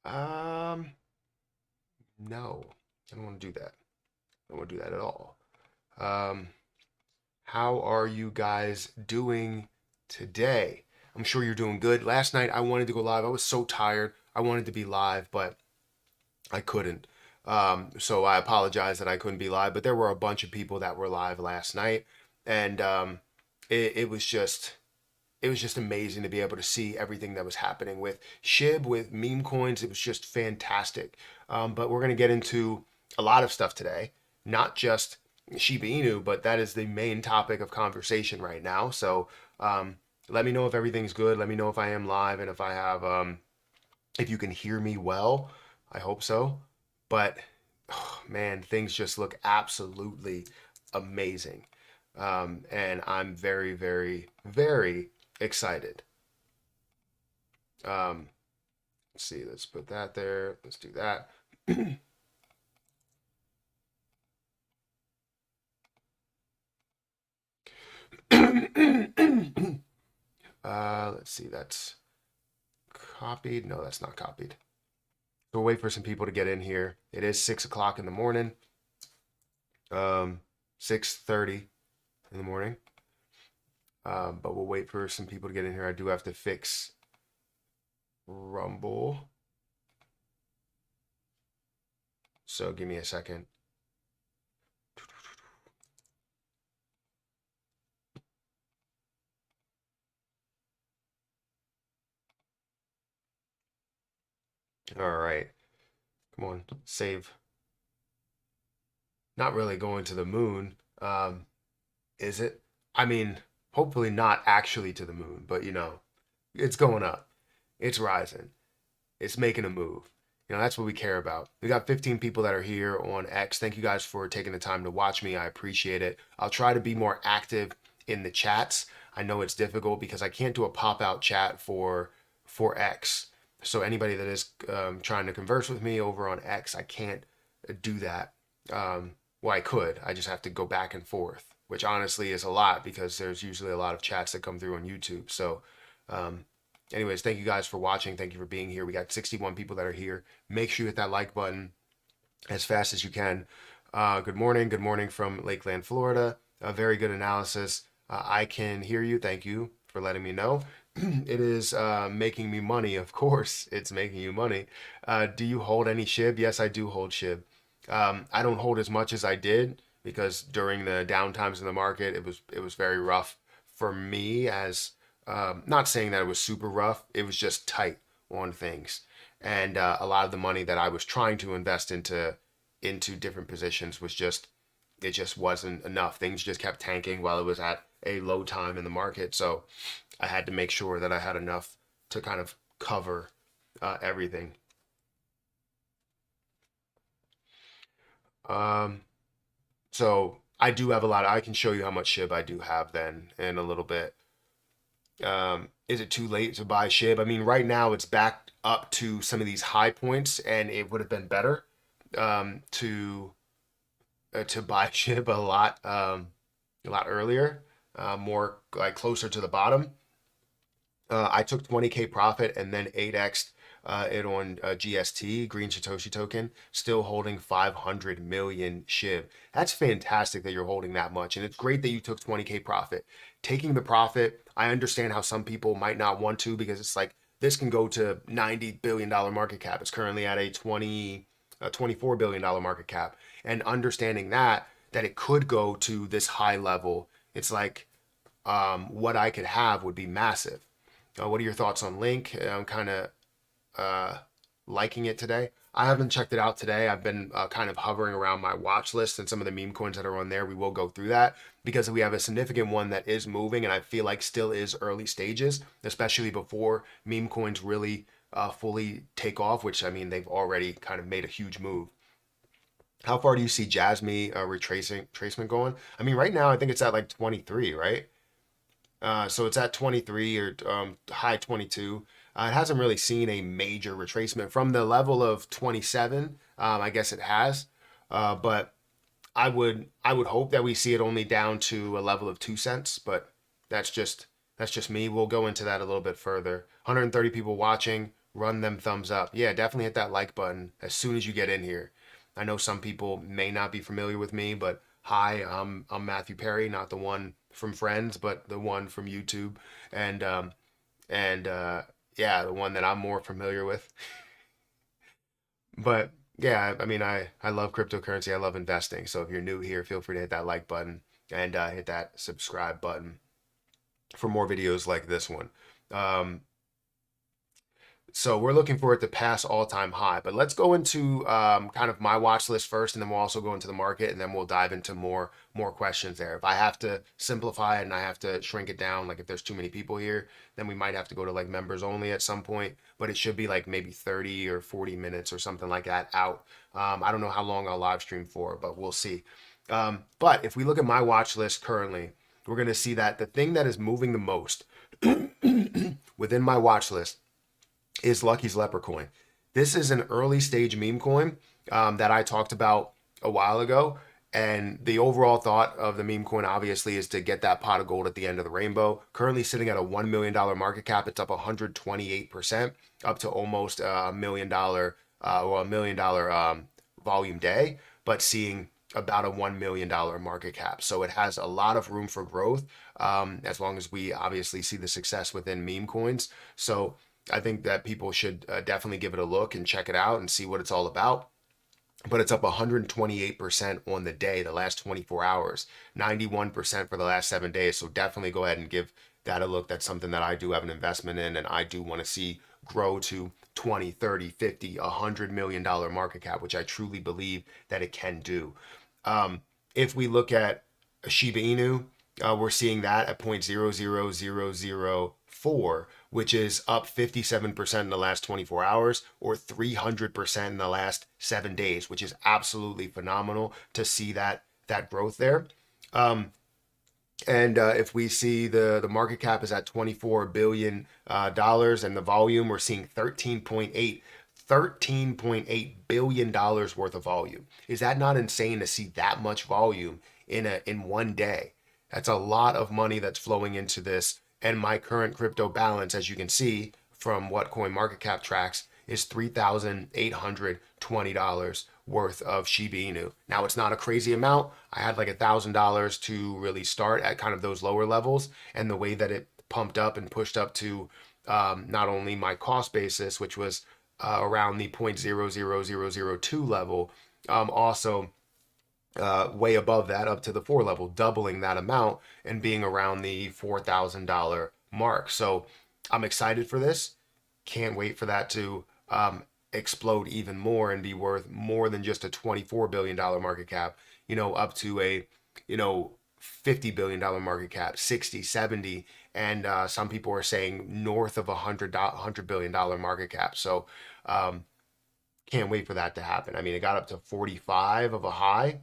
Um, no, I don't want to do that. I don't want to do that at all. Um, how are you guys doing today? I'm sure you're doing good. Last night I wanted to go live. I was so tired. I wanted to be live, but I couldn't. So I apologize that I couldn't be live, but there were a bunch of people that were live last night, and it was just amazing to be able to see everything that was happening with SHIB, with meme coins. It was just fantastic. But we're going to get into a lot of stuff today, not just Shiba Inu, but that is the main topic of conversation right now. So um, let me know if everything's good. Let me know if I am live and if I have, if you can hear me well. I hope so. But oh, man, things just look absolutely amazing. And I'm very, very, very excited. Um, let's see, let's put that there. Let's do that. Let's see, that's copied. No, that's not copied. So we'll wait for some people to get in here. It is 6 o'clock in the morning. 6:30 in the morning. But we'll wait for some people to get in here. I do have to fix Rumble. So give me a second. All right. Come on, save. Not really going to the moon. Is it? I mean, hopefully not actually to the moon, but it's going up. It's rising. It's making a move. That's what we care about. We got 15 people that are here on X. Thank you guys for taking the time to watch me. I appreciate it. I'll try to be more active in the chats. I know it's difficult because I can't do a pop-out chat for X. So anybody that is trying to converse with me over on X, I can't do that. Well, I could. I just have to go back and forth, which honestly is a lot because there's usually a lot of chats that come through on YouTube. So um, anyways, thank you guys for watching. Thank you for being here. We got 61 people that are here. Make sure you hit that like button as fast as you can. Good morning. Good morning from Lakeland, Florida. A very good analysis. I can hear you. Thank you for letting me know. It is making me money. Of course, it's making you money. Do you hold any SHIB? Yes, I do hold SHIB. I don't hold as much as I did because during the downtimes in the market, it was very rough for me. As not saying that it was super rough, it was just tight on things, and a lot of the money that I was trying to invest into different positions was just it just wasn't enough. Things just kept tanking while it was at a low time in the market, so I had to make sure that I had enough to kind of cover everything. Um, So I do have a lot. I can show you how much SHIB I do have then in a little bit. Is it too late to buy SHIB? I mean, right now it's back up to some of these high points, and it would have been better to buy SHIB a lot earlier, more like closer to the bottom. I took 20K profit and then 8x it on GST, Green Satoshi Token, still holding 500 million SHIB. That's fantastic that you're holding that much. And it's great that you took 20K profit. Taking the profit, I understand how some people might not want to because it's like this can go to $90 billion market cap. It's currently at a $24 billion market cap. And understanding that it could go to this high level, it's like what I could have would be massive. What are your thoughts on Link? I'm kind of uh, liking it today. I haven't checked it out today. I've been kind of hovering around my watch list and some of the meme coins that are on there. We will go through that because we have a significant one that is moving and I feel like still is early stages, especially before meme coins really fully take off, which I mean, they've already kind of made a huge move. How far do you see Jasmine retracement going? I mean, right now I think it's at like 23, right? So it's at 23 or high 22. It hasn't really seen a major retracement from the level of 27. I guess it has, but I would hope that we see it only down to a level of 2 cents. But that's just me. We'll go into that a little bit further. 130 people watching. run them thumbs up. Yeah, definitely hit that like button as soon as you get in here. I know some people may not be familiar with me, but hi, I'm Matthew Perry, not the one from Friends, but the one from YouTube, and yeah, the one that I'm more familiar with. But yeah, I mean, I love cryptocurrency. I love investing. So if you're new here, feel free to hit that like button and hit that subscribe button for more videos like this one. Um, so we're looking for it to pass all-time high. But let's go into kind of my watch list first, and then we'll also go into the market, and then we'll dive into more questions there. If I have to simplify it and I have to shrink it down, like if there's too many people here, then we might have to go to like members only at some point. But it should be like maybe 30 or 40 minutes or something like that out. I don't know how long I'll live stream for, but we'll see. But if we look at my watch list currently, we're going to see that the thing that is moving the most within my watch list is Lucky's Leper Coin. This is an early stage meme coin that I talked about a while ago. And the overall thought of the meme coin, obviously, is to get that pot of gold at the end of the rainbow. Currently sitting at a $1 million market cap. It's up 128%, up to almost a $1 million or $1 million volume day, but seeing about a $1 million market cap. So it has a lot of room for growth as long as we obviously see the success within meme coins. So I think that people should definitely give it a look and check it out and see what it's all about. But it's up 128% on the day, the last 24 hours, 91% for the last 7 days. So definitely go ahead and give that a look. That's something that I do have an investment in, and I do want to see grow to 20, 30, 50, $100 million market cap, which I truly believe that it can do. If we look at Shiba Inu, we're seeing that at 0.00004, which is up 57% in the last 24 hours or 300% in the last 7 days, which is absolutely phenomenal to see that growth there. And if we see the market cap is at $24 billion and the volume, we're seeing $13.8 billion worth of volume. Is that not insane to see that much volume in one day? That's a lot of money that's flowing into this. And my current crypto balance, as you can see from what CoinMarketCap tracks, is $3,820 worth of Shiba Inu. Now, it's not a crazy amount. I had like $1,000 to really start at kind of those lower levels. And the way that it pumped up and pushed up to not only my cost basis, which was around the 0.00002 level, also way above that up to the 4 level, doubling that amount and being around the $4,000 mark. So I'm excited for this. Can't wait for that to explode even more and be worth more than just a $24 billion market cap, up to a, $50 billion market cap, 60, 70. And some people are saying north of $100 billion market cap. So can't wait for that to happen. I mean, it got up to 45 of a high.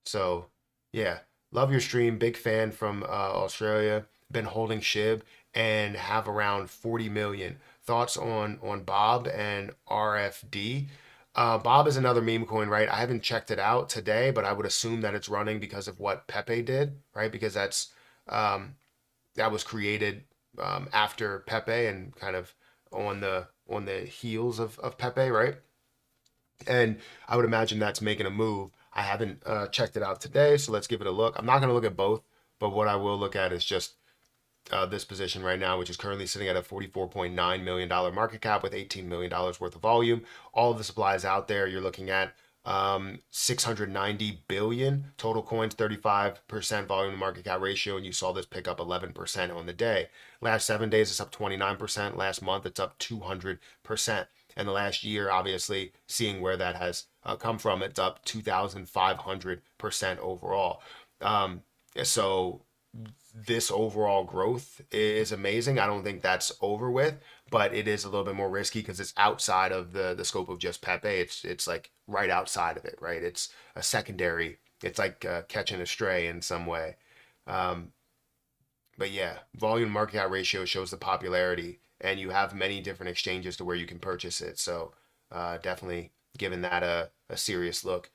So, yeah, love your stream. Big fan from Australia. Been holding SHIB and have around 40 million. Thoughts on Bob and RFD? Bob is another meme coin, right? I haven't checked it out today, but I would assume that it's running because of what Pepe did, right? Because that was created after Pepe and kind of on the heels of Pepe, right? And I would imagine that's making a move. I haven't checked it out today, so let's give it a look. I'm not going to look at both, but what I will look at is just this position right now, which is currently sitting at a $44.9 million market cap with $18 million worth of volume. All of the supplies out there, you're looking at 690 billion total coins, 35% volume to market cap ratio, and you saw this pick up 11% on the day. Last 7 days, it's up 29%. Last month, it's up 200%. And the last year, obviously, seeing where that has come from, it's up 2,500% overall. So this overall growth is amazing. I don't think that's over with, but it is a little bit more risky because it's outside of the scope of just Pepe. It's like right outside of it, right? It's a secondary. It's like catching a stray in some way. But yeah, volume market cap ratio shows the popularity, and you have many different exchanges to where you can purchase it. So definitely giving that a serious look.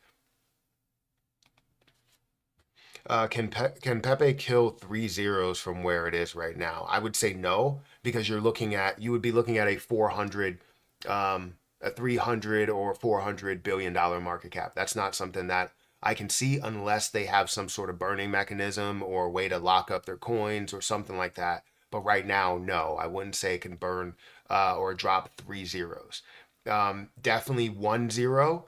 Can Pepe kill 3 zeros from where it is right now? I would say no, because you would be looking at a 400 a 300 or 400 billion dollar market cap. That's not something that I can see unless they have some sort of burning mechanism or way to lock up their coins or something like that. But right now, no, I wouldn't say it can burn or drop three zeros. Definitely 1 0.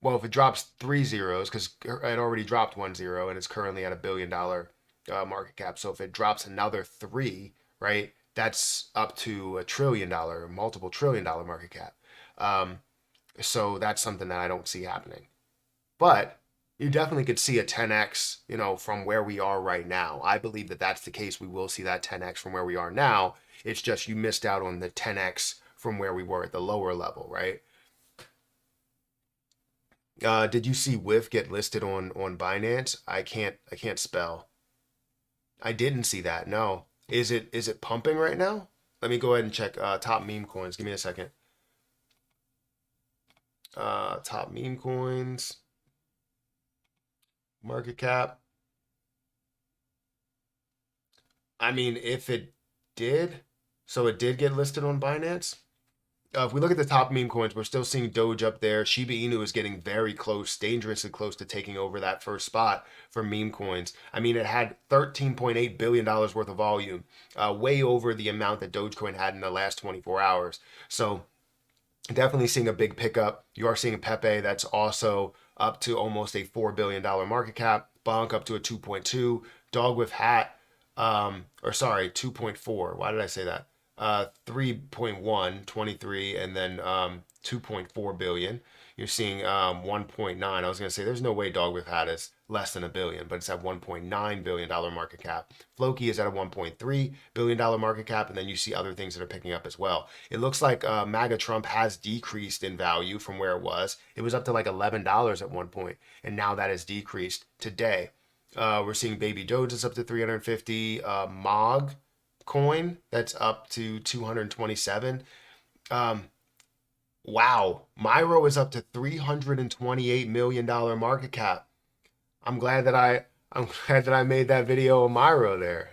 Well, if it drops three zeros, because it already dropped 1 0 and it's currently at $1 billion market cap. So if it drops another three, right, that's up to $1 trillion, multiple $1 trillion market cap. Um, so that's something that I don't see happening. But you definitely could see a 10x, from where we are right now. I believe that that's the case. We will see that 10x from where we are now. It's just you missed out on the 10x from where we were at the lower level, right? Did you see WIF get listed on Binance? I can't spell. I didn't see that. No. Is it pumping right now? Let me go ahead and check top meme coins. Give me a second. Top meme coins, market cap. I mean, if it did, so it did get listed on Binance. If we look at the top meme coins, we're still seeing Doge up there. Shiba Inu is getting very close, dangerously close to taking over that first spot for meme coins. I mean, it had $13.8 billion worth of volume, way over the amount that Dogecoin had in the last 24 hours. So definitely seeing a big pickup. You are seeing Pepe that's also up to almost a $4 billion market cap. Bonk up to a 2.2. Dog with Hat, or sorry, 2.4. Why did I say that? 3.1, 23, and then 2.4 billion. You're seeing 1.9. I was going to say there's no way Dog with Hat is less than a billion, but it's at $1.9 billion market cap. Floki is at a $1.3 billion market cap, and then you see other things that are picking up as well. It looks like MAGA Trump has decreased in value from where it was. It was up to like $11 at one point, and now that has decreased today. We're seeing Baby Doge is up to 350. Mog coin that's up to 227. Um, wow, Myro is up to $328 million market cap. I'm glad that I made that video on Myro there.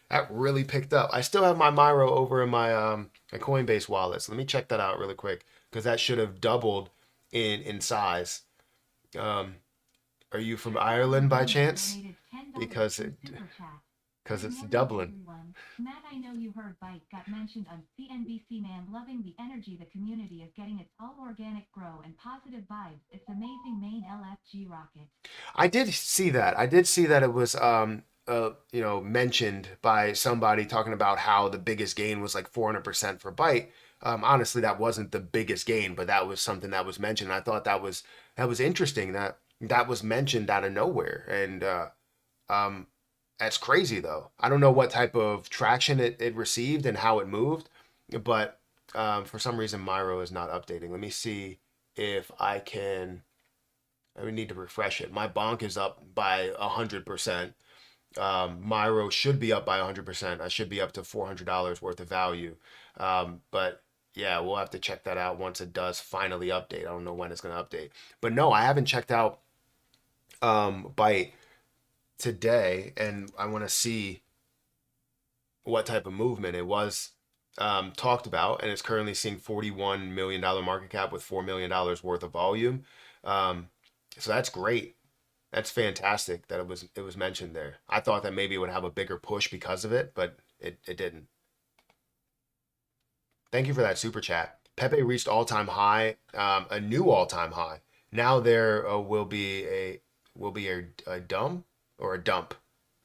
That really picked up. I still have my Myro over in my Coinbase wallet. So let me check that out really quick because that should have doubled in size. Um, are you from Ireland by chance? Because it's doubling. Matt, I know you heard Bite got mentioned on CNBC. Man, loving the energy the community is getting. It's all organic grow and positive vibes. It's amazing main LFG rocket. I did see that. I did see that it was mentioned by somebody talking about how the biggest gain was like 400% for Byte. Honestly, that wasn't the biggest gain, but that was something that was mentioned. I thought that was interesting that was mentioned out of nowhere, and um, that's crazy though. I don't know what type of traction it received and how it moved, but for some reason Myro is not updating. Let me see if I can. I would need to refresh it. My bonk is up by 100%. Myro should be up by 100%. I should be up to $400 worth of value. But yeah, we'll have to check that out once it does finally update. I don't know when it's going to update. But no, I haven't checked out Byte today, and I want to see what type of movement it was talked about. And it's currently seeing $41 million market cap with $4 million worth of volume. Um, so that's great. That's fantastic that it was mentioned there. I thought that maybe it would have a bigger push because of it, but it didn't. Thank you for that super chat. Pepe reached all-time high, a new all-time high. Now there will be a dump or a dump.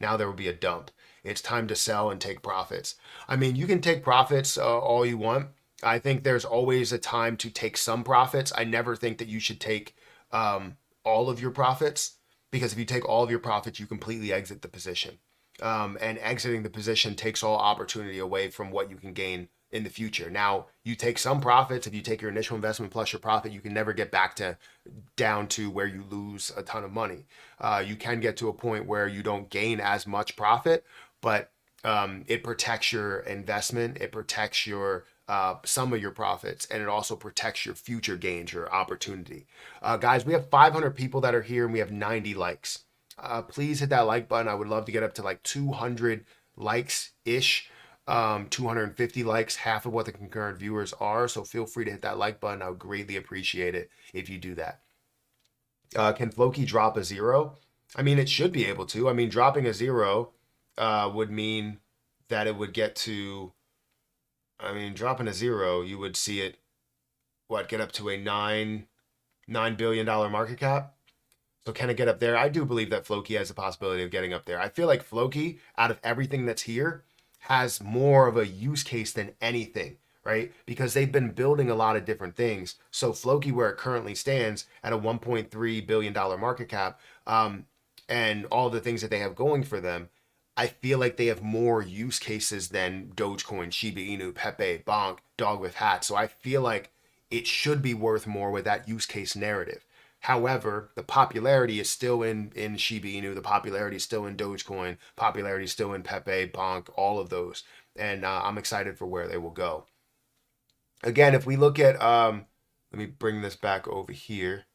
Now there will be a dump. It's time to sell and take profits. I mean, you can take profits all you want. I think there's always a time to take some profits. I never think that you should take all of your profits, because if you take all of your profits, you completely exit the position. And exiting the position takes all opportunity away from what you can gain in the future. Now, you take some profits. If you take your initial investment plus your profit, you can never get back down to where you lose a ton of money. You can get to a point where you don't gain as much profit, but it protects your investment. It protects your some of your profits, and it also protects your future gains, your opportunity. Guys, we have 500 people that are here, and we have 90 likes. Please hit that like button. I would love to get up to like 200 likes ish. 250 likes, half of what the concurrent viewers are. So feel free to hit that like button. I would greatly appreciate it if you do that. Can Floki drop a zero? I mean, it should be able to. I mean, dropping a zero would mean that it would get to, I mean, dropping a zero, you would see it, what, get up to a $9 billion market cap? So can it get up there? I do believe that Floki has the possibility of getting up there. I feel like Floki, out of everything that's here, has more of a use case than anything, right? Because they've been building a lot of different things. So Floki, where it currently stands at a $1.3 billion market cap, and all the things that they have going for them, I feel like they have more use cases than Dogecoin, Shiba Inu, Pepe, Bonk, Dog with Hat. So I feel like it should be worth more with that use case narrative. However, the popularity is still in Shiba Inu, the popularity is still in Dogecoin, popularity is still in Pepe, Bonk, all of those. And I'm excited for where they will go. Again, if we look at, let me bring this back over here,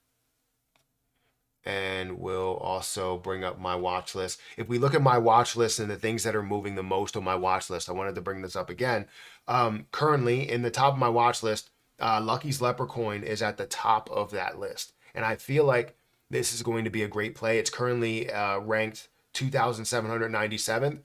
and we'll also bring up my watch list. If we look at my watch list and the things that are moving the most on my watch list, I wanted to bring this up again. Currently, in the top of my watch list, Lucky's Leprechaun is at the top of that list. And I feel like this is going to be a great play. It's currently ranked 2,797th.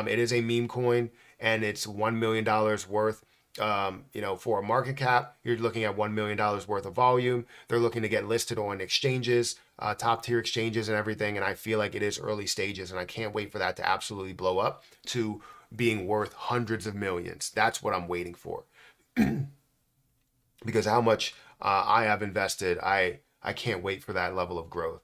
It is a meme coin, and it's $1 million worth. For a market cap, you're looking at $1 million worth of volume. They're looking to get listed on exchanges, top tier exchanges and everything. And I feel like it is early stages, and I can't wait for that to absolutely blow up to being worth hundreds of millions. That's what I'm waiting for. Because how much I have invested, I can't wait for that level of growth.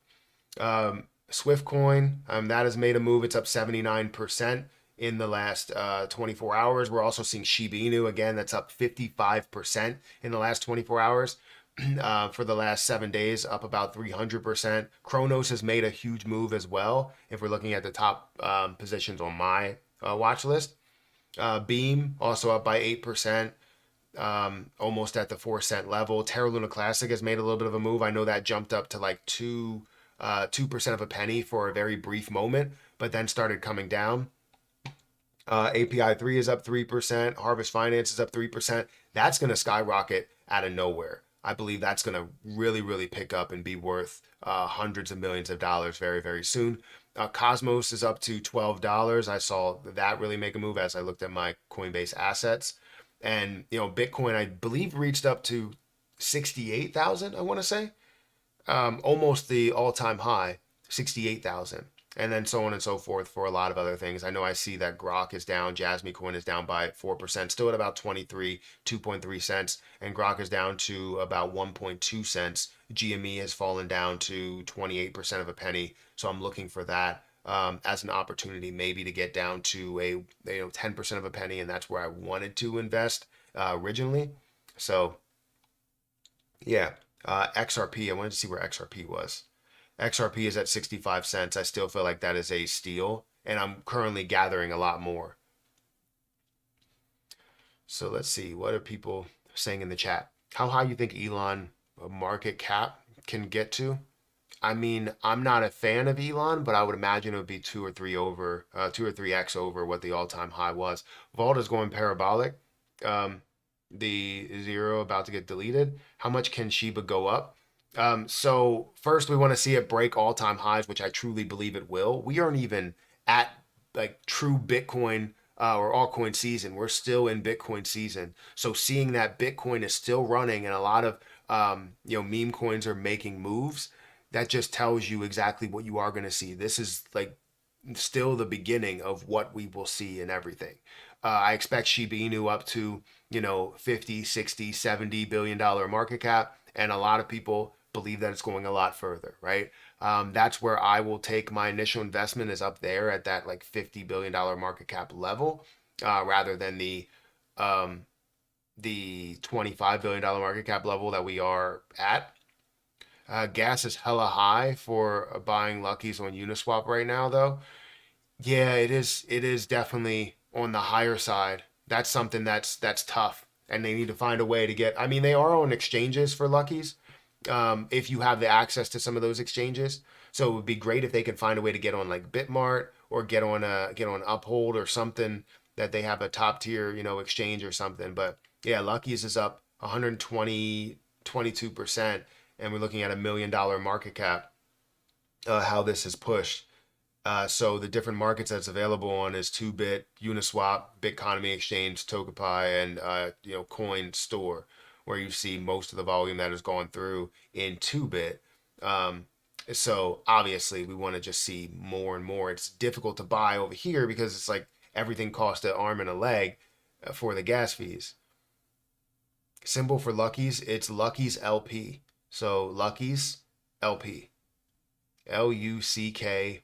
Swift Coin, that has made a move. It's up 79% in the last 24 hours. We're also seeing Shiba Inu again. That's up 55% in the last 24 hours. For the last 7 days, up about 300%. Kronos has made a huge move as well. If we're looking at the top positions on my watch list, Beam also up by 8%. Almost at the 4 cent level. Terra Luna Classic has made a little bit of a move. I know that jumped up to like 2% of a penny for a very brief moment, but then started coming down. API 3 is up 3%. Harvest Finance is up 3%. That's going to skyrocket out of nowhere. I believe that's going to really, really pick up and be worth hundreds of millions of dollars very, very soon. Cosmos is up to $12. I saw that really make a move as I looked at my Coinbase assets. And, Bitcoin, I believe, reached up to 68,000, I want to say. Almost the all-time high, 68,000. And then so on and so forth for a lot of other things. I know I see that Grok is down. Jasmy Coin is down by 4%, still at about 2.3 cents. And Grok is down to about 1.2 cents. GME has fallen down to 28% of a penny. So I'm looking for that as an opportunity maybe to get down to a 10% of a penny. And that's where I wanted to invest originally. So, yeah. XRP, I wanted to see where XRP was. XRP is at 65 cents. I still feel like that is a steal, and I'm currently gathering a lot more. So let's see, what are people saying in the chat? How high you think Elon market cap can get to? I mean, I'm not a fan of Elon, but I would imagine it would be 2 or 3x over what the all-time high was. Vault is going parabolic. The zero about to get deleted. How much can Shiba go up? So first we want to see it break all-time highs, which I truly believe it will. We aren't even at like true Bitcoin or altcoin season. We're still in Bitcoin season. So seeing that Bitcoin is still running and a lot of meme coins are making moves, that just tells you exactly what you are going to see. This is like still the beginning of what we will see in everything. I expect Shiba Inu up to 50, 60, 70 billion dollar market cap, and a lot of people believe that it's going a lot further, right? That's where I will take my initial investment is up there at that like $50 billion market cap level, rather than the $25 billion market cap level that we are at. Gas is hella high for buying Luckies on Uniswap right now, though. Yeah, it is. It is definitely on the higher side. That's something that's tough, and they need to find a way to get. I mean, they are on exchanges for Luckies, if you have the access to some of those exchanges. So it would be great if they could find a way to get on like Bitmart or get on Uphold or something that they have a top tier, exchange or something. But yeah, Lucky's is up 120, 22%, and we're looking at $1 million market cap. How this is pushed. So the different markets that's available on is 2bit, Uniswap, Bitcoin Exchange, TokenPi, and Coin Store, where you see most of the volume that is going through in 2bit. Um, so obviously we want to just see more and more. It's difficult to buy over here because it's like everything costs an arm and a leg for the gas fees. Symbol for Lucky's, it's Lucky's LP. So Lucky's LP. LUCKYSLP.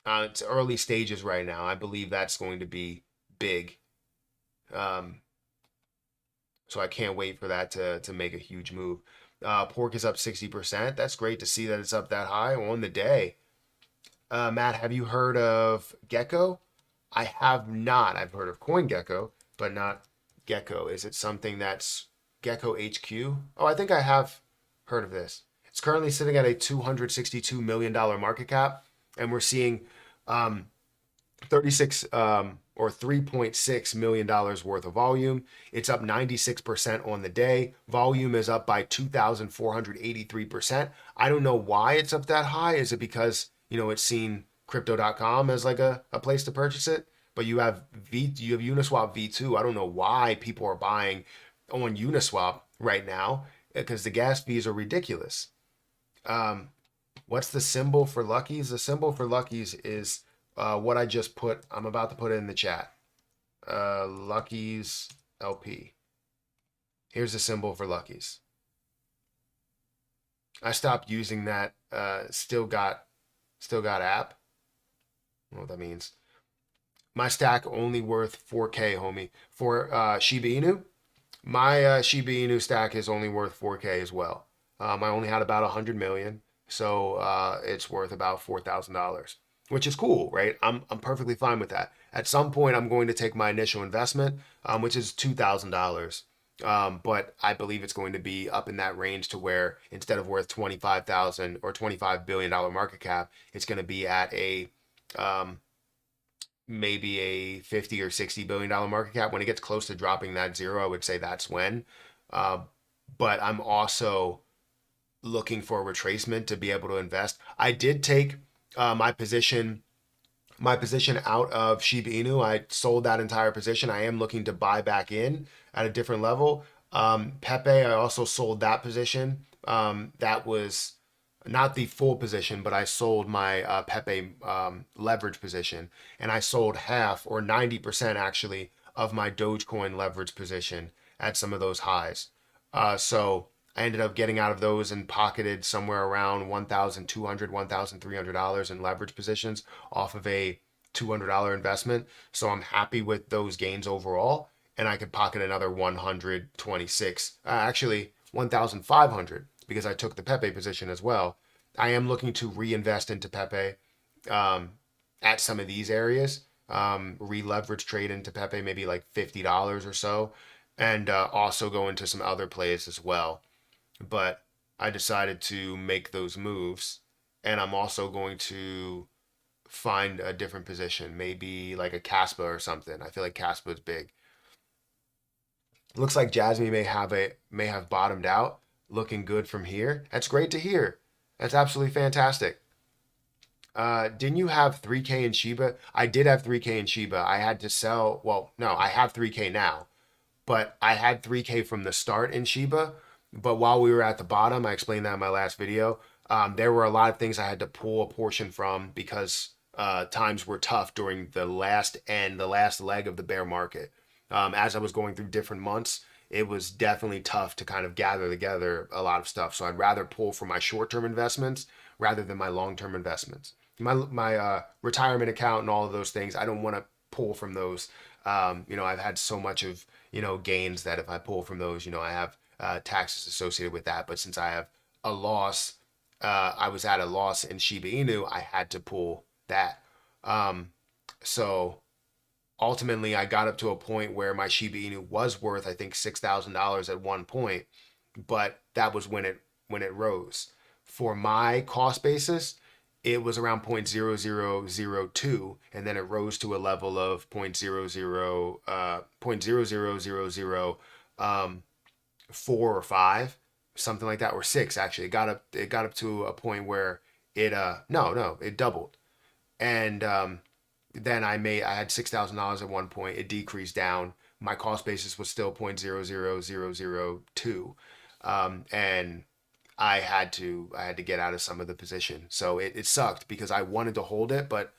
It's early stages right now. I believe that's going to be big. Um, so I can't wait for that to make a huge move. Pork is up 60%. That's great to see that it's up that high on the day. Matt, have you heard of Gecko? I have not. I've heard of CoinGecko, but not Gecko. Is it something that's Gecko HQ? Oh, I think I have heard of this. It's currently sitting at a $262 million market cap, and we're seeing 36 or $3.6 million worth of volume. It's up 96% on the day. Volume is up by 2,483%. I don't know why it's up that high. Is it because, it's seen crypto.com as like a place to purchase it? But you have Uniswap V2. I don't know why people are buying on Uniswap right now because the gas fees are ridiculous. What's the symbol for Lucky's? The symbol for Lucky's is what I just put. I'm about to put it in the chat. Lucky's LP. Here's the symbol for Lucky's. I stopped using that. Still got app. I don't know what that means. My stack only worth 4K, homie. For Shiba Inu, my Shiba Inu stack is only worth 4K as well. I only had about 100 million, so it's worth about $4,000, which is cool, right? I'm perfectly fine with that. At some point, I'm going to take my initial investment, which is $2,000. But I believe it's going to be up in that range to where instead of worth 25,000 or $25 billion market cap, it's going to be at a maybe a 50 or $60 billion market cap. When it gets close to dropping that zero, I would say that's when. But I'm also looking for a retracement to be able to invest. I did take my position out of Shiba Inu. I sold that entire position. I am looking to buy back in at a different level. Pepe, I also sold that position. That was not the full position, but I sold my Pepe leverage position, and I sold half or 90% actually of my Dogecoin leverage position at some of those highs. So I ended up getting out of those and pocketed somewhere around $1,200, $1,300 in leverage positions off of a $200 investment. So I'm happy with those gains overall, and I could pocket another 126, actually 1,500 because I took the Pepe position as well. I am looking to reinvest into Pepe at some of these areas, re-leverage trade into Pepe, maybe like $50 or so, and also go into some other plays as well. But I decided to make those moves, and I'm also going to find a different position, maybe like a Caspa or something. I feel like Caspa is big. Looks like Jasmine may have bottomed out, looking good from here. That's great to hear. That's absolutely fantastic. Didn't you have 3K in Shiba? I did have 3K in Shiba. I had to sell. Well, no, I have 3K now, but I had 3K from the start in Shiba. But while we were at the bottom, I explained that in my last video. There were a lot of things I had to pull a portion from because times were tough during the last leg of the bear market. As I was going through different months, it was definitely tough to kind of gather together a lot of stuff. So I'd rather pull from my short-term investments rather than my long-term investments. My retirement account and all of those things, I don't want to pull from those. I've had so much of gains that if I pull from those, I have taxes associated with that. But since I have a loss, I was at a loss in Shiba Inu, I had to pull that. So ultimately, I got up to a point where my Shiba Inu was worth, I think, $6,000 at one point, but that was when it rose. For my cost basis, it was around 0.0002, and then it rose to a level of 0.0000 4 or 5, something like that, or 6 actually. It got up to a point where it no, it doubled. And then I had $6,000 at one point. It decreased down. My cost basis was still 0.00002. And I had to get out of some of the position. So it sucked because I wanted to hold it, but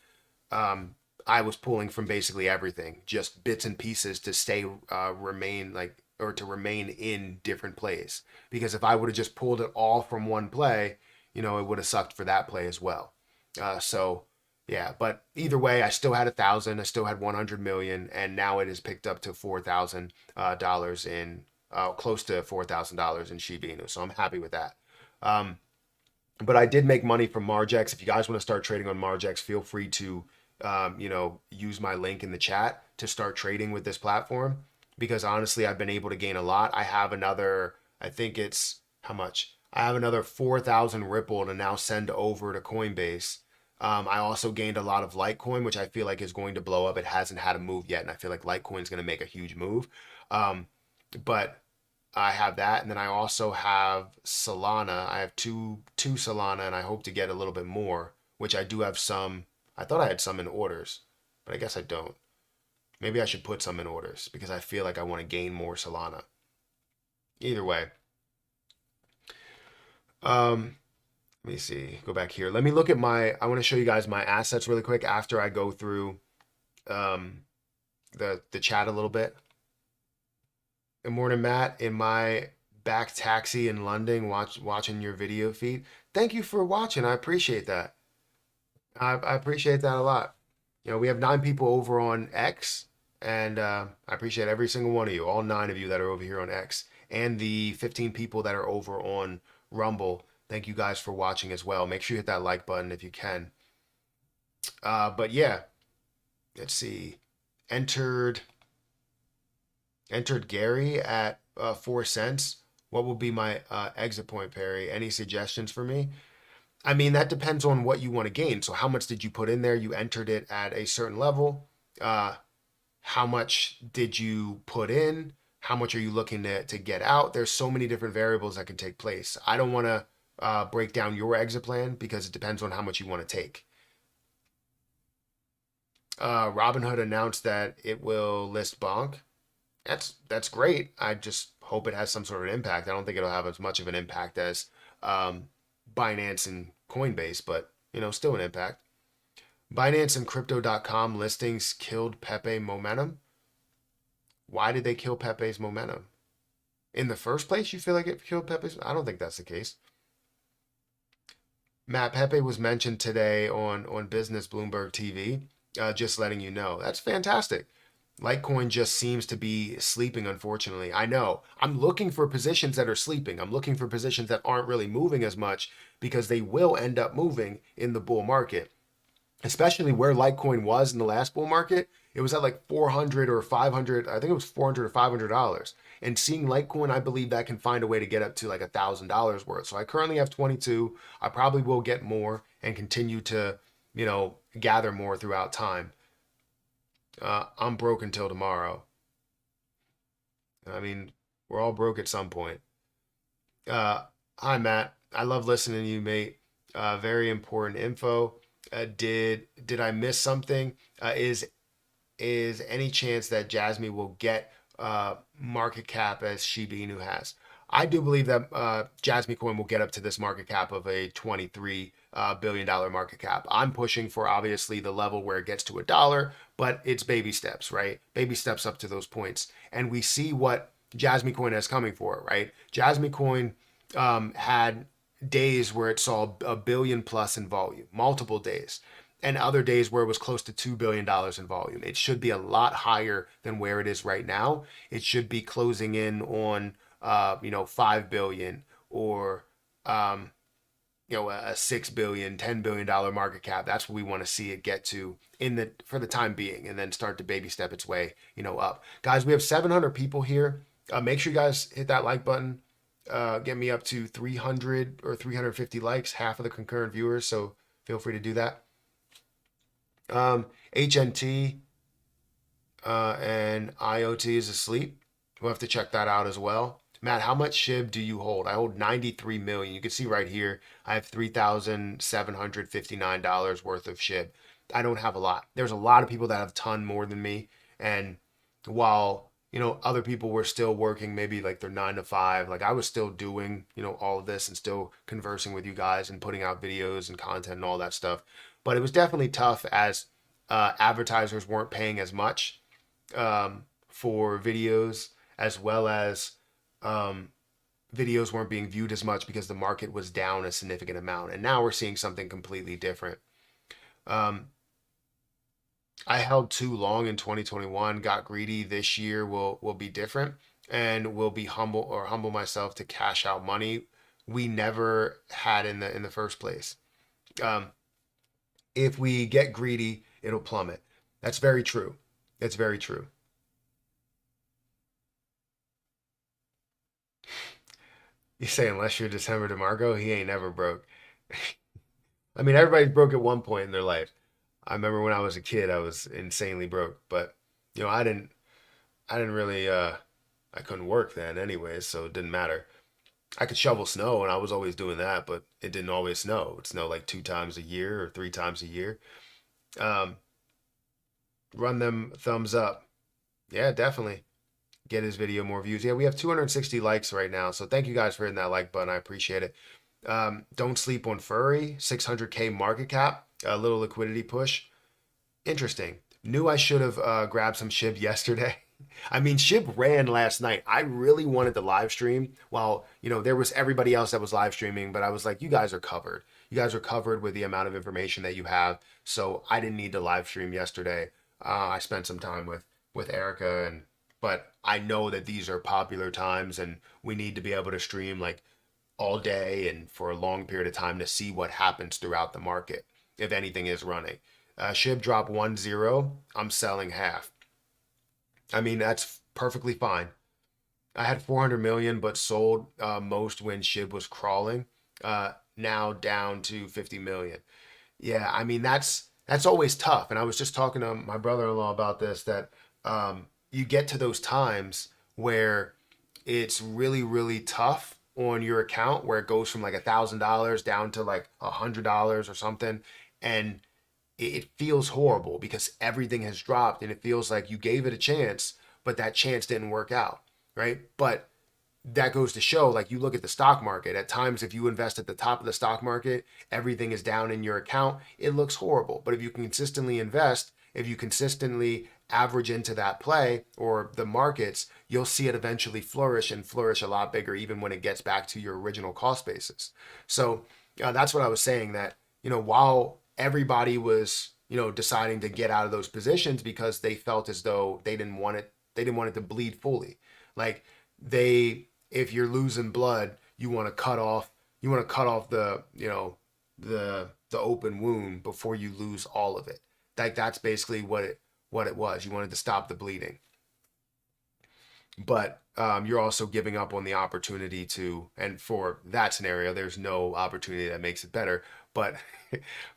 I was pulling from basically everything, just bits and pieces to stay remain like or to remain in different plays. Because if I would have just pulled it all from one play, it would have sucked for that play as well. So yeah, but either way, I still had 1,000. I still had 100 million, and now it has picked up to $4,000 in close to $4,000 in Shiba Inu. So I'm happy with that. Um, but I did make money from Margex. If you guys want to start trading on Margex, feel free to, use my link in the chat to start trading with this platform. Because honestly, I've been able to gain a lot. I have another, I think it's how much? I have another 4,000 Ripple to now send over to Coinbase. I also gained a lot of Litecoin, which I feel like is going to blow up. It hasn't had a move yet, and I feel like Litecoin is going to make a huge move. Um, but I have that, and then I also have Solana. I have two Solana, and I hope to get a little bit more, which I do have some. I thought I had some in orders, but I guess I don't. Maybe I should put some in orders because I feel like I want to gain more Solana. Either way, um, let me see. Go back here. Let me look at my. I want to show you guys my assets really quick after I go through um, the chat a little bit. Good morning, Matt. In my back taxi in London, watching your video feed. Thank you for watching. I appreciate that. I appreciate that a lot. We have 9 people over on X, and I appreciate every single one of you, all 9 of you that are over here on X, and the 15 people that are over on Rumble. Thank you guys for watching as well. Make sure you hit that like button if you can. But yeah, let's see. Entered Gary at 4 cents. What will be my exit point, Perry? Any suggestions for me? I mean, that depends on what you want to gain. So, how much did you put in there? You entered it at a certain level. How much did you put in? How much are you looking to get out? There's so many different variables that can take place. I don't want to break down your exit plan because it depends on how much you want to take. Robinhood announced that it will list Bonk. That's great. I just hope it has some sort of impact. I don't think it'll have as much of an impact as Binance and Coinbase, but still an impact. Binance and Crypto.com listings killed Pepe momentum. Why did they kill Pepe's momentum? In the first place, you feel like it killed Pepe's? I don't think that's the case. Matt, Pepe was mentioned today on Business Bloomberg TV. Just letting you know. That's fantastic. Litecoin just seems to be sleeping, unfortunately. I know. I'm looking for positions that are sleeping. I'm looking for positions that aren't really moving as much because they will end up moving in the bull market. Especially where Litecoin was in the last bull market. It was at like 400 or 500. I think it was 400 or $500. And seeing Litecoin, I believe that can find a way to get up to like $1,000 worth. So I currently have 22. I probably will get more and continue to, gather more throughout time. I'm broke until tomorrow. I mean, we're all broke at some point. Hi, Matt. I love listening to you, mate. Very important info. Did I miss something? Is any chance that Jasmine will get market cap as Shiba Inu has? I do believe that Jasmine Coin will get up to this market cap of a $23 billion market cap. I'm pushing for obviously the level where it gets to $1, but it's baby steps, right? Baby steps up to those points. And we see what Jasmine Coin has coming for it, right? Jasmine Coin had days where it saw a billion plus in volume, multiple days, and other days where it was close to $2 billion in volume. It should be a lot higher than where it is right now. It should be closing in on 5 billion or a 6 billion, $10 billion market cap. That's what we want to see it get to for the time being, and then start to baby step its way, up. Guys, we have 700 people here. Make sure you guys hit that like button. Get me up to 300 or 350 likes, half of the concurrent viewers. So feel free to do that. HNT and IoT is asleep. We'll have to check that out as well. Matt, how much SHIB do you hold? I hold 93 million. You can see right here, I have $3,759 worth of SHIB. I don't have a lot. There's a lot of people that have a ton more than me. And while, other people were still working maybe like their 9 to 5, like I was still doing, all of this and still conversing with you guys and putting out videos and content and all that stuff. But it was definitely tough as advertisers weren't paying as much for videos, as well as um, videos weren't being viewed as much because the market was down a significant amount. And now we're seeing something completely different. Um, I held too long in 2021, got greedy. This year will be different, and will be humble myself to cash out money we never had in the first place. Um, if we get greedy, it'll plummet. That's very true. It's very true. You say unless you're December DeMarco, he ain't never broke. I mean, everybody's broke at one point in their life. I remember when I was a kid, I was insanely broke, but I didn't really I couldn't work then anyways, so it didn't matter. I could shovel snow and I was always doing that, but it didn't always snow. It snowed like 2 times a year or 3 times a year. Um, Run them thumbs up. Yeah, definitely. Get his video more views. Yeah, we have 260 likes right now. So thank you guys for hitting that like button. I appreciate it. Don't sleep on Furry. 600K market cap. A little liquidity push. Interesting. Knew I should have grabbed some SHIB yesterday. I mean, SHIB ran last night. I really wanted to live stream while, there was everybody else that was live streaming, but I was like, you guys are covered. You guys are covered with the amount of information that you have. So I didn't need to live stream yesterday. I spent some time with Erica, but I know that these are popular times and we need to be able to stream like all day and for a long period of time to see what happens throughout the market if anything is running. SHIB drop 1-0. I'm selling half. I mean, that's perfectly fine. I had 400 million, but sold most when SHIB was crawling. Now down to 50 million. Yeah, I mean that's always tough. And I was just talking to my brother-in-law about this, that you get to those times where it's really, really tough on your account, where it goes from like $1,000 down to like $100 or something, and it feels horrible because everything has dropped and it feels like you gave it a chance, but that chance didn't work out, right? But that goes to show, like, you look at the stock market at times, if you invest at the top of the stock market, everything is down in your account, it looks horrible. But if you consistently invest, if you consistently average into that play or the markets, you'll see it eventually flourish, and flourish a lot bigger even when it gets back to your original cost basis. So that's what I was saying, that while everybody was deciding to get out of those positions because they felt as though they didn't want it to bleed fully, like, they if you're losing blood, you want to cut off the open wound before you lose all of it. Like, that's basically what it was. You wanted to stop the bleeding, but you're also giving up on the opportunity to. And for that scenario, there's no opportunity that makes it better. But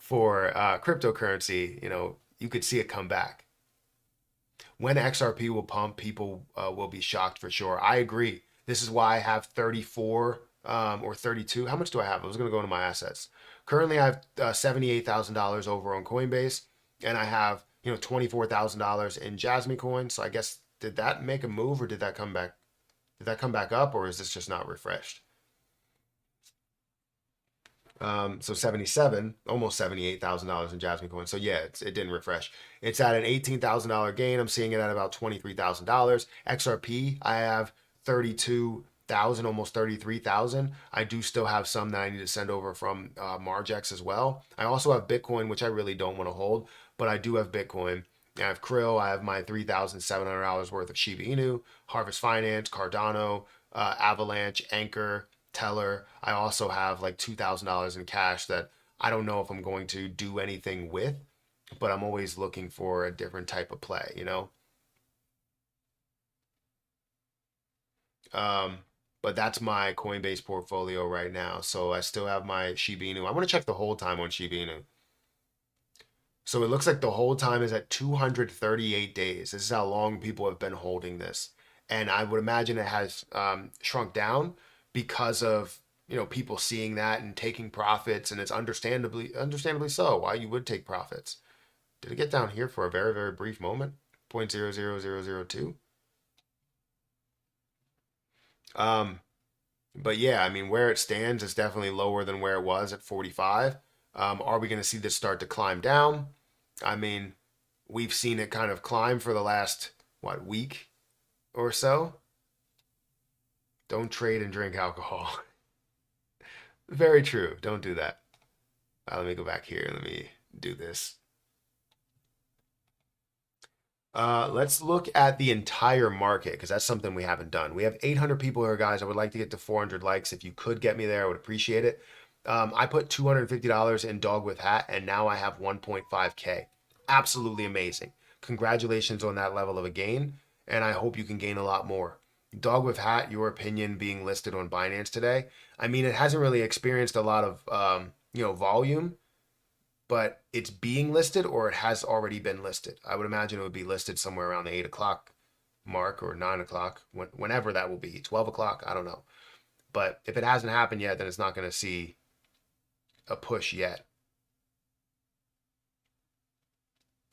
for cryptocurrency, you could see it come back. When XRP will pump, people will be shocked for sure. I agree. This is why I have 34 or 32. How much do I have? I was going to go into my assets. Currently, I have $78,000 over on Coinbase, and I have $24,000 in Jasmine coin. So I guess, did that make a move, or did that come back? Did that come back up, or is this just not refreshed? So 77, almost $78,000 in Jasmine coin. So yeah, it didn't refresh. It's at an $18,000 gain. I'm seeing it at about $23,000. XRP, I have 32,000, almost 33,000. I do still have some that I need to send over from Margex as well. I also have Bitcoin, which I really don't want to hold, but I do have Bitcoin. I have Krill. I have my $3,700 worth of Shiba Inu, Harvest Finance, Cardano, Avalanche, Anchor, Teller. I also have like $2,000 in cash that I don't know if I'm going to do anything with, but I'm always looking for a different type of play. Um, but that's my Coinbase portfolio right now. So I still have my Shiba Inu. I want to check the hold time on Shiba Inu. So it looks like the hold time is at 238 days. This is how long people have been holding this. And I would imagine it has shrunk down because of people seeing that and taking profits, and it's understandably so why you would take profits. Did it get down here for a very very brief moment? 0.00002. Um, but yeah, I mean, where it stands is definitely lower than where it was at 45. Are we going to see this start to climb down? I mean, we've seen it kind of climb for the last, what, week or so. Don't trade and drink alcohol. Very true. Don't do that. Let me go back here. Let me do this. Let's look at the entire market because that's something we haven't done. We have 800 people here, guys. I would like to get to 400 likes. If you could get me there, I would appreciate it. I put $250 in Dog with Hat, and now I have 1.5K. Absolutely amazing. Congratulations on that level of a gain, and I hope you can gain a lot more. Dog with Hat, your opinion being listed on Binance today. I mean, it hasn't really experienced a lot of volume, but it's being listed or it has already been listed. I would imagine it would be listed somewhere around the 8 o'clock mark or 9 o'clock, whenever that will be. 12 o'clock, I don't know. But if it hasn't happened yet, then it's not going to see a push yet.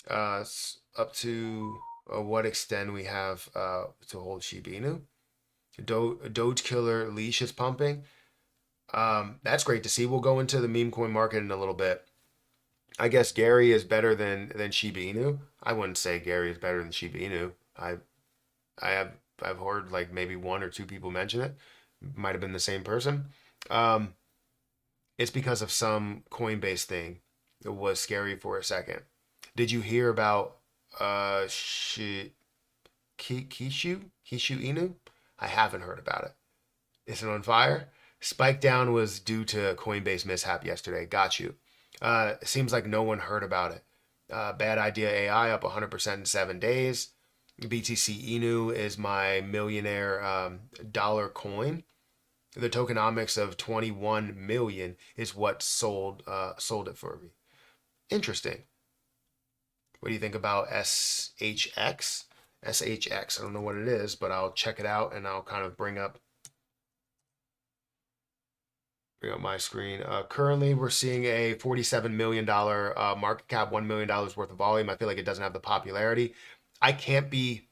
Up to what extent we have to hold Shiba Inu. Doge Killer leash is pumping. That's great to see. We'll go into the meme coin market in a little bit. I guess Gary is better than Shiba Inu. I wouldn't say Gary is better than Shiba Inu. I've heard like maybe one or two people mention it. Might have been the same person. Um, it's because of some Coinbase thing. It was scary for a second. Did you hear about Kishu Inu? I haven't heard about it. Is it on fire? Spike down was due to Coinbase mishap yesterday. Got you. It seems like no one heard about it. Bad Idea AI up 100% in 7 days. BTC Inu is my millionaire dollar coin. The tokenomics of 21 million is what sold it for me. Interesting. What do you think about SHX? SHX. I don't know what it is, but I'll check it out and I'll kind of bring up my screen. Currently, we're seeing a $47 million market cap, $1 million worth of volume. I feel like it doesn't have the popularity. I can't be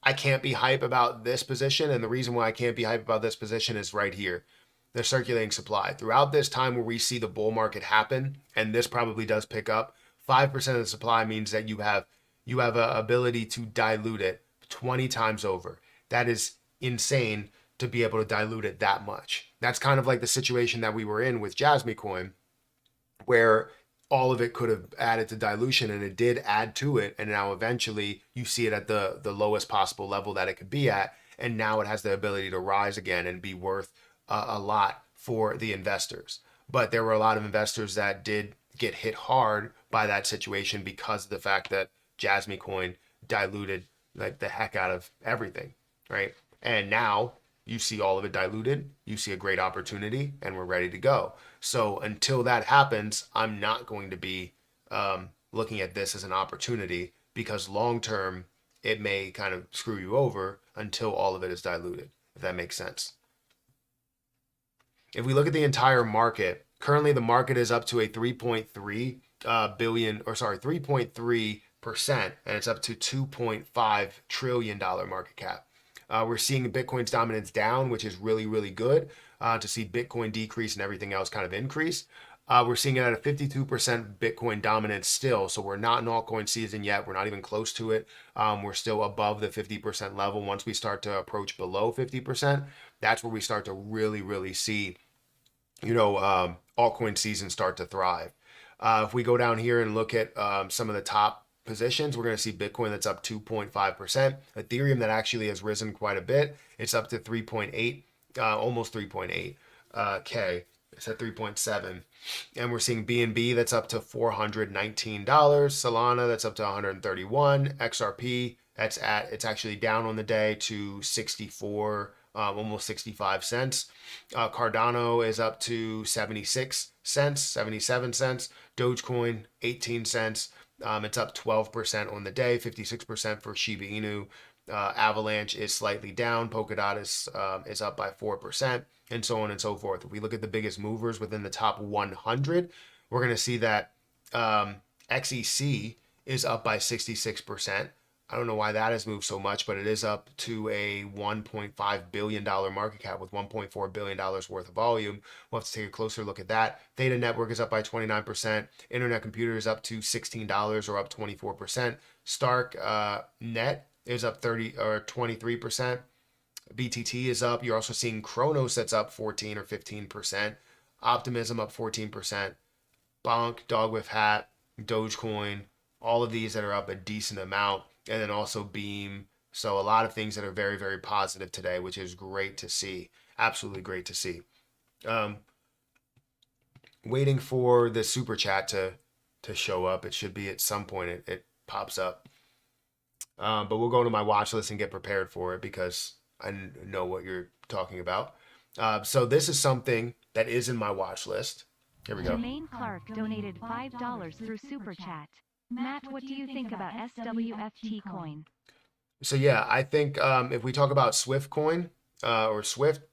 hype about this position, and the reason why I can't be hype about this position is right here. The circulating supply. Throughout this time where we see the bull market happen, and this probably does pick up, 5% of the supply means that you have an ability to dilute it 20 times over. That is insane to be able to dilute it that much. That's kind of like the situation that we were in with Jasmy Coin, where all of it could have added to dilution, and it did add to it, and now eventually you see it at the lowest possible level that it could be at, and now it has the ability to rise again and be worth a lot for the investors. But there were a lot of investors that did get hit hard by that situation because of the fact that Jasmy Coin diluted like the heck out of everything, right? And now you see all of it diluted, you see a great opportunity, and we're ready to go. So until that happens, I'm not going to be looking at this as an opportunity, because long term it may kind of screw you over until all of it is diluted, if that makes sense. If we look at the entire market, currently the market is up to a 3.3 billion, or sorry, 3.3%, and it's up to $2.5 trillion market cap. We're seeing Bitcoin's dominance down, which is really, really good to see Bitcoin decrease and everything else kind of increase. We're seeing it at a 52% Bitcoin dominance still. So we're not in altcoin season yet. We're not even close to it. We're still above the 50% level. Once we start to approach below 50%, that's where we start to really, really see, altcoin season start to thrive. If we go down here and look at some of the top positions, we're going to see Bitcoin that's up 2.5%. Ethereum that actually has risen quite a bit. It's up to 3.8, almost 3.8 K. It's at 3.7. And we're seeing BNB that's up to $419. Solana that's up to 131. XRP it's actually down on the day to 64, almost 65 cents. Cardano is up to 76 cents, 77 cents. Dogecoin 18 cents. It's up 12% on the day, 56% for Shiba Inu. Avalanche is slightly down. Polkadot is up by 4%, and so on and so forth. If we look at the biggest movers within the top 100, we're going to see that XEC is up by 66%. I don't know why that has moved so much, but it is up to a $1.5 billion market cap with $1.4 billion worth of volume. We'll have to take a closer look at that. Theta Network is up by 29%. Internet Computer is up to $16 or up 24%. Stark Net is up 30 or 23%. BTT is up. You're also seeing Kronos that's up 14 or 15%. Optimism up 14%. Bonk, Dog with Hat, Dogecoin, all of these that are up a decent amount. And then also Beam. So a lot of things that are very, very positive today, which is great to see. Absolutely great to see. Waiting for the super chat to show up. It should be at some point. It pops up. But we'll go to my watch list and get prepared for it because I know what you're talking about. So this is something that is in my watch list. Here we go. Jermaine Clark donated $5 through Super Chat. Matt, what do you think about SWFT coin? So yeah, I think if we talk about Swift coin or Swift,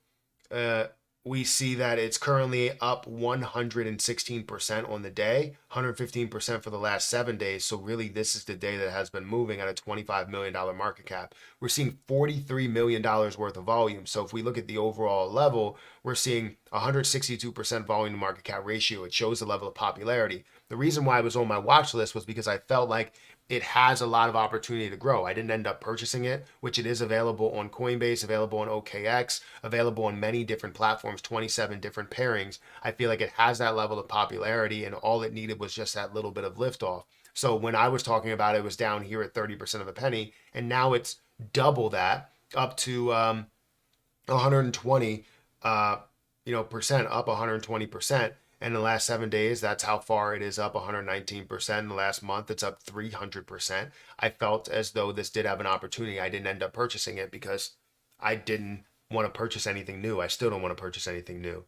we see that it's currently up 116% on the day, 115% for the last 7 days. So really, this is the day that has been moving at a $25 million market cap. We're seeing $43 million worth of volume. So if we look at the overall level, we're seeing 162% volume to market cap ratio. It shows the level of popularity. The reason why it was on my watch list was because I felt like it has a lot of opportunity to grow. I didn't end up purchasing it, which it is available on Coinbase, available on OKX, available on many different platforms, 27 different pairings. I feel like it has that level of popularity, and all it needed was just that little bit of liftoff. So when I was talking about it, it was down here at 30% of a penny, and now it's double that, up to 120 percent, up 120%. And in the last 7 days, that's how far it is up 119%. In the last month, it's up 300%. I felt as though this did have an opportunity. I didn't end up purchasing it because I didn't want to purchase anything new. I still don't want to purchase anything new.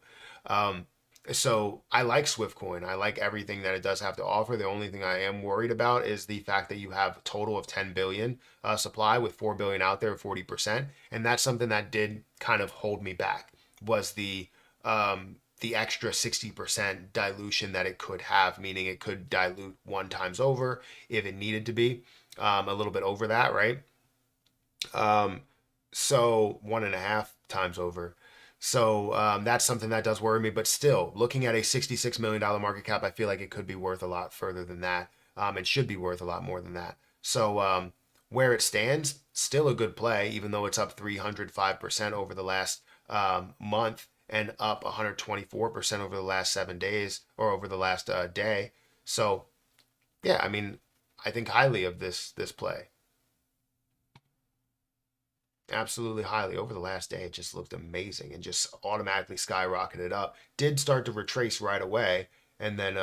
So I like Swiftcoin. I like everything that it does have to offer. The only thing I am worried about is the fact that you have a total of 10 billion supply with 4 billion out there, 40%. And that's something that did kind of hold me back, was the extra 60% dilution that it could have, meaning it could dilute 1 times over if it needed to be a little bit over that, right? So 1.5 times over. So that's something that does worry me, but still looking at a $66 million market cap, I feel like it could be worth a lot further than that. It should be worth a lot more than that. So where it stands, still a good play, even though it's up 305% over the last month, and up 124% over the last 7 days, or over the last day. So yeah, I mean, I think highly of this play. Absolutely highly. Over the last day, it just looked amazing and just automatically skyrocketed up. Did start to retrace right away, and then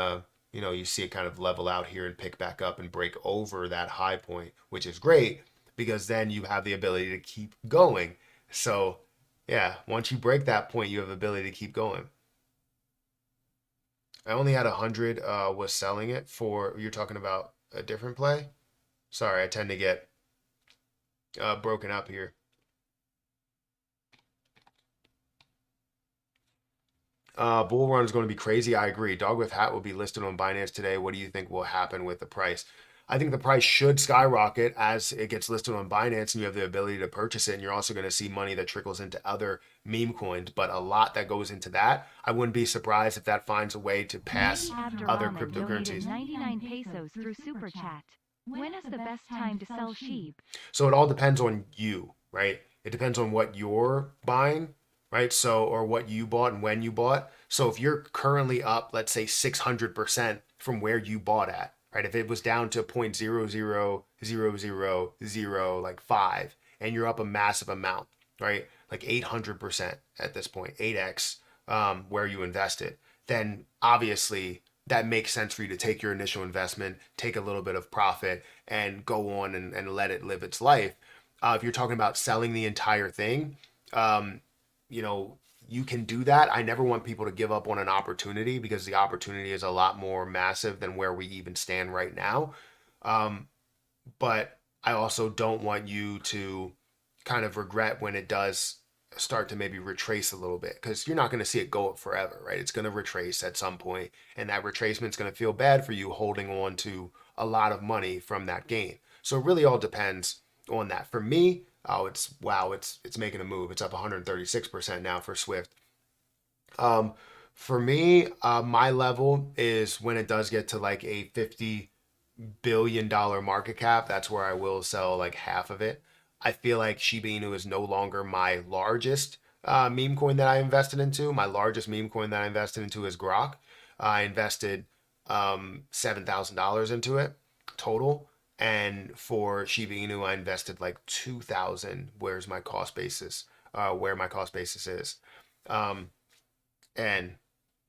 you see it kind of level out here and pick back up and break over that high point, which is great because then you have the ability to keep going. So yeah, once you break that point, you have the ability to keep going. I only had 100 was selling it for, you're talking about a different play? Sorry, I tend to get broken up here. Bull run is going to be crazy. I agree. Dog with Hat will be listed on Binance today. What do you think will happen with the price? I think the price should skyrocket as it gets listed on Binance and you have the ability to purchase it. And you're also going to see money that trickles into other meme coins, but a lot that goes into that. I wouldn't be surprised if that finds a way to pass other cryptocurrencies. 99 pesos through Super Chat. When is the best time to sell SHIB? So it all depends on you, right? It depends on what you're buying, right? So, or what you bought and when you bought. So if you're currently up, let's say 600% from where you bought at, right? If it was down to 0.00000 like 5, and you're up a massive amount, right? Like 800% at this point, 8x where you invested, then obviously that makes sense for you to take your initial investment, take a little bit of profit, and go on and let it live its life. If you're talking about selling the entire thing, you can do that. I never want people to give up on an opportunity because the opportunity is a lot more massive than where we even stand right now. But I also don't want you to kind of regret when it does start to maybe retrace a little bit, because you're not going to see it go up forever, right? It's going to retrace at some point, and that retracement's going to feel bad for you holding on to a lot of money from that gain. So it really all depends on that. For me, oh, it's wow, it's making a move. It's up 136% now for Swift. Um, for me, my level is when it does get to like a $50 billion market cap. That's where I will sell like half of it. I feel like Shiba Inu is no longer my largest meme coin that I invested into. My largest meme coin that I invested into is Grok. I invested $7,000 into it total. And for Shiba Inu, I invested like 2,000. Where my cost basis is. Um, and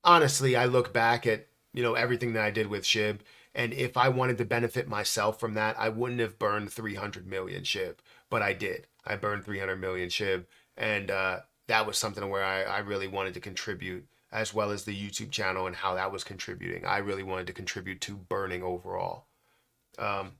honestly, I look back at, everything that I did with SHIB, and if I wanted to benefit myself from that, I wouldn't have burned 300 million SHIB, but I did. I burned 300 million SHIB, and that was something where I really wanted to contribute, as well as the YouTube channel and how that was contributing. I really wanted to contribute to burning overall. Um,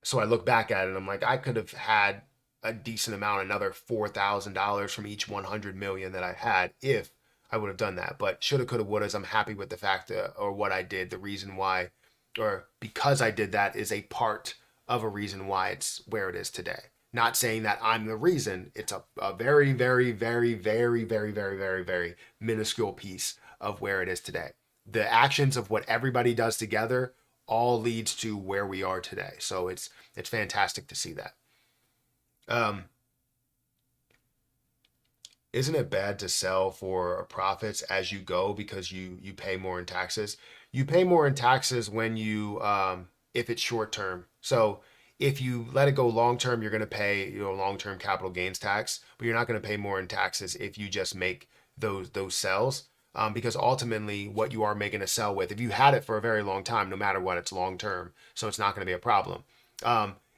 so I look back at it and I'm like, I could have had a decent amount, another $4,000 from each 100 million that I had if I would have done that. But shoulda, coulda, woulda. I'm happy with the fact that, or what I did. The reason why, or because I did that, is a part of a reason why it's where it is today. Not saying that I'm the reason. It's a very, very, very, very, very, very, very, very minuscule piece of where it is today. The actions of what everybody does together all leads to where we are today. So it's fantastic to see that. Um, isn't it bad to sell for profits as you go because you pay more in taxes? You pay more in taxes when you if it's short term. So if you let it go long term, you're going to pay long term capital gains tax, but you're not going to pay more in taxes if you just make those sells. Because ultimately, what you are making a sell with, if you had it for a very long time, no matter what, it's long term, so it's not going to be a problem.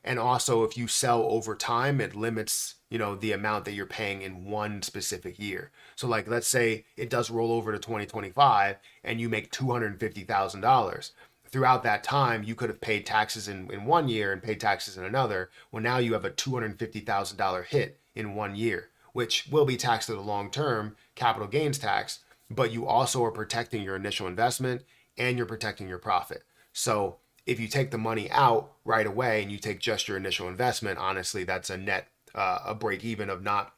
And also, if you sell over time, it limits the amount that you're paying in one specific year. So like, let's say it does roll over to 2025 and you make $250,000. Throughout that time, you could have paid taxes in one year and paid taxes in another. Well, now you have a $250,000 hit in one year, which will be taxed at a long-term capital gains tax, but you also are protecting your initial investment and you're protecting your profit. So if you take the money out right away and you take just your initial investment, honestly, that's a net a break even of not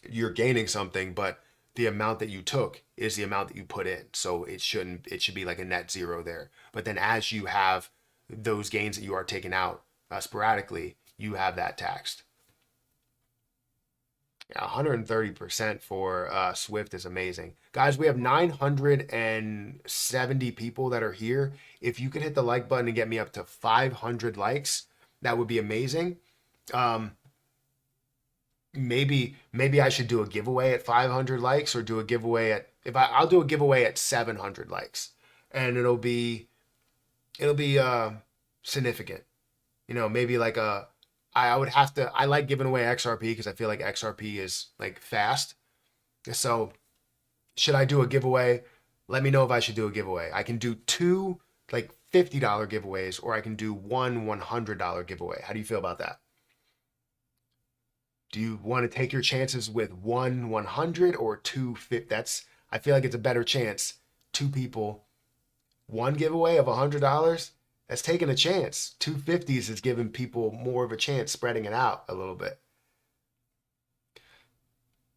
you're gaining something, but the amount that you took is the amount that you put in. So it should be like a net zero there. But then as you have those gains that you are taking out sporadically, you have that taxed. Yeah, 130% for Swift is amazing. Guys, we have 970 people that are here. If you could hit the like button and get me up to 500 likes, that would be amazing. Maybe I should do a giveaway at 500 likes, or do a giveaway at I'll do a giveaway at 700 likes, and it'll be significant. Maybe like I would have to. I like giving away XRP because I feel like XRP is like fast. So should I do a giveaway? Let me know if I should do a giveaway. I can do two like $50 giveaways, or I can do one $100 giveaway. How do you feel about that? Do you want to take your chances with one 100 or two 50? I feel like it's a better chance. Two people, one giveaway of $100. That's taking a chance. 250s is giving people more of a chance, spreading it out a little bit.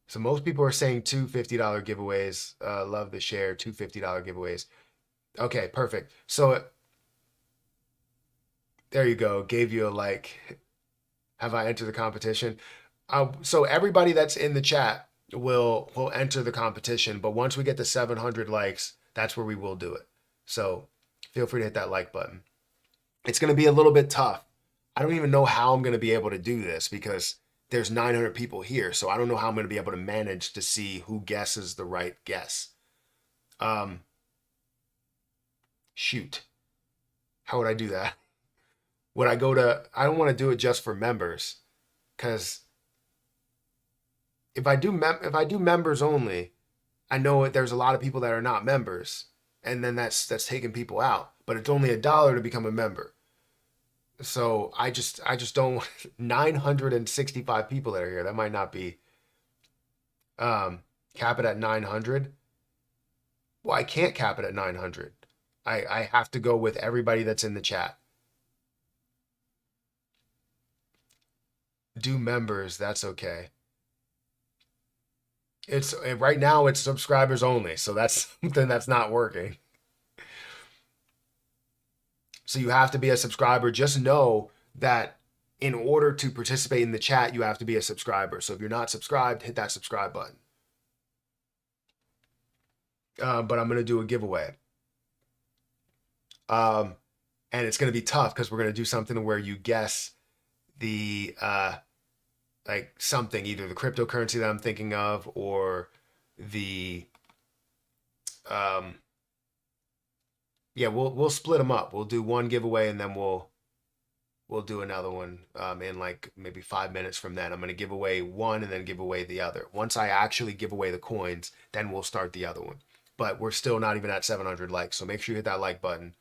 So most people are saying two $50 giveaways. Love the share, two $50 giveaways. Okay, perfect. So there you go. Gave you a like. Have I entered the competition? So everybody that's in the chat will enter the competition, but once we get to 700 likes, that's where we will do it. So feel free to hit that like button. It's going to be a little bit tough. I don't even know how I'm going to be able to do this because there's 900 people here. So I don't know how I'm going to be able to manage to see who guesses the right guess. Shoot. How would I do that? Would I go to, I don't want to do it just for members, because if I do members only, I know there's a lot of people that are not members, and then that's taking people out. But it's only $1 to become a member. So I just don't want 965 people that are here. That might not be um cap it at 900. Well, I can't cap it at 900. I have to go with everybody that's in the chat. Do members, that's okay. It's right now it's subscribers only, so that's something that's not working. So you have to be a subscriber. Just know that in order to participate in the chat, you have to be a subscriber. So if you're not subscribed, hit that subscribe button. But I'm going to do a giveaway. And it's going to be tough because we're going to do something where you guess the like something, either the cryptocurrency that I'm thinking of or the yeah, we'll split them up. We'll do one giveaway and then we'll do another one in like maybe 5 minutes from then. I'm going to give away one and then give away the other. Once I actually give away the coins, then we'll start the other one. But we're still not even at 700 likes, so make sure you hit that like button.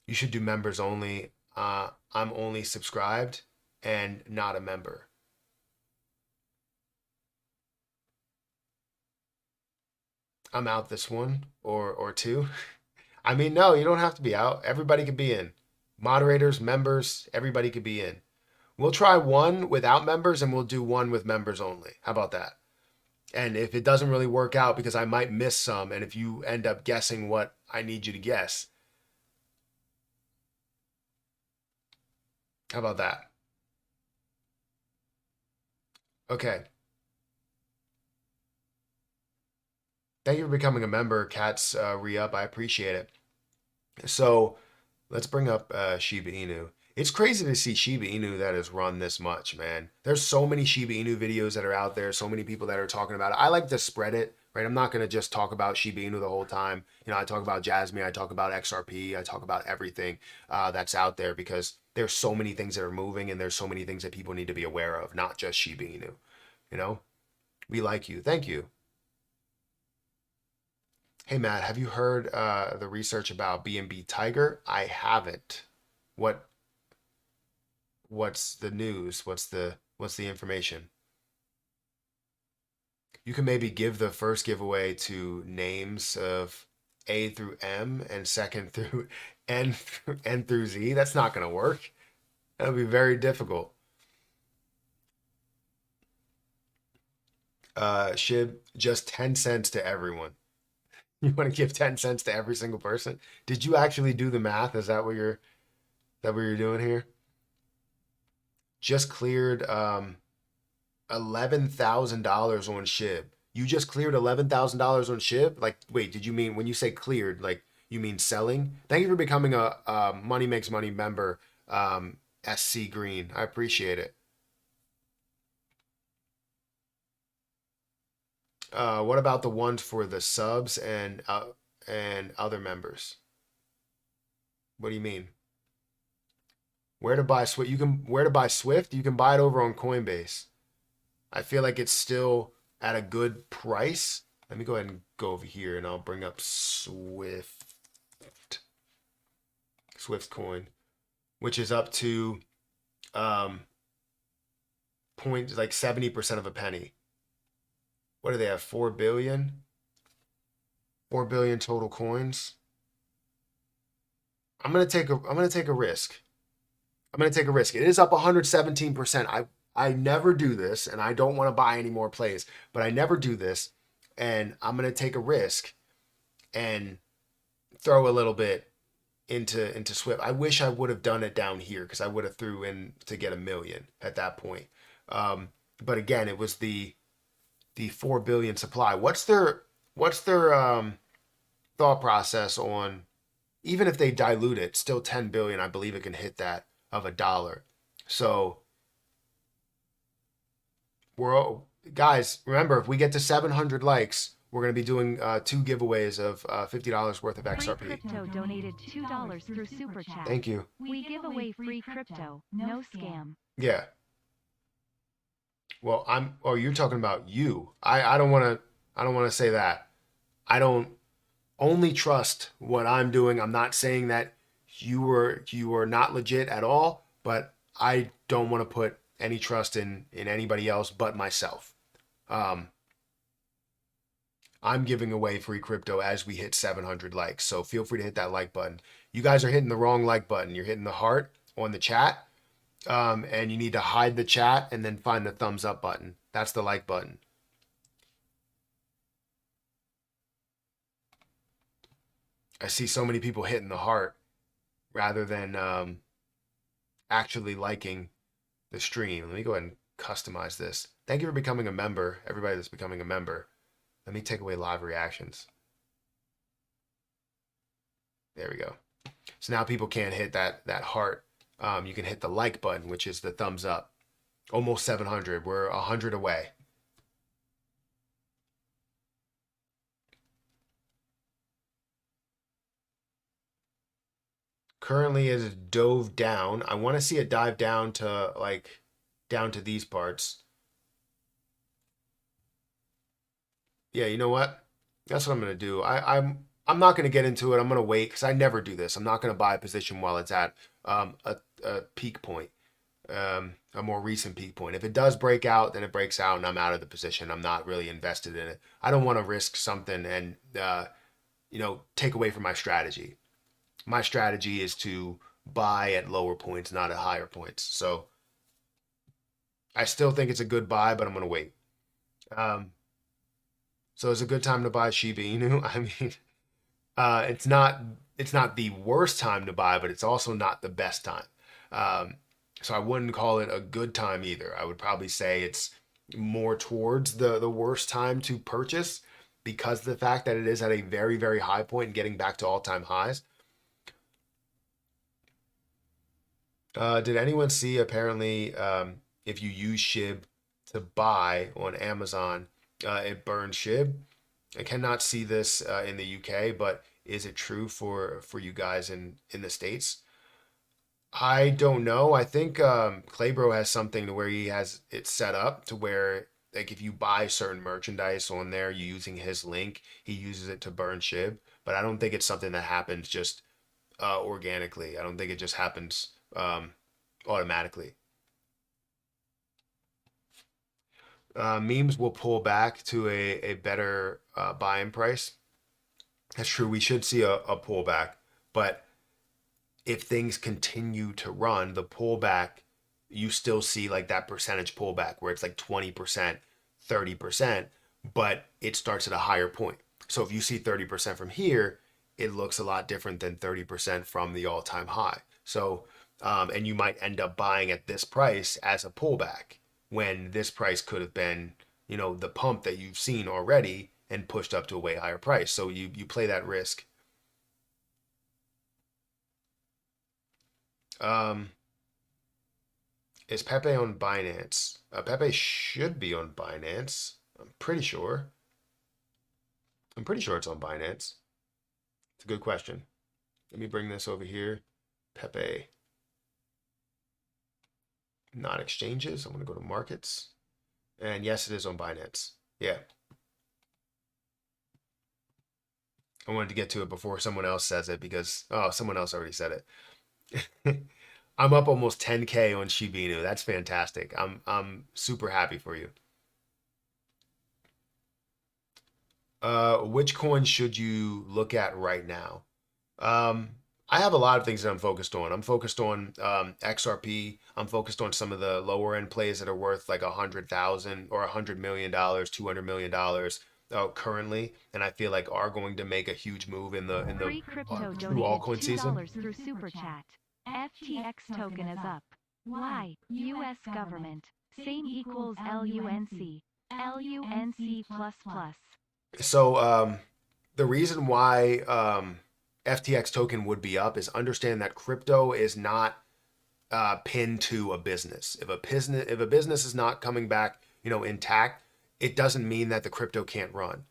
You should do members only. I'm only subscribed and not a member. I'm out this one or two. I mean, no, you don't have to be out. Everybody could be in. Moderators, members, everybody could be in. We'll try one without members and we'll do one with members only. How about that? And if it doesn't really work out, because I might miss some, and if you end up guessing what I need you to guess, how about that? Okay. Thank you for becoming a member, Cats Re-Up. I appreciate it. So let's bring up Shiba Inu. It's crazy to see Shiba Inu that has run this much, man. There's so many Shiba Inu videos that are out there, so many people that are talking about it. I like to spread it, right? I'm not going to just talk about Shiba Inu the whole time. You know, I talk about Jasmine, I talk about XRP, I talk about everything that's out there because there's so many things that are moving and there's so many things that people need to be aware of, not just Shiba Inu. You know, we like you. Thank you. Hey Matt, have you heard the research about BNB Tiger? I haven't. What what's the news? What's the information? You can maybe give the first giveaway to names of A through M and second through N through Z. That's not gonna work. That'll be very difficult. Shib, just 10 cents to everyone. You want to give 10 cents to every single person? Did you actually do the math? Is that what you're doing here? Just cleared $11,000 on Shib. You just cleared $11,000 on Shib? Like, wait, did you mean when you say cleared, like you mean selling? Thank you for becoming a Money Makes Money member, SC Green. I appreciate it. What about the ones for the subs and other members? What do you mean? Where to buy Swift? Where to buy Swift? You can buy it over on Coinbase. I feel like it's still at a good price. Let me go ahead and go over here and I'll bring up Swift coin, which is up to um point like 70% of a penny. What do they have? 4 billion? 4 billion total coins. I'm gonna take a risk. I'm gonna take a risk. It is up 117%. I never do this, and I don't want to buy any more plays, but I never do this, and I'm gonna take a risk and throw a little bit into Swift. I wish I would have done it down here because I would have threw in to get a million at that point. But again, it was the 4 billion supply. What's their thought process on, even if they dilute it, still 10 billion, I believe it can hit that of a dollar. So we're guys, remember, if we get to 700 likes, we're going to be doing two giveaways of $50 worth of Free XRP. Crypto donated $2 through Super Chat. Thank you. We give away free crypto, no scam. Yeah. Well, you're talking about you. I don't want to say that. I don't only trust what I'm doing. I'm not saying that you were not legit at all, but I don't want to put any trust in anybody else but myself. I'm giving away free crypto as we hit 700 likes. So feel free to hit that like button. You guys are hitting the wrong like button. You're hitting the heart on the chat. And you need to hide the chat and then find the thumbs up button. That's the like button. I see so many people hitting the heart rather than actually liking the stream. Let me go ahead and customize this. Thank you for becoming a member, everybody that's becoming a member. Let me take away live reactions. There we go. So now people can't hit that heart. You can hit the like button, which is the thumbs up. Almost 700. We're 100 away. Currently it has dove down. I want to see it dive down to down to these parts. Yeah, you know what? That's what I'm gonna do. I'm not gonna get into it. I'm gonna wait because I never do this. I'm not gonna buy a position while it's at a peak point, a more recent peak point. If it does break out, then it breaks out, and I'm out of the position. I'm not really invested in it. I don't want to risk something and take away from my strategy. My strategy is to buy at lower points, not at higher points. So I still think it's a good buy, but I'm gonna wait. So it's a good time to buy Shiba Inu. I mean, it's not the worst time to buy, but it's also not the best time. So I wouldn't call it a good time either. I would probably say it's more towards the worst time to purchase because of the fact that it is at a very, very high point and getting back to all-time highs. Did anyone see apparently if you use SHIB to buy on Amazon, it burns SHIB? I cannot see this in the UK, but is it true for you guys in the States? I don't know. I think Claybro has something to where he has it set up to where like if you buy certain merchandise on there, you using his link, he uses it to burn SHIB. But I don't think it's something that happens just organically. I don't think it just happens automatically. Memes will pull back to a better buying price. That's true. We should see a pullback, but if things continue to run, the pullback, you still see like that percentage pullback where it's like 20%, 30%, but it starts at a higher point. So if you see 30% from here, it looks a lot different than 30% from the all-time high. So, and you might end up buying at this price as a pullback when this price could have been, the pump that you've seen already and pushed up to a way higher price. So you play that risk. Is Pepe on Binance? Pepe should be on Binance. I'm pretty sure. I'm pretty sure it's on Binance. It's a good question. Let me bring this over here. Pepe. Not exchanges. I'm going to go to markets. And yes, it is on Binance. Yeah. I wanted to get to it before someone else says it because, someone else already said it. I'm up almost 10K on Shiba Inu. That's fantastic. I'm super happy for you. Which coin should you look at right now? I have a lot of things that I'm focused on. I'm focused on XRP. I'm focused on some of the lower end plays that are worth like 100,000 or $100 million, $200 million currently, and I feel like are going to make a huge move in the Free crypto true donated altcoin season. $2 through Super Chat. FTX token is up. Why? US government. Same equals LUNC. LUNC plus plus. So the reason why FTX token would be up is understand that crypto is not pinned to a business. If a business is not coming back, intact, it doesn't mean that the crypto can't run.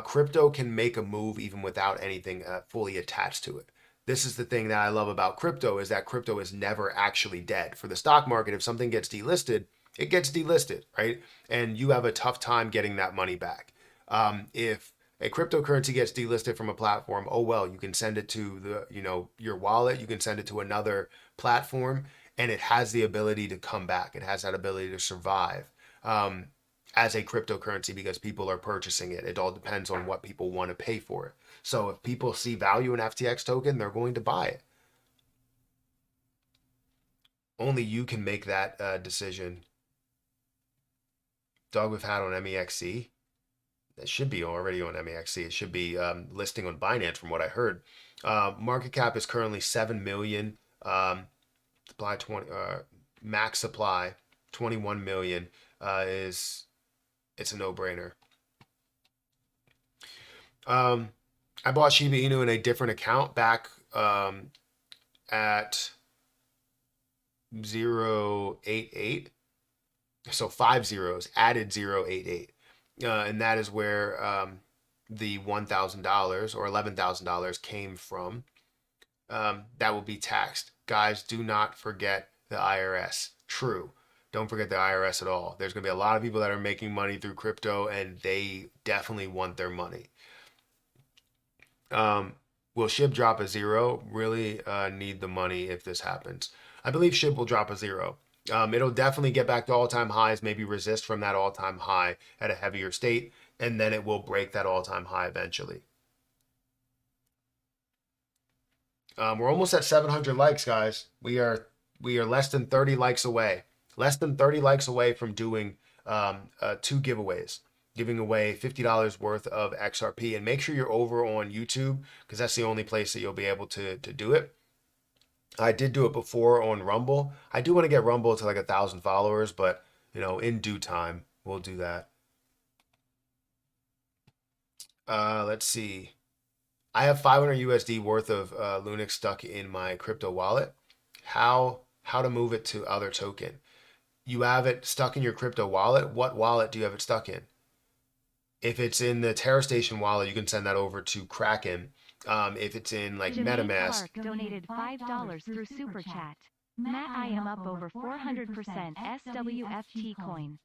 Crypto can make a move even without anything fully attached to it. This is the thing that I love about crypto is that crypto is never actually dead. For the stock market, if something gets delisted, it gets delisted, right? And you have a tough time getting that money back. If a cryptocurrency gets delisted from a platform, oh well, you can send it to your wallet, you can send it to another platform, and it has the ability to come back. It has that ability to survive as a cryptocurrency because people are purchasing it. It all depends on what people want to pay for it. So if people see value in FTX token, they're going to buy it. Only you can make that decision. Dog, we've had on MEXC. It should be already on MEXC. It should be listing on Binance from what I heard. Market cap is currently 7 million. Supply 20, max supply 21 million. It's a no-brainer. I bought Shiba Inu in a different account back at 0.88. So 5 zeros, added 0.88. And that is where the $1,000 or $11,000 came from. That will be taxed. Guys, do not forget the IRS. True. Don't forget the IRS at all. There's going to be a lot of people that are making money through crypto, and they definitely want their money. Will SHIB drop a zero? Really need the money if this happens. I believe SHIB will drop a zero. It'll definitely get back to all-time highs, maybe resist from that all-time high at a heavier state, and then it will break that all-time high eventually. We're almost at 700 likes, guys. We are less than 30 likes away. Less than 30 likes away from doing 2 giveaways, giving away $50 worth of XRP. And make sure you're over on YouTube because that's the only place that you'll be able to do it. I did do it before on Rumble. I do want to get Rumble to like 1,000 followers, but in due time, we'll do that. Let's see. I have 500 USD worth of Lunix stuck in my crypto wallet. How to move it to other token? You have it stuck in your crypto wallet. What wallet do you have it stuck in? If it's in the TerraStation wallet, you can send that over to Kraken. If it's in like Jermaine MetaMask, Clark donated $5 through Super Chat. Matt, I am up over 400% SWFT coin.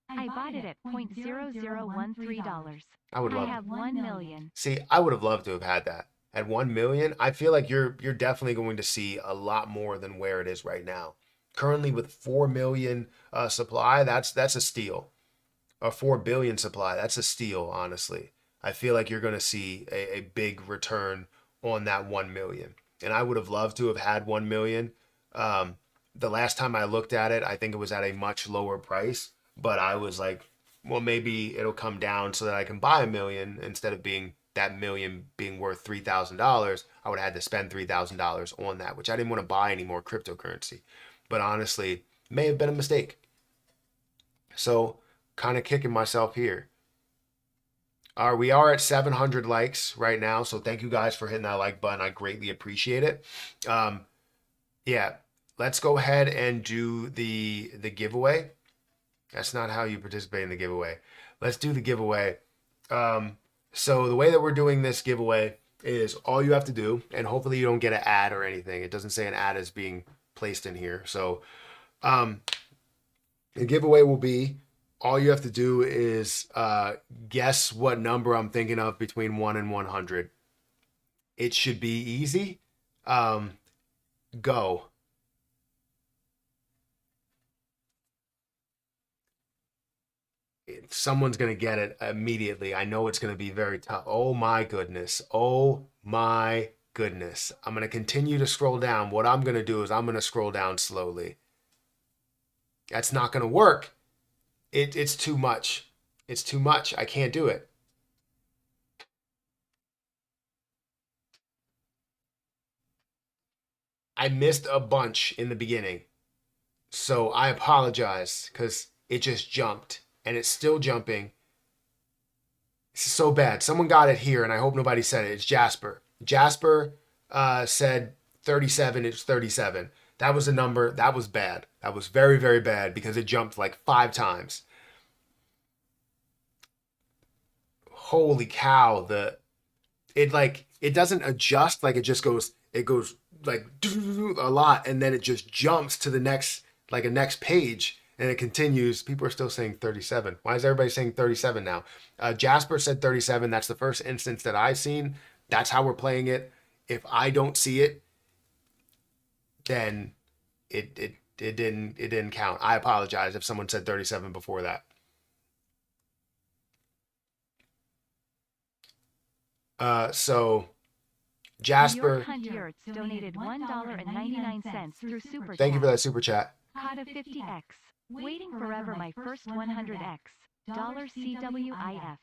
I bought it at $0.0013. I would love I have 1 million. See, I would have loved to have had that. At 1 million, I feel like you're definitely going to see a lot more than where it is right now. Currently with 4 million supply, that's a steal. Or 4 billion supply, that's a steal, honestly. I feel like you're going to see a big return on that 1 million. And I would have loved to have had 1 million. The last time I looked at it, I think it was at a much lower price. But I was like, well, maybe it'll come down so that I can buy 1 million instead of being that million being worth $3,000. I would have had to spend $3,000 on that, which I didn't want to buy any more cryptocurrency. But honestly, may have been a mistake. So kind of kicking myself here. We are at 700 likes right now, so thank you guys for hitting that like button. I greatly appreciate it. Yeah, let's go ahead and do the giveaway. That's not how you participate in the giveaway. Let's do the giveaway. So the way that we're doing this giveaway is all you have to do, and hopefully you don't get an ad or anything. It doesn't say an ad is being placed in here. So the giveaway will be, all you have to do is guess what number I'm thinking of between 1 and 100. It should be easy. Go. Someone's going to get it immediately. I know it's going to be very tough. Oh my goodness. Oh my goodness. I'm going to continue to scroll down. What I'm going to do is I'm going to scroll down slowly. That's not going to work. It's too much. It's too much. I can't do it. I missed a bunch in the beginning. So I apologize because it just jumped and it's still jumping. This is so bad. Someone got it here and I hope nobody said it. It's Jasper. Jasper said 37. It's 37. That was a number. That was bad. That was very, very bad because it jumped like 5 times. Holy cow. It doesn't adjust. Like it goes like a lot. And then it just jumps to the next, like a next page. And it continues. People are still saying 37. Why is everybody saying 37 now? Jasper said 37. That's the first instance that I've seen. That's how we're playing it. If I don't see it, then it didn't count. I apologize if someone said 37 before that. So Jasper, Hunt Yurts donated $1.99 through Super Chat. thank you for that super chat. Kata 50X. Waiting forever my first 100X. $CWIF.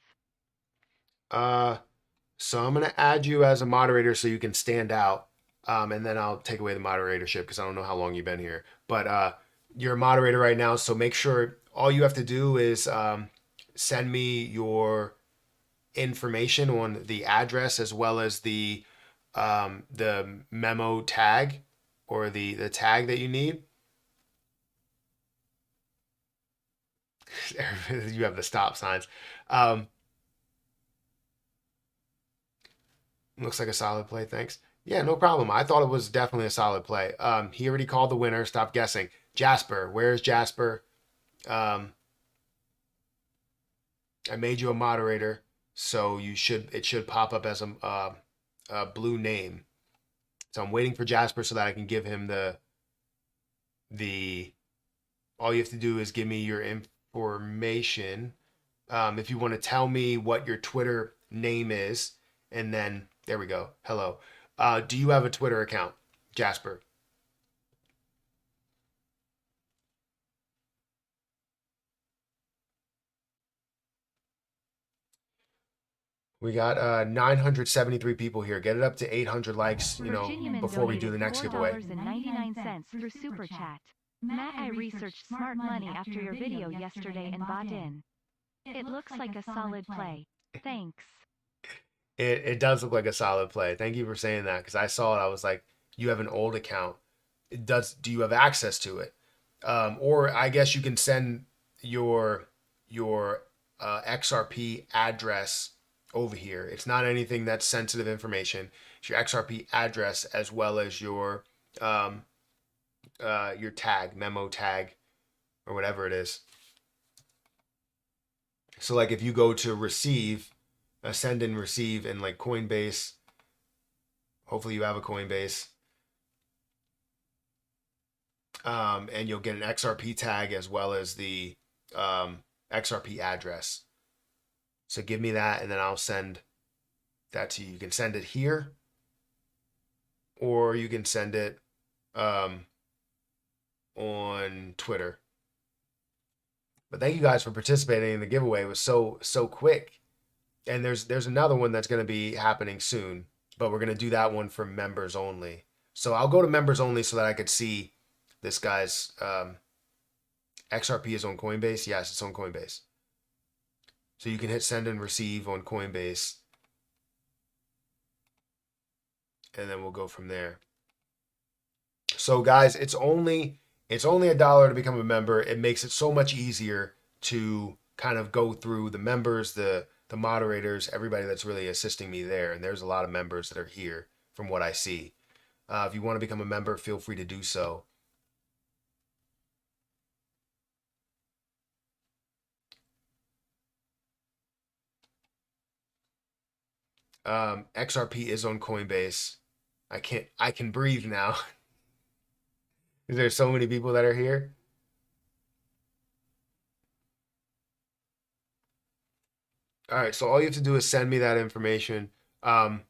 So I'm gonna add you as a moderator so you can stand out. And then I'll take away the moderatorship because I don't know how long you've been here. But you're a moderator right now, so make sure all you have to do is send me your information on the address as well as the memo tag or the tag that you need. You have the stop signs. Looks like a solid play. Thanks. Yeah, no problem. I thought it was definitely a solid play. He already called the winner. Stop guessing. Jasper. Where's Jasper? I made you a moderator, so it should pop up as a blue name. So I'm waiting for Jasper so that I can give him the all you have to do is give me your information. If you want to tell me what your Twitter name is, and then there we go. Hello. Do you have a Twitter account, Jasper? We got 973 people here. Get it up to 800 likes, before we do the next giveaway. $4.99 through Super Chat. Matt, I researched smart money after your video yesterday and bought in. It looks like a solid play. Thanks. It does look like a solid play. Thank you for saying that because I saw it. I was like, you have an old account. Do you have access to it? Or I guess you can send your XRP address over here. It's not anything that's sensitive information. It's your XRP address as well as your tag, memo tag, or whatever it is. So like if you go to receive, send and receive in like Coinbase, hopefully you have a Coinbase, and you'll get an XRP tag as well as the XRP address. So give me that and then I'll send that to you. You can send it here or you can send it on Twitter. But thank you guys for participating in the giveaway. It was so quick. And there's another one that's going to be happening soon, but we're going to do that one for members only. So I'll go to members only so that I could see this guy's XRP is on Coinbase. Yes, it's on Coinbase. So you can hit send and receive on Coinbase. And then we'll go from there. So guys, it's only $1 to become a member. It makes it so much easier to kind of go through the members, the moderators, everybody that's really assisting me there. And there's a lot of members that are here from what I see. If you want to become a member, feel free to do so. XRP is on Coinbase. I can breathe now. There's so many people that are here. All right, so all you have to do is send me that information, and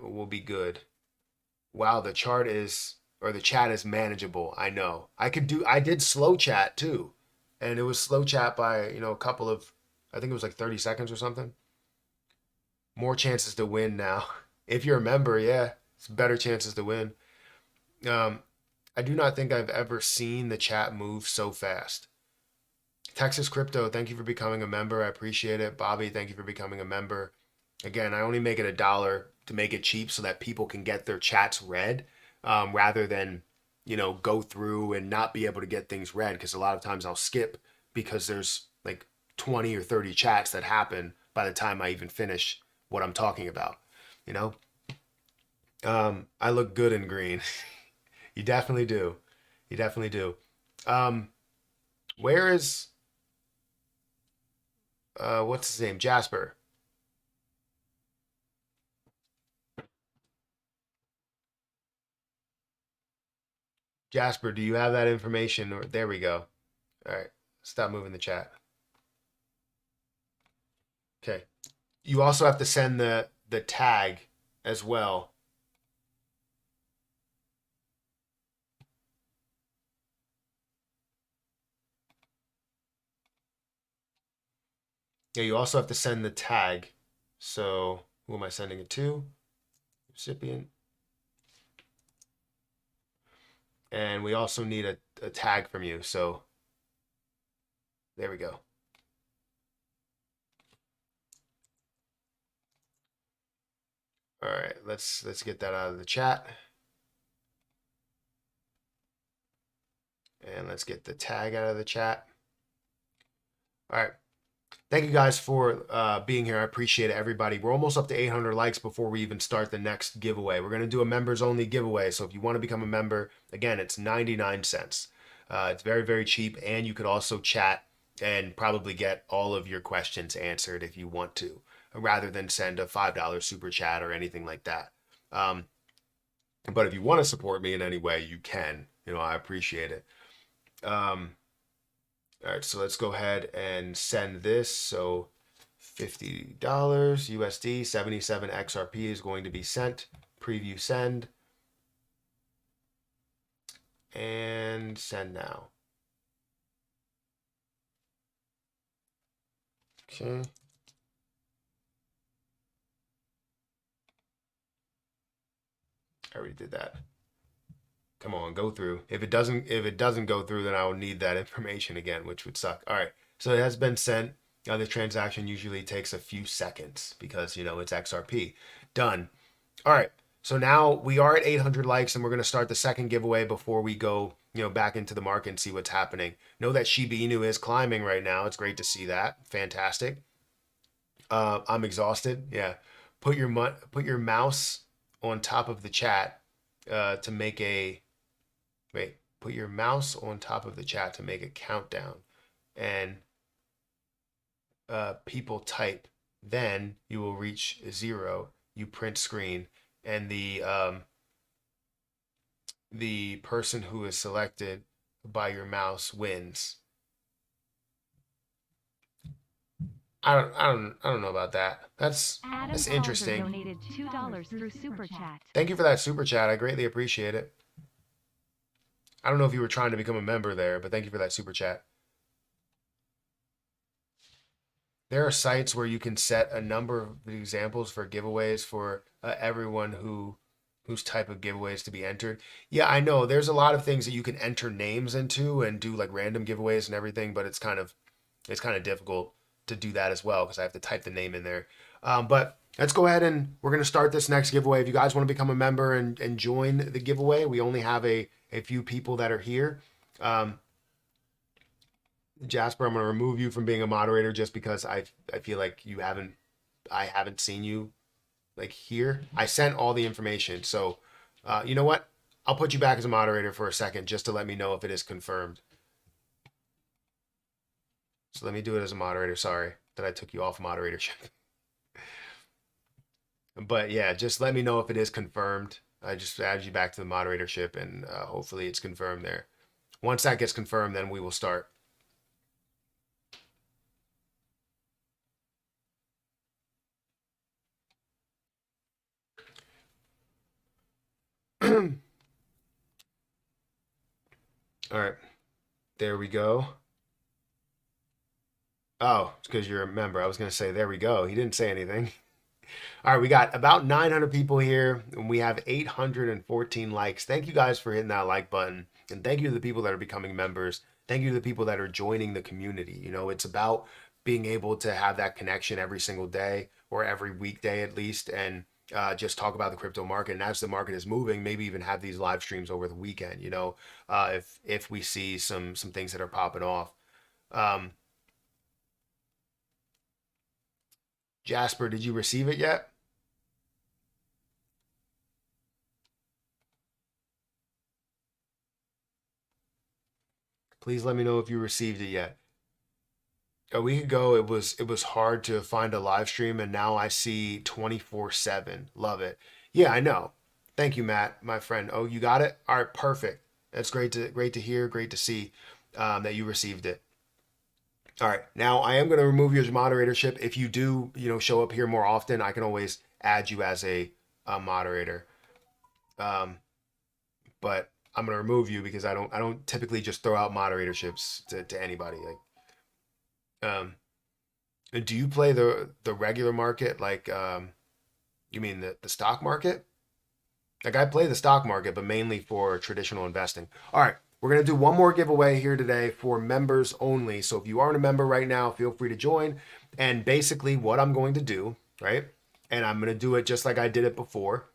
we'll be good. Wow, the chat is manageable. I know. I did slow chat too, and it was slow chat by a couple of, I think it was like 30 seconds or something. More chances to win now. If you're a member, yeah, it's better chances to win. I do not think I've ever seen the chat move so fast. Texas Crypto, thank you for becoming a member. I appreciate it. Bobby, thank you for becoming a member. Again, I only make it $1 to make it cheap so that people can get their chats read, rather than, go through and not be able to get things read. Because a lot of times I'll skip because there's like 20 or 30 chats that happen by the time I even finish what I'm talking about. I look good in green. You definitely do. You definitely do. Where is what's his name? Jasper. Jasper, do you have that information? Or there we go. All right. Stop moving the chat. Okay. You also have to send the tag as well. Yeah, you also have to send the tag. So who am I sending it to? Recipient. And we also need a tag from you. So there we go. All right, let's get that out of the chat. And let's get the tag out of the chat. All right. Thank you guys for being here. I appreciate it, everybody. We're almost up to 800 likes before we even start the next giveaway. We're going to do a members only giveaway. So if you want to become a member, again, it's 99 cents. It's very, very cheap. And you could also chat and probably get all of your questions answered if you want to, rather than send a $5 super chat or anything like that. But if you want to support me in any way, you can. I appreciate it. All right, so let's go ahead and send this. So $50 USD, 77 XRP is going to be sent. Preview send. And send now. Okay. I already did that. Come on, go through. If it doesn't go through, then I will need that information again, which would suck. All right. So it has been sent. Now the transaction usually takes a few seconds because it's XRP. Done. All right. So now we are at 800 likes and we're going to start the second giveaway before we go, back into the market and see what's happening. Know that Shiba Inu is climbing right now. It's great to see that. Fantastic. I'm exhausted. Yeah. Put your mouse on top of the chat to make a Wait, put your mouse on top of the chat to make a countdown, and people type. Then you will reach 0. You print screen, and the person who is selected by your mouse wins. I don't know about that. That's interesting. Donated $2 through super chat. Thank you for that super chat. I greatly appreciate it. I don't know if you were trying to become a member there, but thank you for that super chat. There are sites where you can set a number of examples for giveaways for everyone whose type of giveaways to be entered. Yeah, I know. There's a lot of things that you can enter names into and do like random giveaways and everything, but it's kind of difficult to do that as well because I have to type the name in there. But let's go ahead and we're going to start this next giveaway. If you guys want to become a member and join the giveaway, we only have a few people that are here. Jasper, I'm going to remove you from being a moderator just because I feel like I haven't seen you like here. I sent all the information. So, you know what? I'll put you back as a moderator for a second just to let me know if it is confirmed. So let me do it as a moderator. Sorry that I took you off moderatorship. But yeah, just let me know if it is confirmed. I just added you back to the moderatorship and hopefully it's confirmed there. Once that gets confirmed, then we will start. All right, there we go. Oh, it's because you're a member. I was going to say, there we go. He didn't say anything. All right, we got about 900 people here, and we have 814 likes. Thank you guys for hitting that like button, and thank you to the people that are becoming members. Thank you to the people that are joining the community. It's about being able to have that connection every single day or every weekday at least, and just talk about the crypto market. And as the market is moving, maybe even have these live streams over the weekend. If we see some things that are popping off. Jasper, did you receive it yet? Please let me know if you received it yet. A week ago, it was hard to find a live stream, and now I see 24/7. Love it. Yeah, I know. Thank you, Matt, my friend. Oh, you got it. All right, perfect. That's great to hear. Great to see that you received it. All right, now I am going to remove your moderatorship. If you do, show up here more often, I can always add you as a moderator. But I'm going to remove you because I don't typically just throw out moderatorships to anybody. Do you play the regular market, like you mean the stock market? Like, I play the stock market, but mainly for traditional investing. All right, we're gonna do one more giveaway here today for members only. So if you aren't a member right now, feel free to join. And basically, what I'm going to do, right? And I'm gonna do it just like I did it before.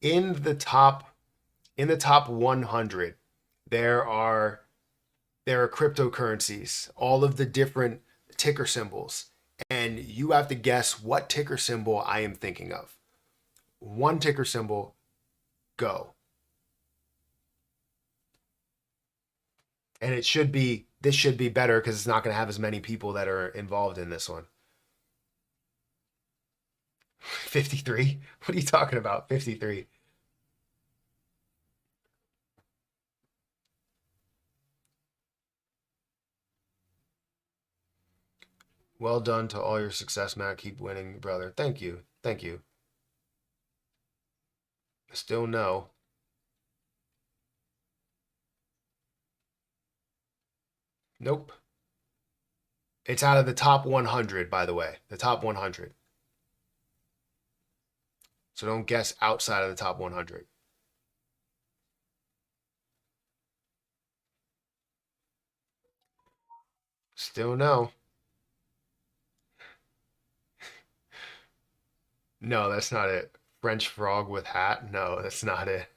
In the top 100, there are cryptocurrencies, all of the different ticker symbols, and you have to guess what ticker symbol I am thinking of. One ticker symbol, go. And this should be better because it's not going to have as many people that are involved in this one. 53? What are you talking about? 53. Well done to all your success, Matt. Keep winning, brother. Thank you. Thank you. Still no. Nope. It's out of the top 100, by the way. The top 100. So don't guess outside of the top 100. Still no. No, that's not it. French frog with hat? No, that's not it.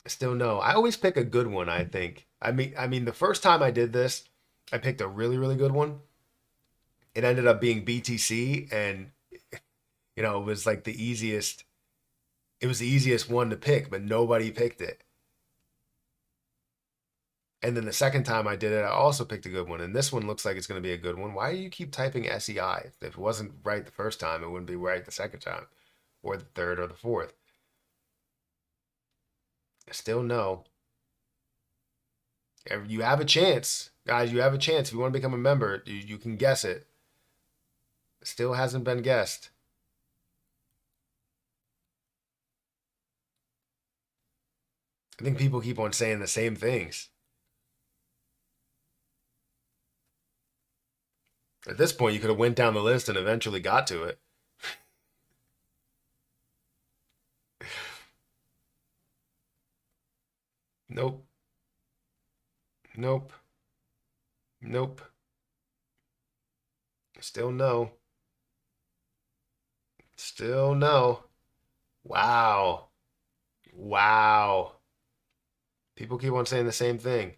Still no. I always pick a good one, I think. I mean the first time I did this, I picked a really, really good one. It ended up being BTC, and it was like the easiest. It was the easiest one to pick, but nobody picked it. And then the second time I did it, I also picked a good one. And this one looks like it's going to be a good one. Why do you keep typing SEI? If it wasn't right the first time, it wouldn't be right the second time, or the third, or the fourth. Still no. You have a chance, guys. You have a chance. If you want to become a member, you can guess it. Still hasn't been guessed. I think people keep on saying the same things. At this point, you could have went down the list and eventually got to it. Nope. Nope. Nope. Still no. Still no. Wow. Wow. People keep on saying the same thing.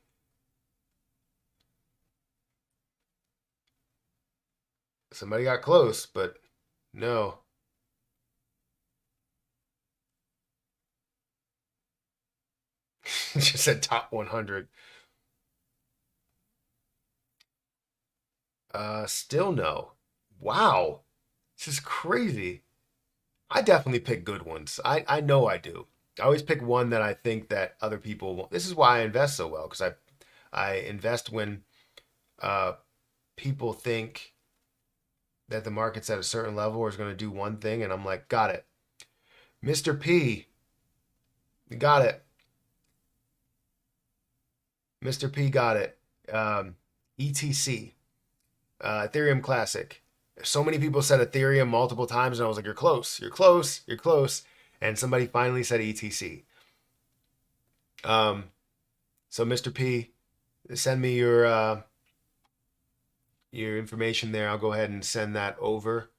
Somebody got close, but no. Just said top 100. Still no. Wow. This is crazy. I definitely pick good ones. I know I do. I always pick one that I think that other people won't. This is why I invest so well, because I invest when people think that the market's at a certain level or is going to do one thing, and I'm like, got it. Mr. P, got it. Mr. P got it. ETC, Ethereum Classic. So many people said Ethereum multiple times, and I was like, you're close, you're close, you're close. And somebody finally said ETC. So Mr. P, send me your information there. I'll go ahead and send that over.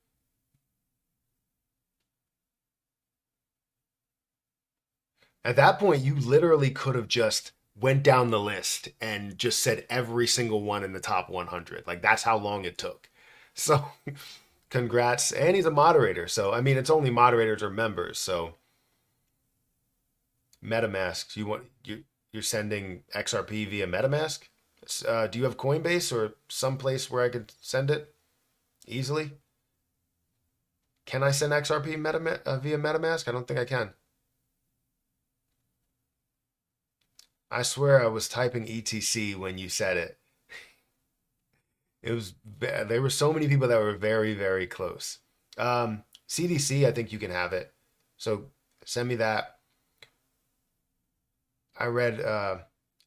At that point, you literally could have just went down the list and just said every single one in the top 100. Like, that's how long it took. So congrats. And he's a moderator. So, I mean, it's only moderators or members. So MetaMask. You're sending XRP via MetaMask? Do you have Coinbase or some place where I could send it easily? Can I send XRP via MetaMask? I don't think I can. I swear I was typing ETC when you said it. There were so many people that were very, very close. CDC, I think you can have it. So send me that. I read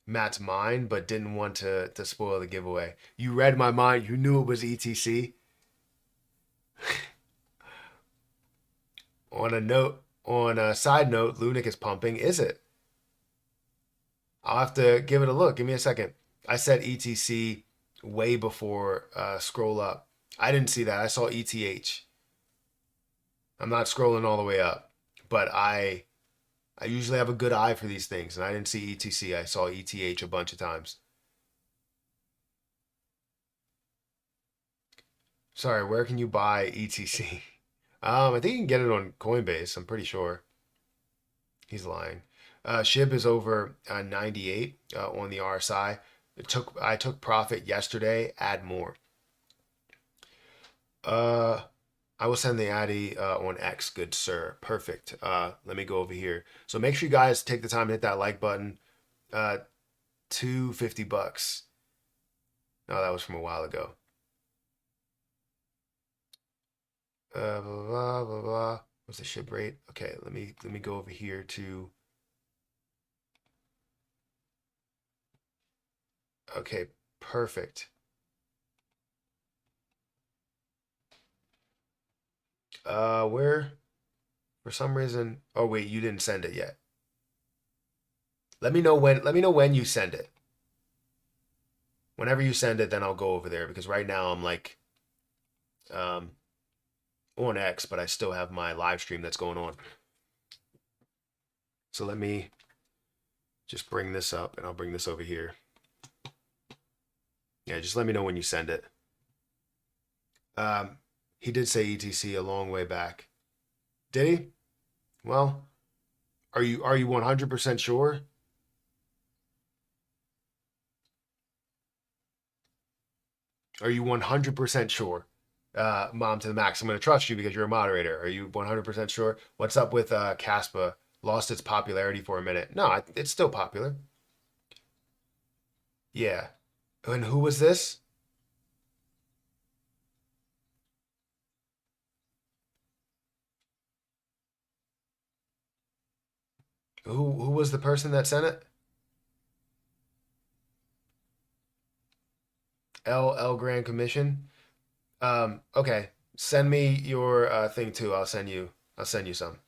Matt's mind, but didn't want to spoil the giveaway. You read my mind. You knew it was ETC. On a side note, Lunic is pumping. Is it? I'll have to give it a look. Give me a second. I said ETC way before scroll up. I didn't see that. I saw ETH. I'm not scrolling all the way up, but I usually have a good eye for these things, and I didn't see ETC. I saw ETH a bunch of times. Sorry, where can you buy ETC? I think you can get it on Coinbase. I'm pretty sure. He's lying. SHIB is over 98 on the RSI. I took profit yesterday. Add more. I will send the Addy on X, good sir. Perfect. Let me go over here. So make sure you guys take the time to hit that like button. $250. No, that was from a while ago. Blah, blah, blah, blah. What's the SHIB rate? Okay, let me go over here to. Okay, perfect. Where for some reason, oh wait, you didn't send it yet. Let me know when you send it. Whenever you send it, then I'll go over there because right now I'm like on X, but I still have my live stream that's going on. So let me just bring this up and I'll bring this over here. Yeah, just let me know when you send it. He did say ETC a long way back. Did he? Well, are you 100% sure? Are you 100% sure? Mom to the max. I'm going to trust you because you're a moderator. Are you 100% sure? What's up with Caspa? Lost its popularity for a minute. No, it's still popular. Yeah. And who was this? Who was the person that sent it? L Grand Commission. Okay. Send me your thing too. I'll send you some.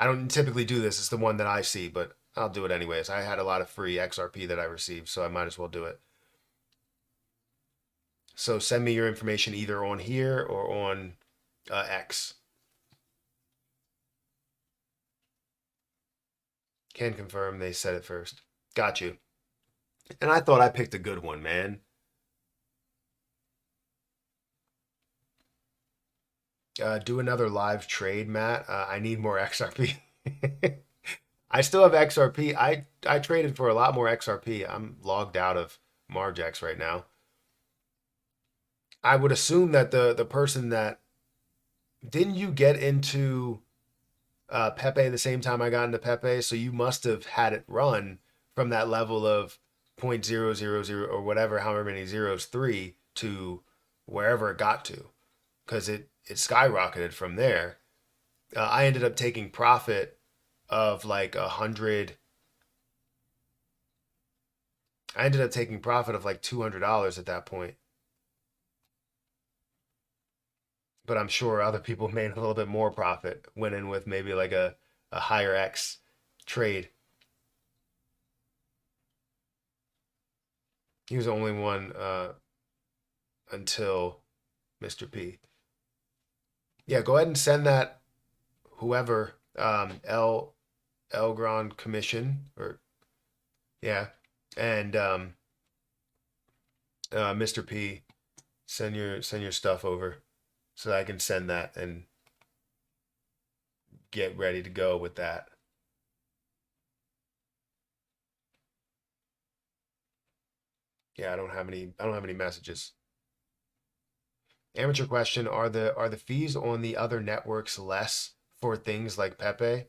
I don't typically do this. It's the one that I see, but I'll do it anyways. I had a lot of free XRP that I received, so I might as well do it. So send me your information either on here or on X. Can confirm they said it first. Got you. And I thought I picked a good one, man. Do another live trade, Matt. I need more XRP. I still have XRP. I traded for a lot more XRP. I'm logged out of Margex right now. I would assume that the person that didn't you get into Pepe the same time I got into Pepe, so you must have had it run from that level of 0.000 or whatever, however many zeros, 3 to wherever it got to, because it skyrocketed from there. I ended up taking profit of like 100. I ended up taking profit of like $200 at that point. But I'm sure other people made a little bit more profit, went in with maybe like a higher X trade. He was the only one until Mr. P. Yeah, go ahead and send that whoever L Grand Commission or yeah, and Mr. P. Send your stuff over so that I can send that and get ready to go with that. Yeah, I don't have any messages. Amateur question: are the fees on the other networks less for things like Pepe?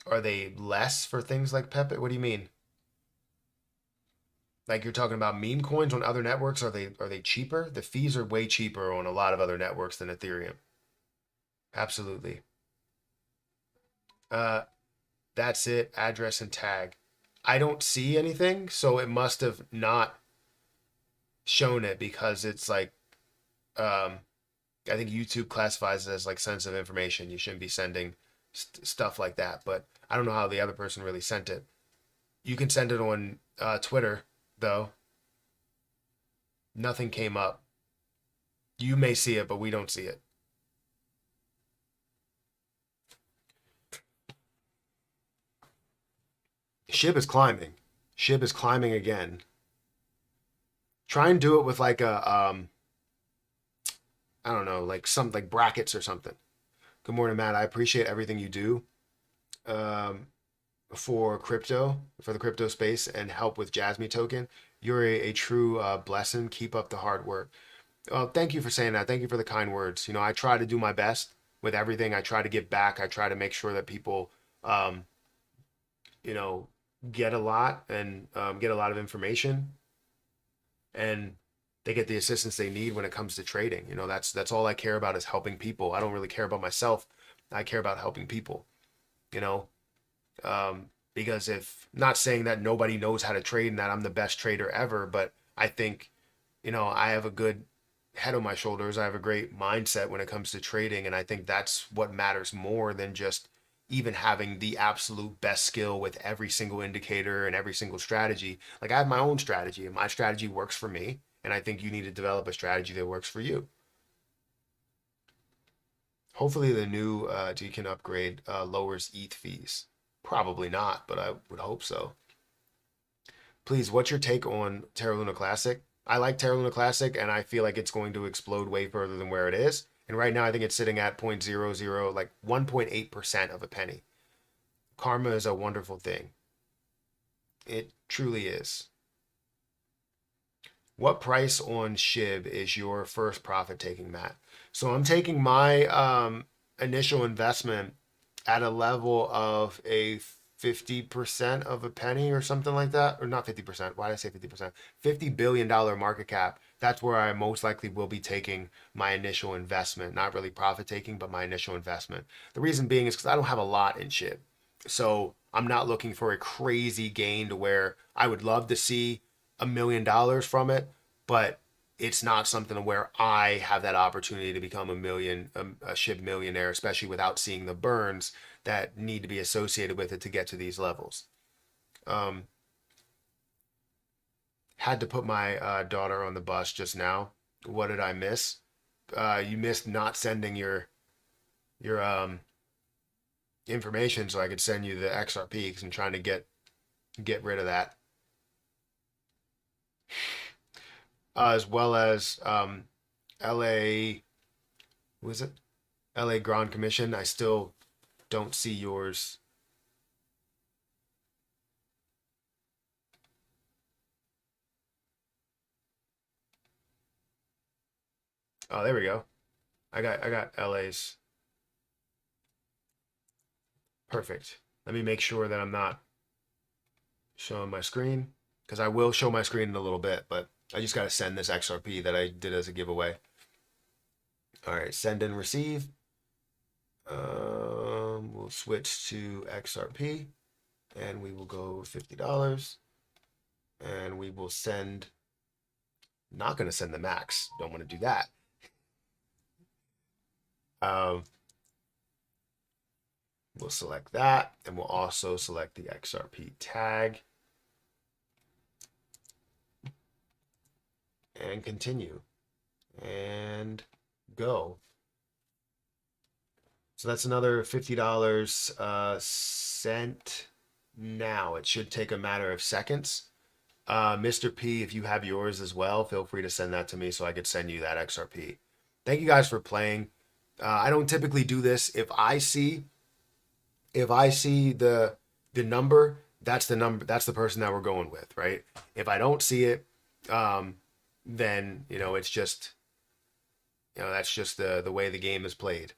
Are they less for things like Pepe? What do you mean? Like you're talking about meme coins on other networks? Are they cheaper? The fees are way cheaper on a lot of other networks than Ethereum. Absolutely. Uh, that's it. Address and tag. I don't see anything, so it must have not shown it because it's like I think YouTube classifies it as like sensitive information. You shouldn't be sending stuff like that. But I don't know how the other person really sent it. You can send it on Twitter though. Nothing came up. You may see it, but we don't see it. Shib is climbing. Shib is climbing again. Try and do it with like a I don't know, like some like brackets or something. Good morning, Matt. I appreciate everything you do um, for crypto, for the crypto space, and help with Jasmine token. You're a true blessing. Keep up the hard work. Thank you for saying that. Thank you for the kind words. You know, I try to do my best with everything. I try to give back. I try to make sure that people, um, you know, get a lot and get a lot of information, and they get the assistance they need when it comes to trading. You know, that's all I care about is helping people. I don't really care about myself. I care about helping people. You know, because if not saying that nobody knows how to trade and that I'm the best trader ever, but I think, you know, I have a good head on my shoulders. I have a great mindset when it comes to trading. And I think that's what matters more than just even having the absolute best skill with every single indicator and every single strategy. Like I have my own strategy and my strategy works for me. And I think you need to develop a strategy that works for you. Hopefully the new Deacon upgrade lowers ETH fees. Probably not, but I would hope so. Please, what's your take on Terra Luna Classic? I like Terra Luna Classic, and I feel like it's going to explode way further than where it is. And right now, I think it's sitting at 0.00, like 1.8% of a penny. Karma is a wonderful thing. It truly is. What price on SHIB is your first profit taking, Matt? So I'm taking my initial investment at a level of a 50% of a penny or something like that, or not 50%. Why did I say 50%? $50 billion market cap. That's where I most likely will be taking my initial investment. Not really profit taking, but my initial investment. The reason being is because I don't have a lot in SHIB. So I'm not looking for a crazy gain to where I would love to see $1 million from it, but it's not something where I have that opportunity to become a SHIB millionaire, especially without seeing the burns that need to be associated with it to get to these levels. Um, had to put my daughter on the bus just now. What did I miss? You missed not sending your information so I could send you the XRP because I'm trying to get rid of that, as well as LA. Was it LA Grand Commission? I still don't see yours. Oh, there we go. I got LA's. Perfect. Let me make sure that I'm not showing my screen because I will show my screen in a little bit, but I just got to send this XRP that I did as a giveaway. All right, send and receive. We'll switch to XRP and we will go $50 and we will send, not going to send the max. Don't want to do that. We'll select that and we'll also select the XRP tag and continue and go. So that's another $50 sent now. It should take a matter of seconds. Mr. P, if you have yours as well, feel free to send that to me so I could send you that XRP. Thank you guys for playing. I don't typically do this. If I see the number that's the number. That's the person that we're going with, right? If I don't see it, then it's just that's just the way the game is played.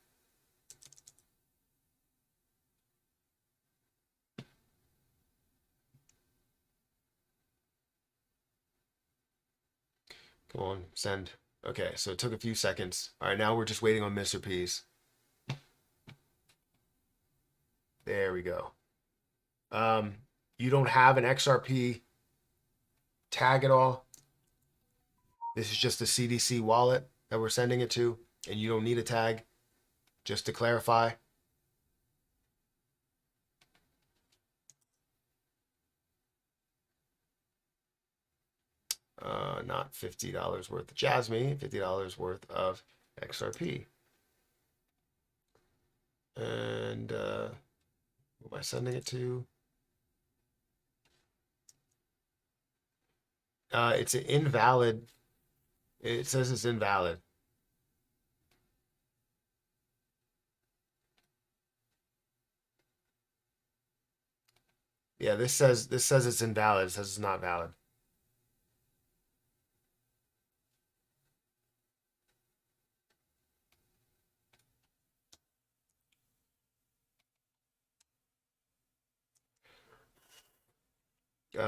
Come on, send. Okay, so it took a few seconds. All right, now we're just waiting on Mr. P's. There we go. You don't have an XRP tag at all. This is just a CDC wallet that we're sending it to, and you don't need a tag. Just to clarify. Not $50 worth of Jasmine, $50 worth of XRP. And who am I sending it to? It's an invalid. It says it's invalid. Yeah, this says it's invalid. It says it's not valid.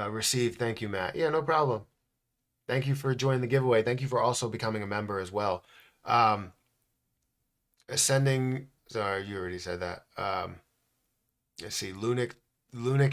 Received. Thank you, Matt. Yeah, no problem. Thank you for joining the giveaway. Thank you for also becoming a member as well. Ascending. Sorry, you already said that. Let's see. Lunic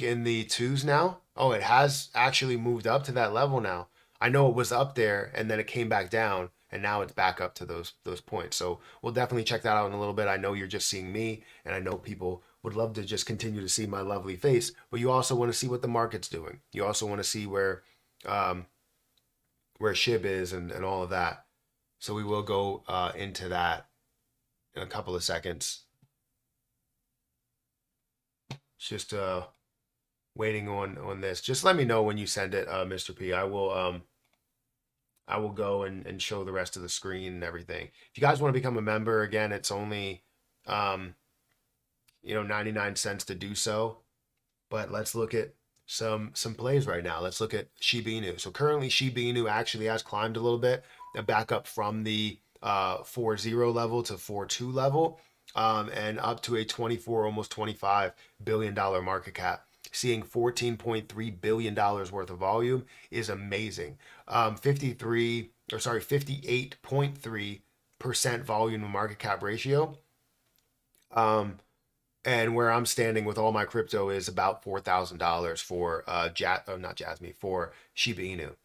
in the twos now. Oh, it has actually moved up to that level now. I know it was up there and then it came back down and now it's back up to those points. So we'll definitely check that out in a little bit. I know you're just seeing me, and I know people would love to just continue to see my lovely face, but you also want to see what the market's doing. You also want to see where SHIB is and all of that. So we will go into that in a couple of seconds. Just waiting on this. Just let me know when you send it, Mr. P. I will go and show the rest of the screen and everything. If you guys want to become a member, again, it's only 99 cents to do so. But let's look at some plays right now. Let's look at Shiba Inu. So currently Shiba Inu actually has climbed a little bit and back up from the 4.0 level to 4.2 level, and up to a 24, almost $25 billion market cap. Seeing $14.3 billion worth of volume is amazing. 58.3% volume to market cap ratio. And where I'm standing with all my crypto is about $4,000 for not Jasmine, for Shiba Inu.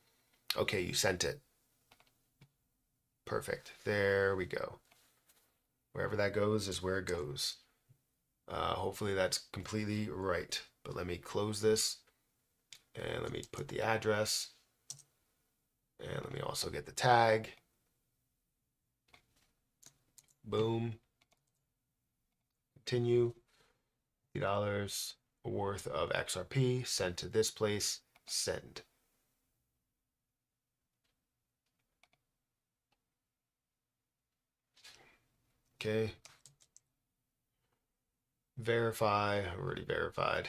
Okay, you sent it. Perfect. There we go. Wherever that goes is where it goes. Hopefully that's completely right. But let me close this and let me put the address, and let me also get the tag. Boom. Continue. $50 worth of XRP sent to this place. Send. Okay. Verify. Already verified.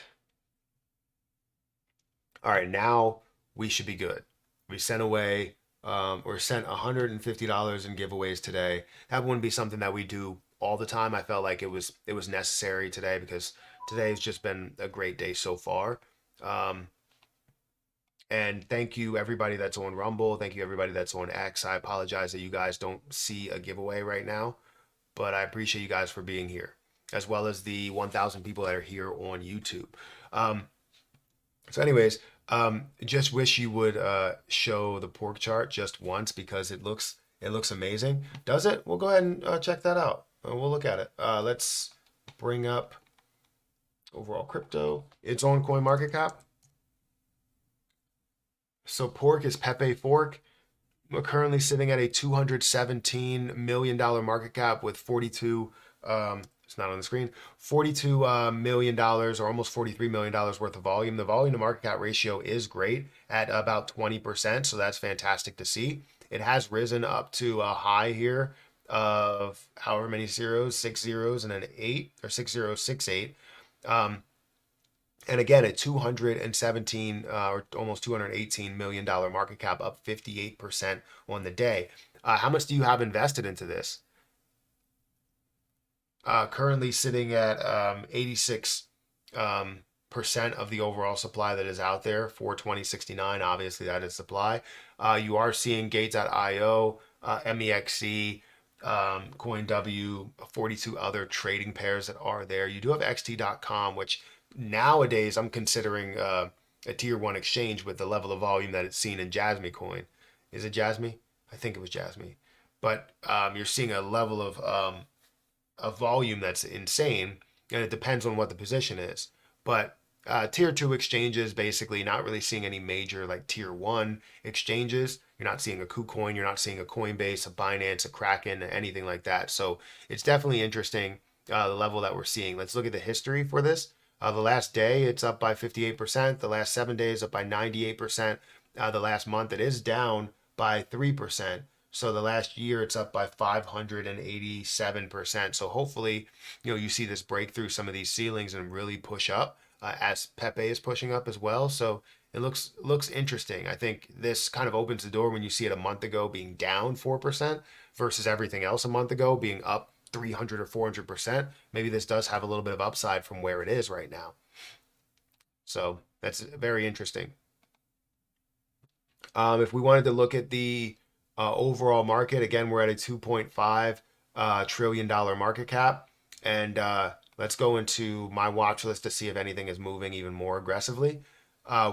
All right, now we should be good. We sent away or sent $150 in giveaways today. That wouldn't be something that we do all the time. I felt like it was necessary today because today has just been a great day so far. And thank you everybody that's on Rumble. Thank you everybody that's on X. I apologize that you guys don't see a giveaway right now, but I appreciate you guys for being here, as well as the 1,000 people that are here on YouTube. So anyways, just wish you would show the pork chart just once because it looks amazing. Does it? We'll go ahead and check that out. We'll look at it. Let's bring up overall crypto. It's on CoinMarketCap. So pork is Pepe Fork. We're currently sitting at a $217 million market cap with 42. It's not on the screen. $42 million or almost $43 million worth of volume. The volume to market cap ratio is great at about 20%, so that's fantastic to see. It has risen up to a high here of however many zeros, 6 zeros and an 8, or 6068. And again, a 217 or almost $218 million market cap, up 58% on the day. How much do you have invested into this? Currently sitting at 86 percent of the overall supply that is out there for 2069. Obviously, that is supply. You are seeing Gates.io, MEXC, CoinW, 42 other trading pairs that are there. You do have XT.com, which nowadays I'm considering a tier one exchange with the level of volume that it's seen in Jasmy Coin. Is it Jasmy? I think it was Jasmy. But you're seeing a level of a volume that's insane, and it depends on what the position is. But tier two exchanges, basically not really seeing any major like tier one exchanges. You're not seeing a KuCoin, you're not seeing a Coinbase, a Binance, a Kraken, anything like that. So it's definitely interesting, the level that we're seeing. Let's look at the history for this. The last day, it's up by 58%. The last 7 days, up by 98%. The last month, it is down by 3%. So the last year, it's up by 587%. So hopefully, you see this break through some of these ceilings and really push up, as Pepe is pushing up as well. So it looks interesting. I think this kind of opens the door when you see it a month ago being down 4% versus everything else a month ago being up 300 or 400%. Maybe this does have a little bit of upside from where it is right now. So that's very interesting. If we wanted to look at the overall market, again, we're at a $2.5 trillion market cap. And let's go into my watch list to see if anything is moving even more aggressively.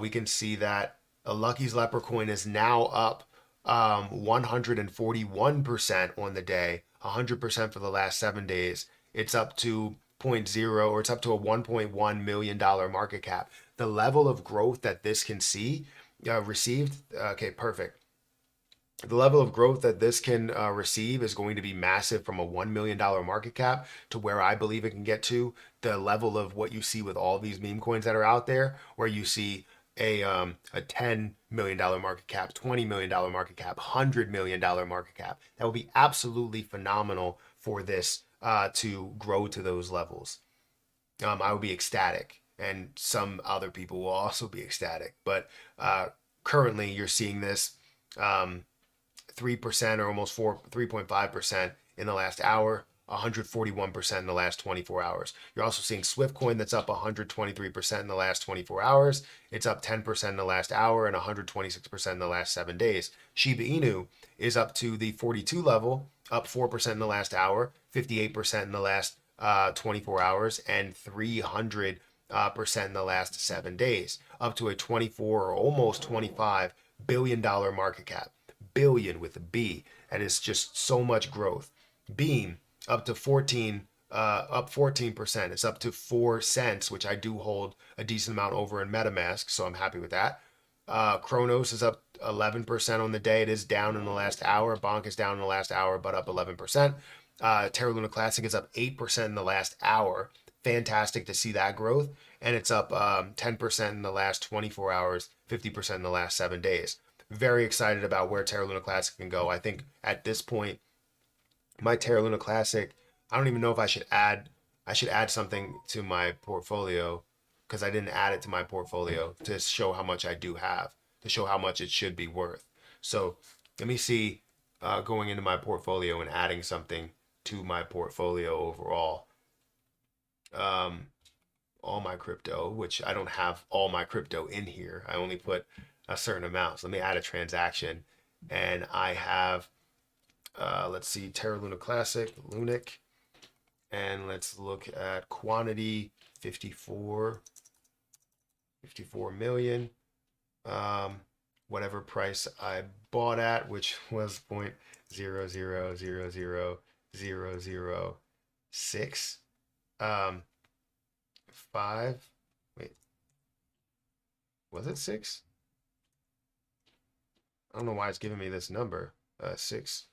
We can see that a Lucky's Leper coin is now up 141% on the day, 100% for the last 7 days. It's up to 0.0, or it's up to a $1.1 million market cap. The level of growth that this can see received, okay, perfect. The level of growth that this can receive is going to be massive, from a $1 million market cap to where I believe it can get to the level of what you see with all these meme coins that are out there, where you see a $10 million market cap, $20 million market cap, $100 million market cap. That would be absolutely phenomenal for this to grow to those levels. I would be ecstatic, and some other people will also be ecstatic. But currently, you're seeing this 3% or almost 3.5% in the last hour, 141% in the last 24 hours. You're also seeing Swiftcoin that's up 123% in the last 24 hours. It's up 10% in the last hour and 126% in the last 7 days. Shiba Inu is up to the 42 level, up 4% in the last hour, 58% in the last 24 hours, and 300% in the last 7 days, up to a 24 or almost $25 billion market cap. Billion with a B. That is just so much growth. Beam up to 14%. It's up to 4 cents, which I do hold a decent amount over in MetaMask, so I'm happy with that. Kronos is up 11% on the day. It is down in the last hour. Bonk is down in the last hour, but up 11%. Terra Luna Classic is up 8% in the last hour. Fantastic to see that growth. And it's up 10% in the last 24 hours, 50% in the last 7 days. Very excited about where Terra Luna Classic can go. I think at this point, my Terra Luna Classic, I don't even know if I should add something to my portfolio, because I didn't add it to my portfolio to show how much I do have, to show how much it should be worth. So let me see, going into my portfolio and adding something to my portfolio overall. All my crypto, which I don't have all my crypto in here. I only put a certain amount. So let me add a transaction, and I have, let's see, Terra Luna Classic, Lunic, and let's look at quantity, 54 million. Whatever price I bought at, which was 0.0000006. 5. Wait, was it 6? I don't know why it's giving me this number. 6.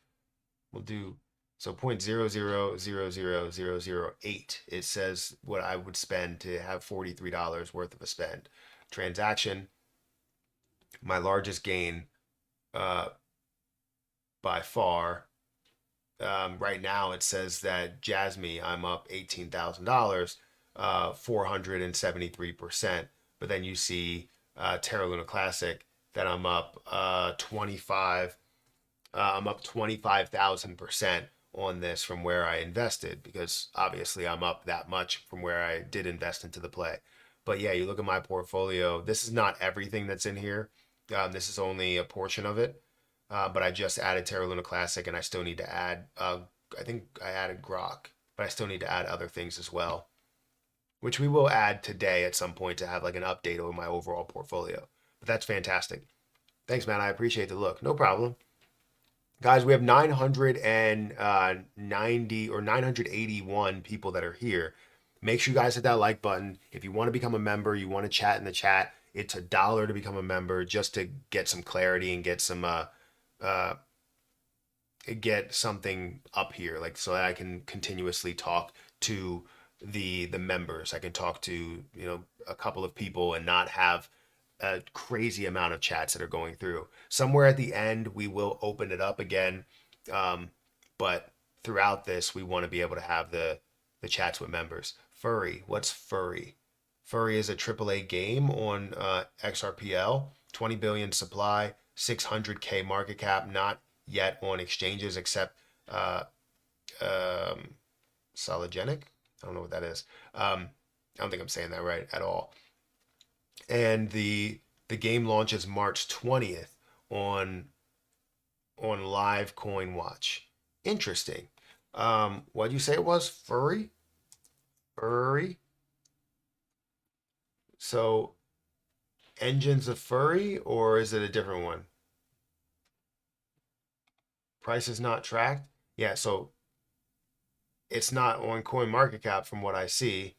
We'll do, so 0.0000008. It says what I would spend to have $43 worth of a spend. Transaction, my largest gain by far. Right now it says that Jasmy, I'm up $18,000. 473%. But then you see Terra Luna Classic that I'm up 25. I'm up 25,000% on this from where I invested, because obviously I'm up that much from where I did invest into the play. But yeah, you look at my portfolio. This is not everything that's in here. This is only a portion of it. But I just added Terra Luna Classic, and I still need to add. I think I added Grok, but I still need to add other things as well, which we will add today at some point to have like an update over my overall portfolio. But that's fantastic. Thanks, man. I appreciate the look. No problem. Guys, we have 990 or 981 people that are here. Make sure you guys hit that like button. If you want to become a member, you want to chat in the chat, it's $1 to become a member, just to get some clarity and get some get something up here, like so that I can continuously talk to the members. I can talk to, a couple of people and not have a crazy amount of chats that are going through. Somewhere at the end, we will open it up again. But throughout this, we want to be able to have the chats with members. Furry, what's Furry? Furry is a AAA game on XRPL, 20 billion supply, 600K market cap, not yet on exchanges except Sologenic. I don't know what that is. I don't think I'm saying that right at all. And the game launches March 20th on Live Coin Watch. Interesting. What did you say it was? Furry? Furry? So, Engines of Furry, or is it a different one? Price is not tracked? Yeah, so it's not on CoinMarketCap from what I see.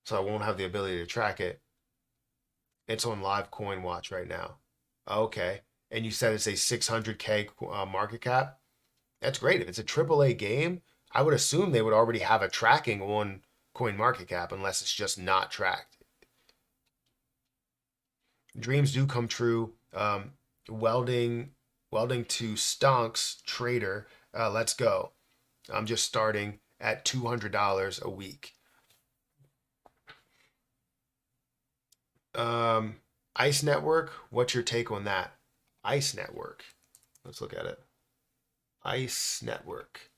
So I won't have the ability to track it. It's on Live Coin Watch right now. Okay. And you said it's a 600K market cap? That's great. If it's a AAA game, I would assume they would already have a tracking on CoinMarketCap, unless it's just not tracked. Dreams do come true. Welding to Stonks Trader. Let's go. I'm just starting at $200 a week. Ice Network, what's your take on that? Ice Network. Let's look at it. Ice Network.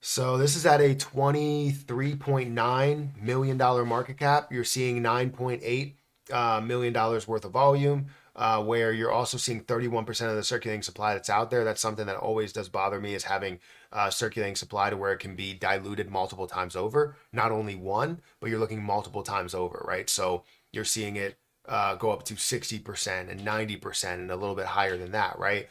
So this is at a $23.9 million market cap. You're seeing $9.8 million worth of volume, where you're also seeing 31% of the circulating supply that's out there. That's something that always does bother me, is having circulating supply to where it can be diluted multiple times over. Not only one, but you're looking multiple times over, right? So you're seeing it go up to 60% and 90% and a little bit higher than that, right?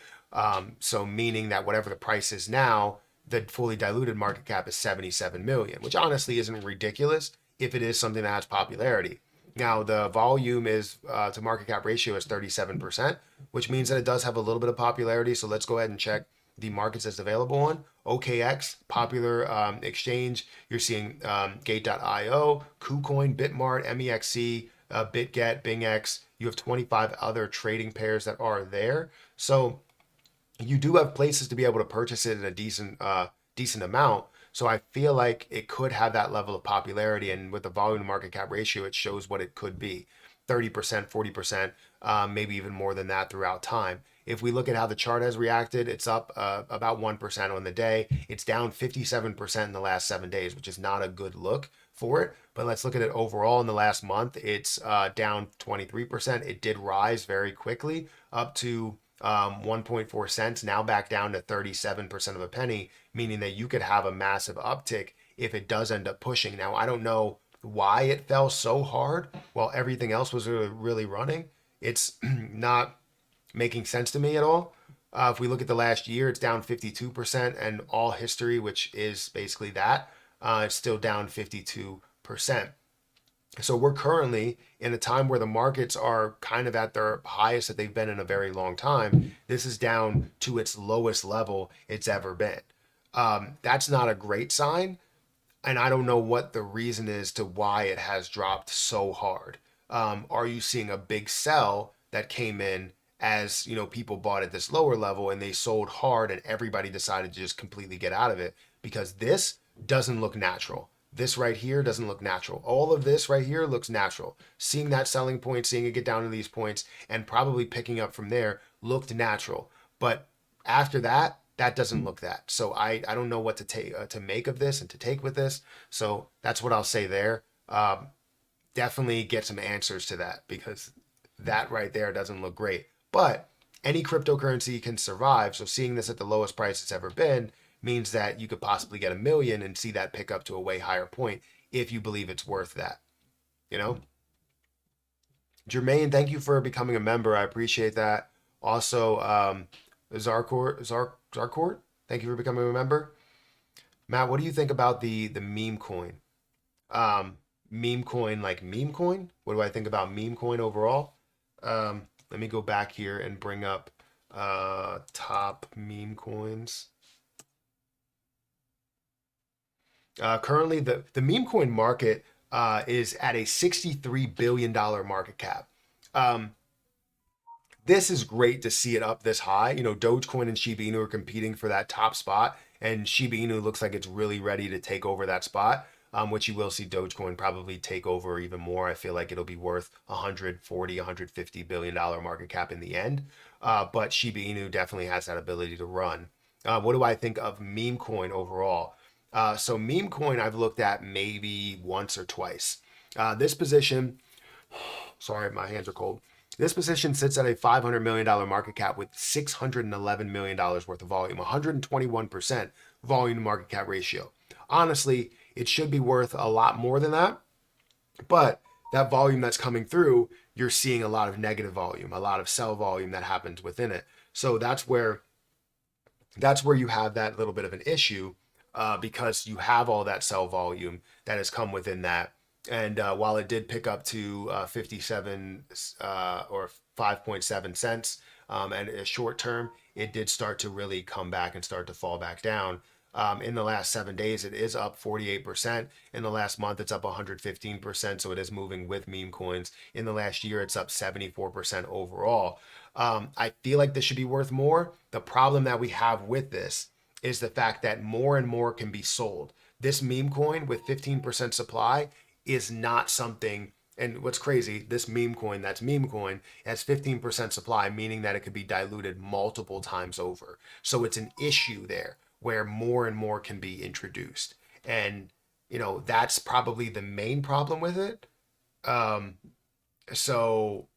So meaning that whatever the price is now, the fully diluted market cap is 77 million, which honestly isn't ridiculous if it is something that has popularity. Now the volume is to market cap ratio is 37%, which means that it does have a little bit of popularity. So let's go ahead and check the markets that's available on. OKX, popular exchange. You're seeing Gate.io, KuCoin, Bitmart, MEXC, BitGet, BingX. You have 25 other trading pairs that are there. So you do have places to be able to purchase it in a decent amount. So I feel like it could have that level of popularity, and with the volume to market cap ratio, it shows what it could be. 30%, 40%, maybe even more than that throughout time. If we look at how the chart has reacted, it's up about 1% on the day. It's down 57% in the last 7 days, which is not a good look for it. But let's look at it overall in the last month. It's down 23%. It did rise very quickly up to 1.4 cents, now back down to 37% of a penny, meaning that you could have a massive uptick if it does end up pushing. Now, I don't know why it fell so hard while everything else was really running. It's not making sense to me at all. If we look at the last year, it's down 52%, and all history, which is basically that, it's still down 52%. So we're currently in a time where the markets are kind of at their highest that they've been in a very long time. This is down to its lowest level it's ever been. That's not a great sign. And I don't know what the reason is to why it has dropped so hard. Are you seeing a big sell that came in as, people bought at this lower level and they sold hard and everybody decided to just completely get out of it? Because this doesn't look natural. This right here doesn't look natural. All of this right here looks natural. Seeing that selling point, seeing it get down to these points, and probably picking up from there looked natural. But after that, that doesn't look that. So I don't know what to take to make of this and to take with this. So that's what I'll say there. Definitely get some answers to that, because that right there doesn't look great. But any cryptocurrency can survive. So seeing this at the lowest price it's ever been means that you could possibly get 1 million and see that pick up to a way higher point if you believe it's worth that. You know? Jermaine, thank you for becoming a member. I appreciate that. Also, Zarcourt, thank you for becoming a member. Matt, what do you think about the meme coin? Meme coin, like meme coin? What do I think about meme coin overall? Let me go back here and bring up top meme coins. Currently, the meme coin market is at a $63 billion market cap. This is great to see it up this high. You know, Dogecoin and Shiba Inu are competing for that top spot, and Shiba Inu looks like it's really ready to take over that spot, which you will see Dogecoin probably take over even more. I feel like it'll be worth $140, $150 billion market cap in the end. But Shiba Inu definitely has that ability to run. What do I think of meme coin overall? So meme coin I've looked at maybe once or twice. This position, sorry, my hands are cold. This position sits at a $500 million market cap with $611 million worth of volume, 121% volume to market cap ratio. Honestly, it should be worth a lot more than that, but that volume that's coming through, you're seeing a lot of negative volume, a lot of sell volume that happens within it. So that's where you have that little bit of an issue, because you have all that sell volume that has come within that. And while it did pick up to 57 or 5.7 cents at a short term, it did start to really come back and start to fall back down. In the last 7 days, it is up 48%. In the last month, it's up 115%. So it is moving with meme coins. In the last year, it's up 74% overall. I feel like this should be worth more. The problem that we have with this is the fact that more and more can be sold. This meme coin with 15% supply is not something, and what's crazy, this meme coin that's meme coin has 15% supply, meaning that it could be diluted multiple times over. So it's an issue there where more and more can be introduced. And, you know, that's probably the main problem with it. So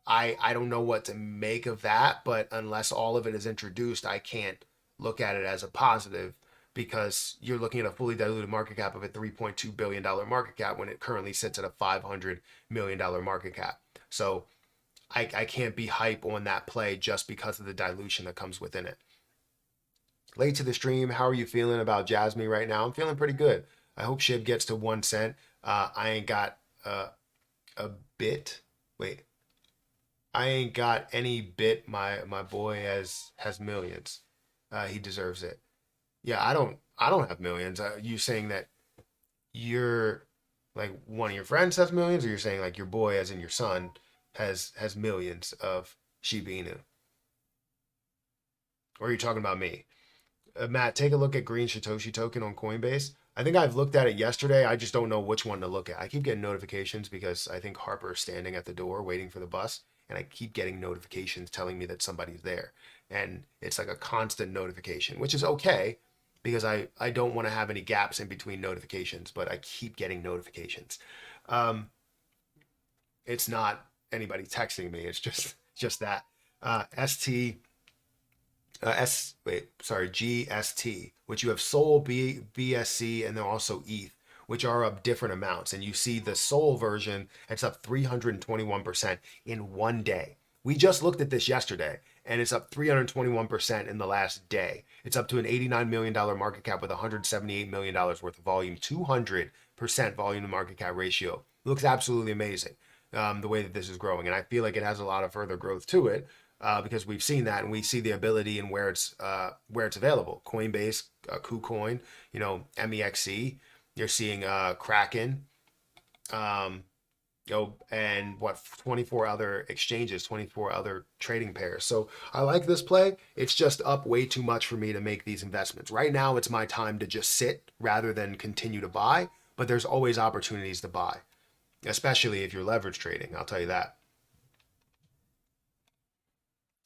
I don't know what to make of that, but unless all of it is introduced, I can't look at it as a positive, because you're looking at a fully diluted market cap of a $3.2 billion market cap when it currently sits at a $500 million market cap. So I can't be hype on that play just because of the dilution that comes within it. Late to the stream, how are you feeling about Jasmine right now? I'm feeling pretty good. I hope SHIB gets to 1 cent. I ain't got a bit. Wait. I ain't got any bit. My boy has millions. He deserves it. Yeah, I don't have millions. You saying that you're like one of your friends has millions, or you're saying like your boy, as in your son, has millions of Shiba Inu? Or are you talking about me? Matt, take a look at Green Satoshi token on Coinbase. I think I've looked at it yesterday. I just don't know which one to look at. I keep getting notifications because I think Harper is standing at the door waiting for the bus, and I keep getting notifications telling me that somebody's there. And it's like a constant notification, which is okay, because I don't want to have any gaps in between notifications, but I keep getting notifications. It's not anybody texting me. It's just that. GST, which you have Sol, BSC, and then also ETH, which are of different amounts. And you see the Sol version, it's up 321% in 1 day. We just looked at this yesterday, and it's up 321% in the last day. It's up to an $89 million market cap with $178 million worth of volume, 200% volume to market cap ratio. It looks absolutely amazing, the way that this is growing. And I feel like it has a lot of further growth to it, because we've seen that, and we see the ability and where it's available. Coinbase, KuCoin, you know, MEXC. You're seeing Kraken, and 24 other exchanges, 24 other trading pairs. So I like this play. It's just up way too much for me to make these investments. Right now, it's my time to just sit rather than continue to buy. but there's always opportunities to buy, especially if you're leverage trading. I'll tell you that.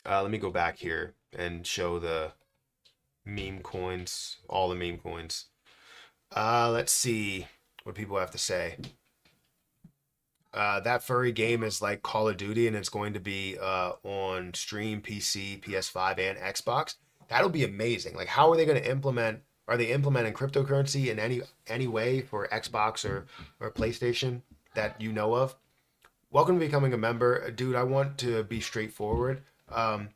Let me go back here and show the meme coins, all the meme coins. Let's see what people have to say. That furry game is like Call of Duty, and it's going to be on stream, PC, PS5, and Xbox. That'll be amazing. Like, how are they going to implement? Are they implementing cryptocurrency in any way for Xbox or PlayStation that you know of? Welcome to becoming a member, dude. I want to be straightforward. I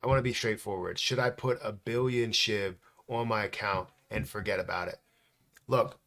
want to be straightforward. Should I put a billion SHIB on my account and forget about it? Look,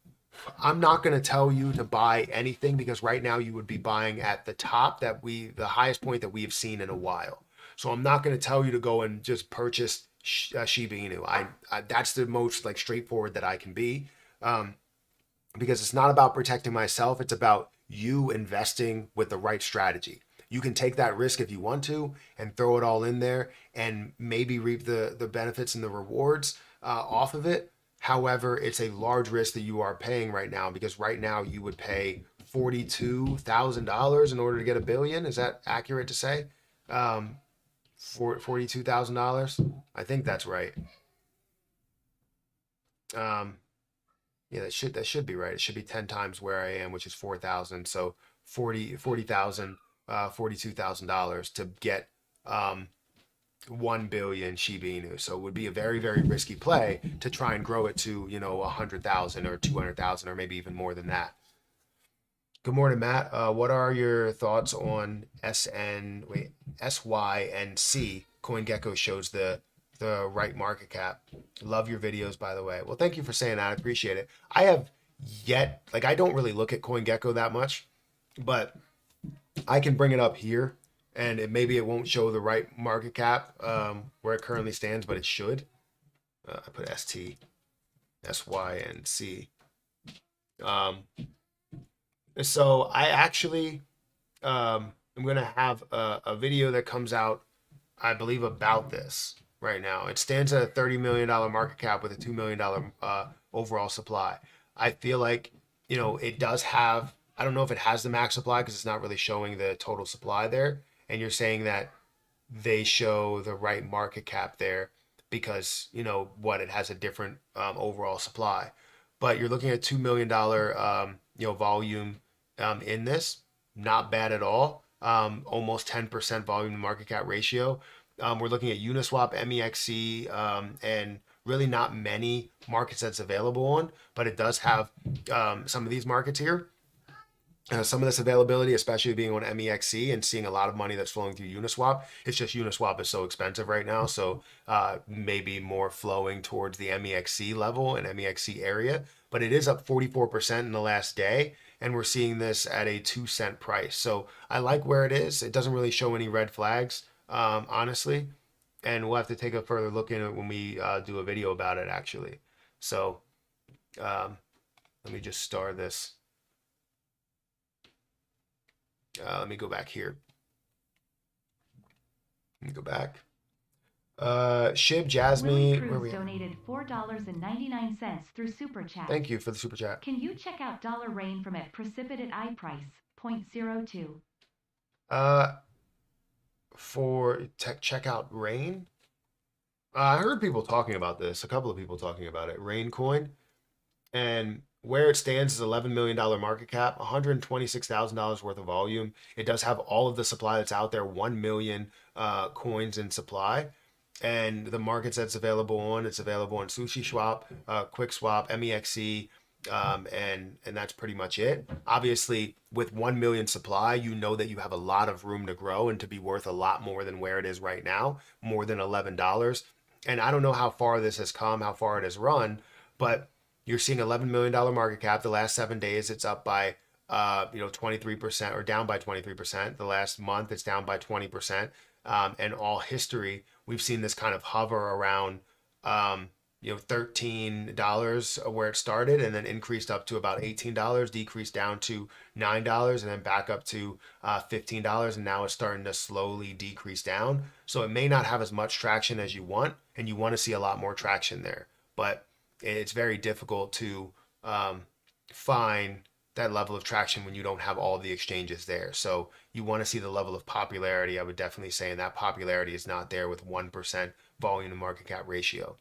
I'm not going to tell you to buy anything because right now you would be buying at the top the highest point that we have seen in a while. So I'm not going to tell you to go and just purchase Shiba Inu. That's the most like straightforward that I can be, because it's not about protecting myself. It's about you investing with the right strategy. You can take that risk if you want to and throw it all in there and maybe reap the benefits and the rewards off of it. However, it's a large risk that you are paying right now, because right now you would pay $42,000 in order to get a billion. Is that accurate to say? $42,000. I think that's right. Yeah, that should be right. It should be 10 times where I am, which is 4,000. So $40,000, $42,000 to get 1 billion Shiba Inu. So it would be a very, very risky play to try and grow it to, 100,000 or 200,000 or maybe even more than that. Good morning, Matt. What are your thoughts on SYNC? CoinGecko shows the right market cap. Love your videos, by the way. Well, thank you for saying that. I appreciate it. I have yet, I don't really look at CoinGecko that much, but I can bring it up here, and maybe it won't show the right market cap where it currently stands, but it should. I put ST, SYNC. So I actually I'm going to have a video that comes out, I believe, about this right now. It stands at a $30 million market cap with a $2 million overall supply. I feel like, it does have, I don't know if it has the max supply because it's not really showing the total supply there. And you're saying that they show the right market cap there because, it has a different overall supply. But you're looking at $2 million, volume in this. Not bad at all. Almost 10% volume to market cap ratio. We're looking at Uniswap, MEXC, and really not many markets that's available on, but it does have some of these markets here. Some of this availability, especially being on MEXC and seeing a lot of money that's flowing through Uniswap. It's just Uniswap is so expensive right now, so maybe more flowing towards the MEXC level and MEXC area. But it is up 44% in the last day, and we're seeing this at a 2-cent price. So I like where it is. It doesn't really show any red flags, honestly. And we'll have to take a further look in it when we do a video about it, actually. So let me just star this. Let me go back here. Let me go back. Shib Jasmine, where are we at? Donated $4.99 through Super Chat. Thank you for the super chat. Can you check out Dollar Rain from at Precipitate I price, 0.02? For check out Rain. I heard people talking about this. A couple of people talking about it. Rain coin, and where it stands is $11 million market cap, $126,000 worth of volume. It does have all of the supply that's out there, 1 million coins in supply. And the markets that's available on, it's available on SushiSwap, QuickSwap, MEXC, and that's pretty much it. Obviously, with 1 million supply, you know that you have a lot of room to grow and to be worth a lot more than where it is right now, more than $11. And I don't know how far this has come, how far it has run, but you're seeing $11 million market cap. The last 7 days, it's up by 23% or down by 23%. The last month, it's down by 20%. And all history, we've seen this kind of hover around $13 where it started, and then increased up to about $18, decreased down to $9, and then back up to $15, and now it's starting to slowly decrease down. So it may not have as much traction as you want, and you want to see a lot more traction there. But it's very difficult to find that level of traction when you don't have all the exchanges there. So you want to see the level of popularity, I would definitely say, and that popularity is not there with 1% volume to market cap ratio.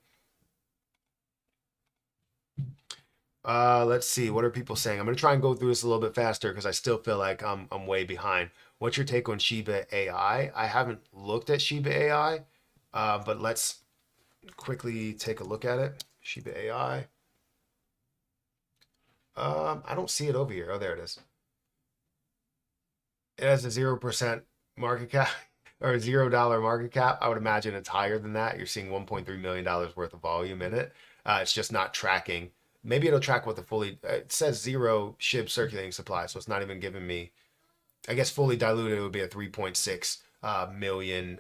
Let's see. What are people saying? I'm going to try and go through this a little bit faster because I still feel like I'm way behind. What's your take on Shiba AI? I haven't looked at Shiba AI, but let's quickly take a look at it. Shiba AI. I don't see it over here. Oh, there it is. It has a 0% market cap or $0 market cap. I would imagine it's higher than that. You're seeing $1.3 million worth of volume in it. It's just not tracking. Maybe it'll track what the fully, it says 0 SHIB circulating supply. So it's not even giving me, I guess fully diluted, it would be a $3.6 million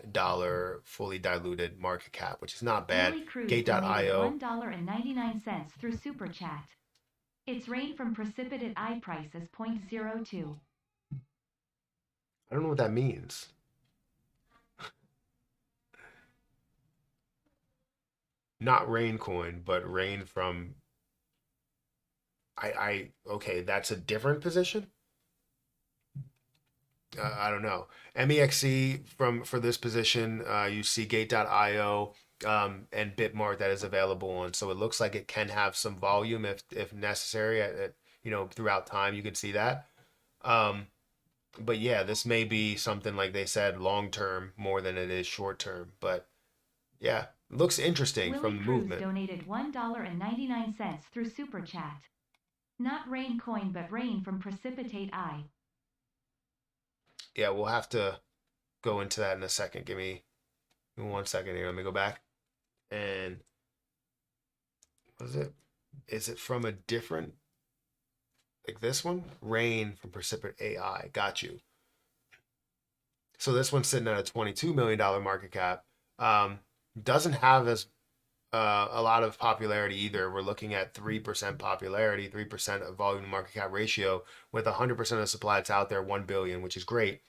fully diluted market cap, which is not bad. Gate.io. $1.99 through Super Chat. Its rain from precipitate I price is 0.02. I don't know what that means. Not rain coin, but rain from okay, that's a different position. I don't know. MEXC for this position, you see Gate.io and Bitmart that is available on. So it looks like it can have some volume if necessary. Throughout time you can see that. But yeah, this may be something like they said long term more than it is short term. But yeah, looks interesting Willie from the Cruz movement. donated $1.99 through Super Chat. Not rain coin but rain from precipitate I. Yeah, we'll have to go into that in a second. Give me 1 second here. Let me go back. And was it? Is it from a different, like this one? Rain from Precipitate AI. Got you. So this one's sitting at a $22 million market cap. Doesn't have as a lot of popularity either. We're looking at 3% popularity, 3% of volume to market cap ratio with 100% of the supply that's out there, 1 billion, which is great.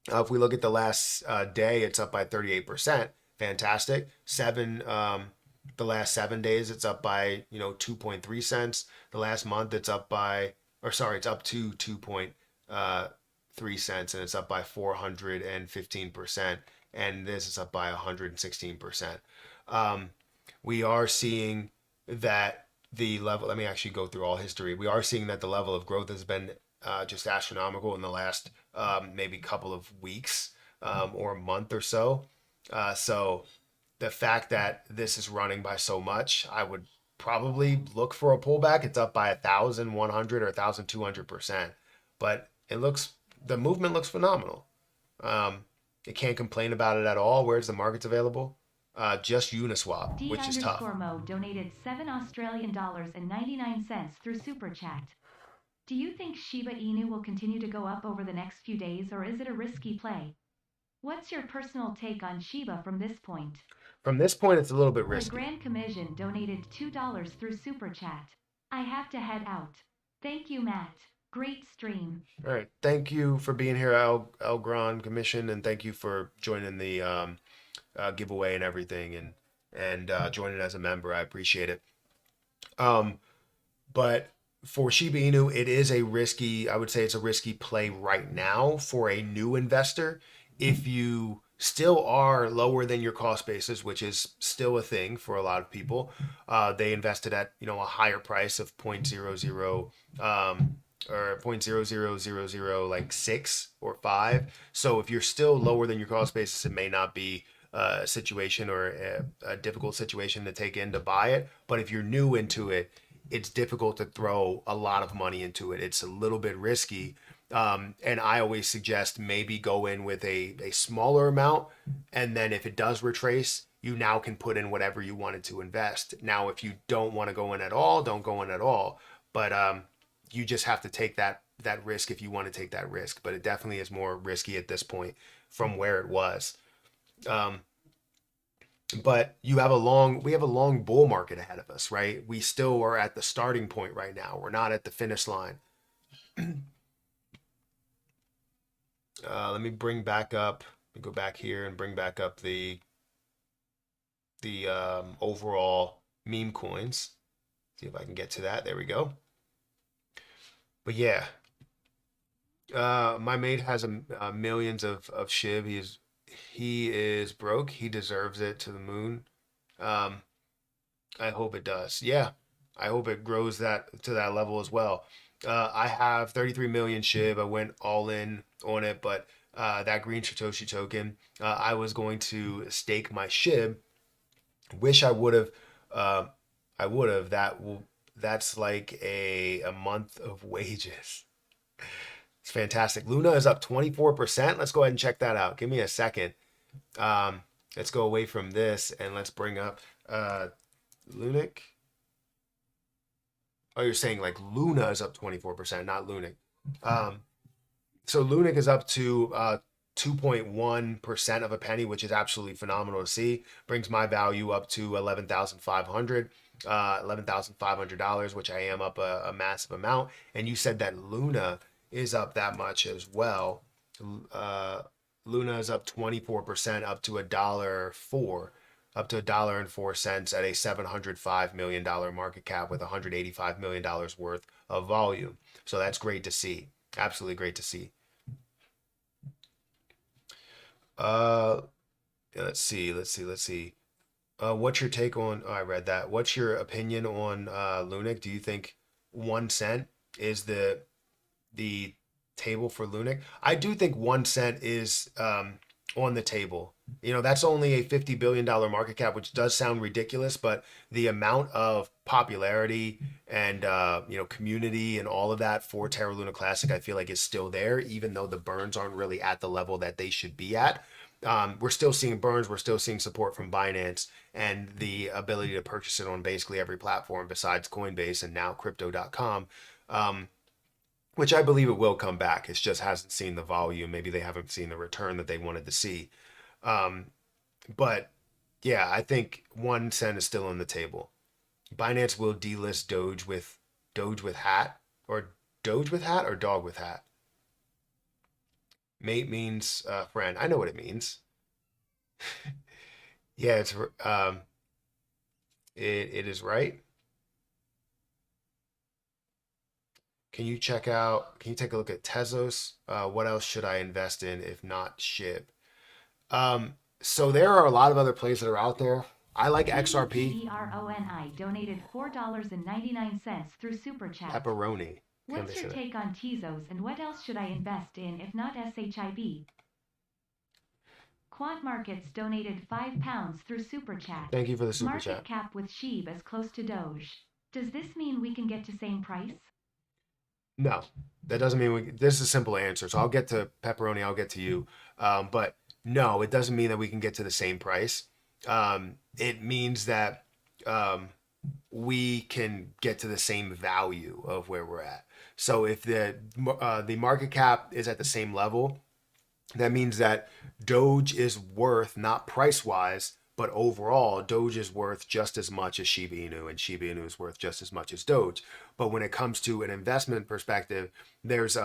If we look at the last day, it's up by 38%. Fantastic. The last 7 days, it's up by 2.3 cents. The last month, it's up to 2.3 cents, and it's up by 415%. And this is up by 116%. We are seeing that the level. Let me actually go through all history. We are seeing that the level of growth has been just astronomical in the last maybe couple of weeks or a month or so. So the fact that this is running by so much, I would probably look for a pullback. It's up by 1,100 or 1,200%, but the movement looks phenomenal. You can't complain about it at all. Where's the markets available? Just Uniswap, which is tough. D_Mo donated $7.99 through Super Chat. Do you think Shiba Inu will continue to go up over the next few days, or is it a risky play? What's your personal take on Shiba from this point? From this point, it's a little bit risky. The Grand Commission donated $2 through Super Chat. I have to head out. Thank you, Matt. Great stream. All right. Thank you for being here, El Grand Commission, and thank you for joining the giveaway and everything, and joining as a member. I appreciate it. But for Shiba Inu, I would say it's a risky play right now for a new investor. If you still are lower than your cost basis, which is still a thing for a lot of people, they invested at a higher price of 0.00 or 0.0000 like 6 or 5. So if you're still lower than your cost basis, it may not be a situation or a difficult situation to take in to buy it. But if you're new into it, it's difficult to throw a lot of money into it. It's a little bit risky. And I always suggest maybe go in with a smaller amount. And then if it does retrace, you now can put in whatever you wanted to invest. Now, if you don't want to go in at all, don't go in at all. But you just have to take that risk if you want to take that risk. But it definitely is more risky at this point from where it was. But we have a long bull market ahead of us, right? We still are at the starting point right now. We're not at the finish line. Let me go back here and bring back up the overall meme coins. See if I can get to that. There we go. But yeah, my mate has millions of SHIB. He is broke. He deserves it to the moon. Um, I hope it does. Yeah, I hope it grows that to that level as well. I have 33 million SHIB. I went all in on it, but that green Satoshi token, I was going to stake my SHIB. Wish I would have. Uh, I would have. That's like a month of wages. It's fantastic. Luna is up 24%. Let's go ahead and check that out. Give me a second. Um, let's go away from this and let's bring up Lunic. Oh, you're saying like Luna is up 24%, not Lunic. Um, so Lunic is up to 2.1% of a penny, which is absolutely phenomenal to see. Brings my value up to 11,500. $11,500, which I am up a massive amount. And you said that Luna is up that much as well. Luna is up 24%, up to $1.04, up to $1.04 at a $705 million market cap with $185 million worth of volume. So that's great to see. Absolutely great to see. Uh, let's see. What's your take on? Oh, I read that. What's your opinion on Lunic? Do you think 1 cent is the table for Lunic? I do think 1 cent is on the table. You know, that's only a $50 billion market cap, which does sound ridiculous, but the amount of popularity and community and all of that for Terra Luna Classic, I feel like is still there, even though the burns aren't really at the level that they should be at. We're still seeing burns. We're still seeing support from Binance and the ability to purchase it on basically every platform besides Coinbase and now Crypto.com. Which I believe it will come back. It just hasn't seen the volume. Maybe they haven't seen the return that they wanted to see. Um, but yeah, I think 1 cent is still on the table. Binance will delist Doge with hat or Doge with hat or dog with hat. Mate means friend. I know what it means. Yeah, it is right. Can you can you take a look at Tezos? What else should I invest in if not SHIB? So there are a lot of other plays that are out there. I like XRP. PRONI donated $4.99 through Super Chat. Pepperoni. What's your take on Tezos and what else should I invest in if not SHIB? Quant Markets donated £5 through Super Chat. Thank you for the Super Market Chat. cap with SHIB is close to Doge. Does this mean we can get to same price? No, that doesn't mean this is a simple answer. So I'll get to Pepperoni, I'll get to you. But no, it doesn't mean that we can get to the same price. It means that we can get to the same value of where we're at. So if the market cap is at the same level, that means that Doge is worth, not price wise, but overall, Doge is worth just as much as Shiba Inu, and Shiba Inu is worth just as much as Doge. But when it comes to an investment perspective, there's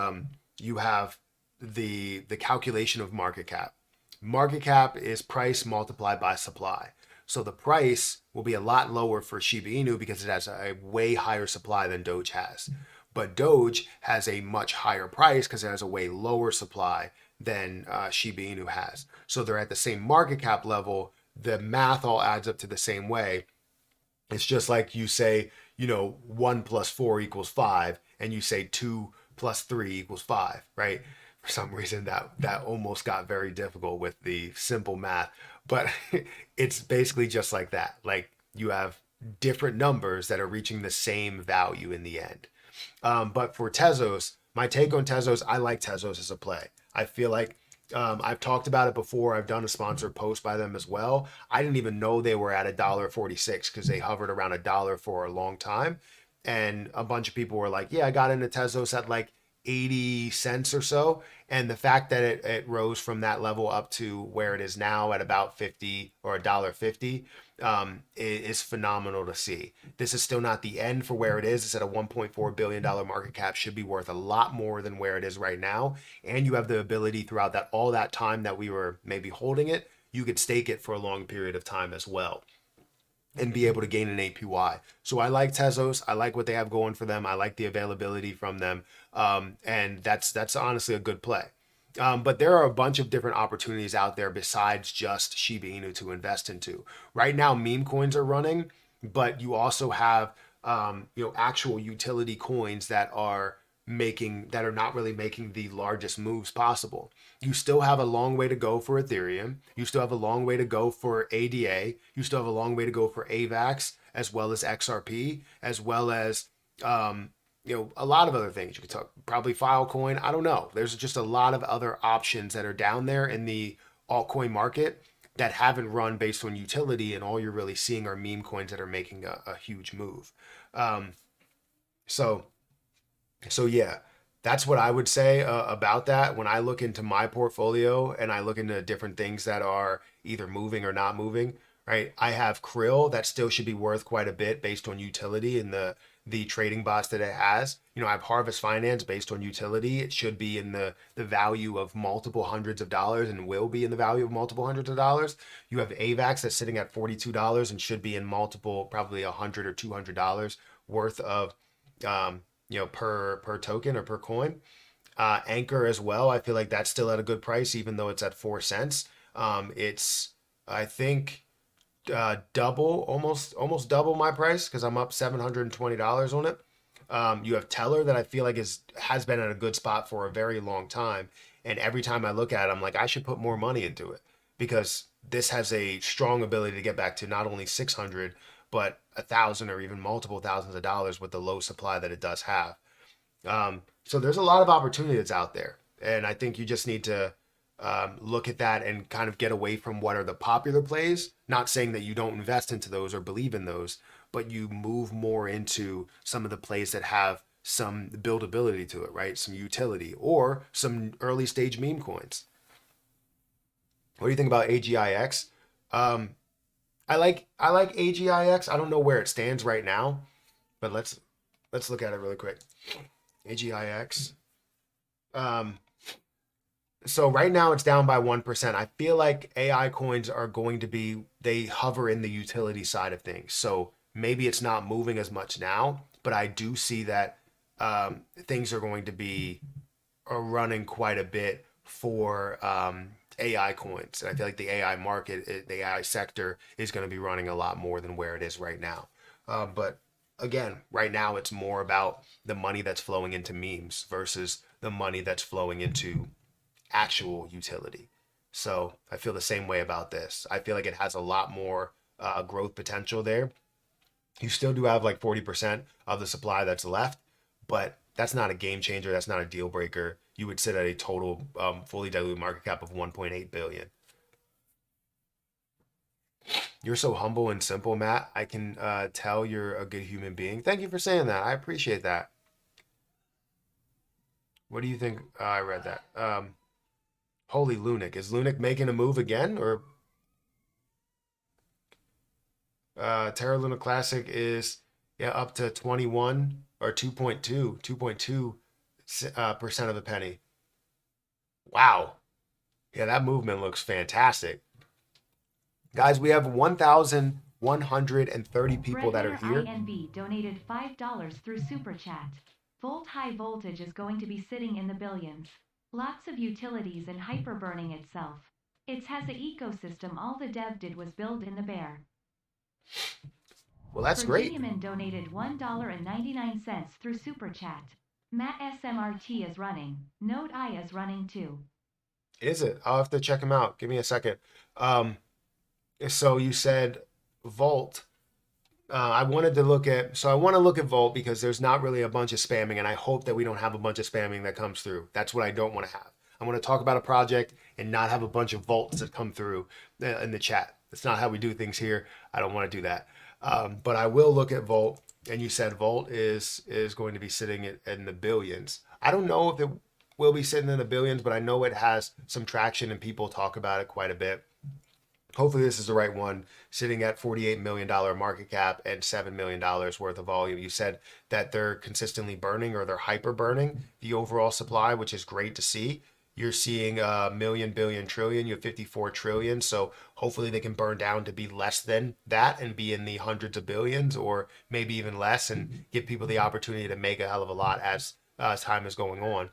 you have the calculation of market cap. Market cap is price multiplied by supply. So the price will be a lot lower for Shiba Inu because it has a way higher supply than Doge has. But Doge has a much higher price because it has a way lower supply than Shiba Inu has. So they're at the same market cap level. The math all adds up to the same way. It's just like you say, 1 plus 4 equals 5, and you say 2 plus 3 equals 5, right? For some reason, that almost got very difficult with the simple math, but it's basically just like that. Like you have different numbers that are reaching the same value in the end. But for Tezos, my take on Tezos, I like Tezos as a play. I feel like I've talked about it before. I've done a sponsored post by them as well. I didn't even know they were at $1.46 because they hovered around $1 for a long time. And a bunch of people were like, yeah, I got into Tezos at like 80 cents or so. And the fact that it rose from that level up to where it is now at about 50 or $1.50 is phenomenal to see. This is still not the end for where it is. It's at a $1.4 billion market cap, should be worth a lot more than where it is right now. And you have the ability throughout all that time that we were maybe holding it, you could stake it for a long period of time as well. and be able to gain an APY. So I like Tezos. I like what they have going for them. I like the availability from them, and that's honestly a good play. But there are a bunch of different opportunities out there besides just Shiba Inu to invest into. Right now, meme coins are running, but you also have actual utility coins that are not really making the largest moves possible. You still have a long way to go for Ethereum. You still have a long way to go for ADA. You still have a long way to go for AVAX, as well as XRP, as well as a lot of other things. You could talk probably Filecoin. I don't know. There's just a lot of other options that are down there in the altcoin market that haven't run based on utility, and all you're really seeing are meme coins that are making a huge move. Um, so so yeah, that's what I would say about that. When I look into my portfolio and I look into different things that are either moving or not moving, right? I have Krill that still should be worth quite a bit based on utility and the trading bots that it has. I have Harvest Finance based on utility. It should be in the value of multiple hundreds of dollars and will be in the value of multiple hundreds of dollars. You have AVAX that's sitting at $42 and should be in multiple, probably $100 or $200 worth of per token or per coin. Anchor as well. I feel like that's still at a good price, even though it's at 4 cents. It's I think double, almost double my price because I'm up $720 on it. You have Teller that I feel like has been at a good spot for a very long time, and every time I look at it, I'm like, I should put more money into it because this has a strong ability to get back to not only 600 but 1,000 or even multiple thousands of dollars with the low supply that it does have. So there's a lot of opportunity that's out there, and I think you just need to look at that and kind of get away from what are the popular plays. Not saying that you don't invest into those or believe in those, but you move more into some of the plays that have some buildability to it, right? Some utility or some early stage meme coins. What do you think about AGIX? Um, I like AGIX. I don't know where it stands right now, but let's look at it really quick. AGIX. Um, so right now it's down by 1%. I feel like AI coins are going to they hover in the utility side of things. So maybe it's not moving as much now, but I do see that things are going to be are running quite a bit for AI coins. And I feel like the AI market, the AI sector is going to be running a lot more than where it is right now. But again, right now it's more about the money that's flowing into memes versus the money that's flowing into actual utility. So I feel the same way about this. I feel like it has a lot more growth potential there. You still do have like 40% of the supply that's left, but that's not a game changer. That's not a deal breaker. You would sit at a total fully diluted market cap of 1.8 billion. You're so humble and simple, Matt. I can tell you're a good human being. Thank you for saying that. I appreciate that. What do you think? I read that. Holy Lunic. Is Lunic making a move again? Or Terra Luna Classic is up to 21 or 2.2 percent of a penny. Wow. Yeah, that movement looks fantastic. Guys, we have 1,130 people that are here. INB donated $5 through Super Chat. Volt High Voltage is going to be sitting in the billions. Lots of utilities and hyper burning itself. It has an ecosystem. All the dev did was build in the bear. Well, that's great. Virginiaman donated $1.99 through Super Chat. Matt SMRT is running. Node I is running too. Is it? I'll have to check them out. Give me a second. So you said Volt. I want to look at Volt because there's not really a bunch of spamming, and I hope that we don't have a bunch of spamming that comes through. That's what I don't want to have. I want to talk about a project and not have a bunch of Volts that come through in the chat. That's not how we do things here. I don't want to do that. But I will look at Volt, and you said Volt is going to be sitting in the billions. I don't know if it will be sitting in the billions, but I know it has some traction and people talk about it quite a bit. Hopefully this is the right one, sitting at $48 million market cap and $7 million worth of volume. You said that they're consistently burning or they're hyper burning the overall supply, which is great to see. You're seeing a million, billion, trillion. You have 54 trillion. So hopefully they can burn down to be less than that and be in the hundreds of billions or maybe even less and give people the opportunity to make a hell of a lot as time is going on.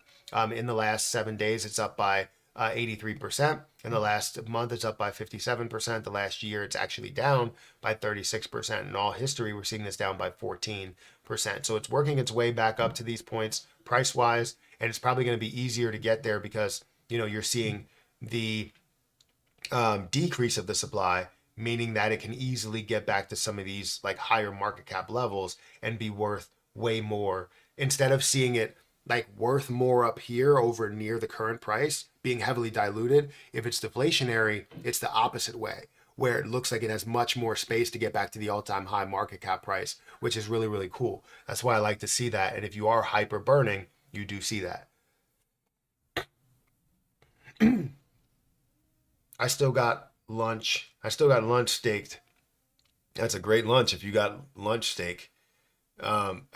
In the last 7 days, it's up by 83%. In the last month, it's up by 57%. The last year, it's actually down by 36%. In all history, we're seeing this down by 14%. So it's working its way back up to these points price wise, and it's probably going to be easier to get there because you're seeing the decrease of the supply, meaning that it can easily get back to some of these like higher market cap levels and be worth way more instead of seeing it like worth more up here over near the current price being heavily diluted. If it's deflationary, it's the opposite way where it looks like it has much more space to get back to the all-time high market cap price, which is really, really cool. That's why I like to see that. And if you are hyper burning, you do see that. I still got lunch. I still got lunch staked. That's a great lunch if you got lunch steak. Um,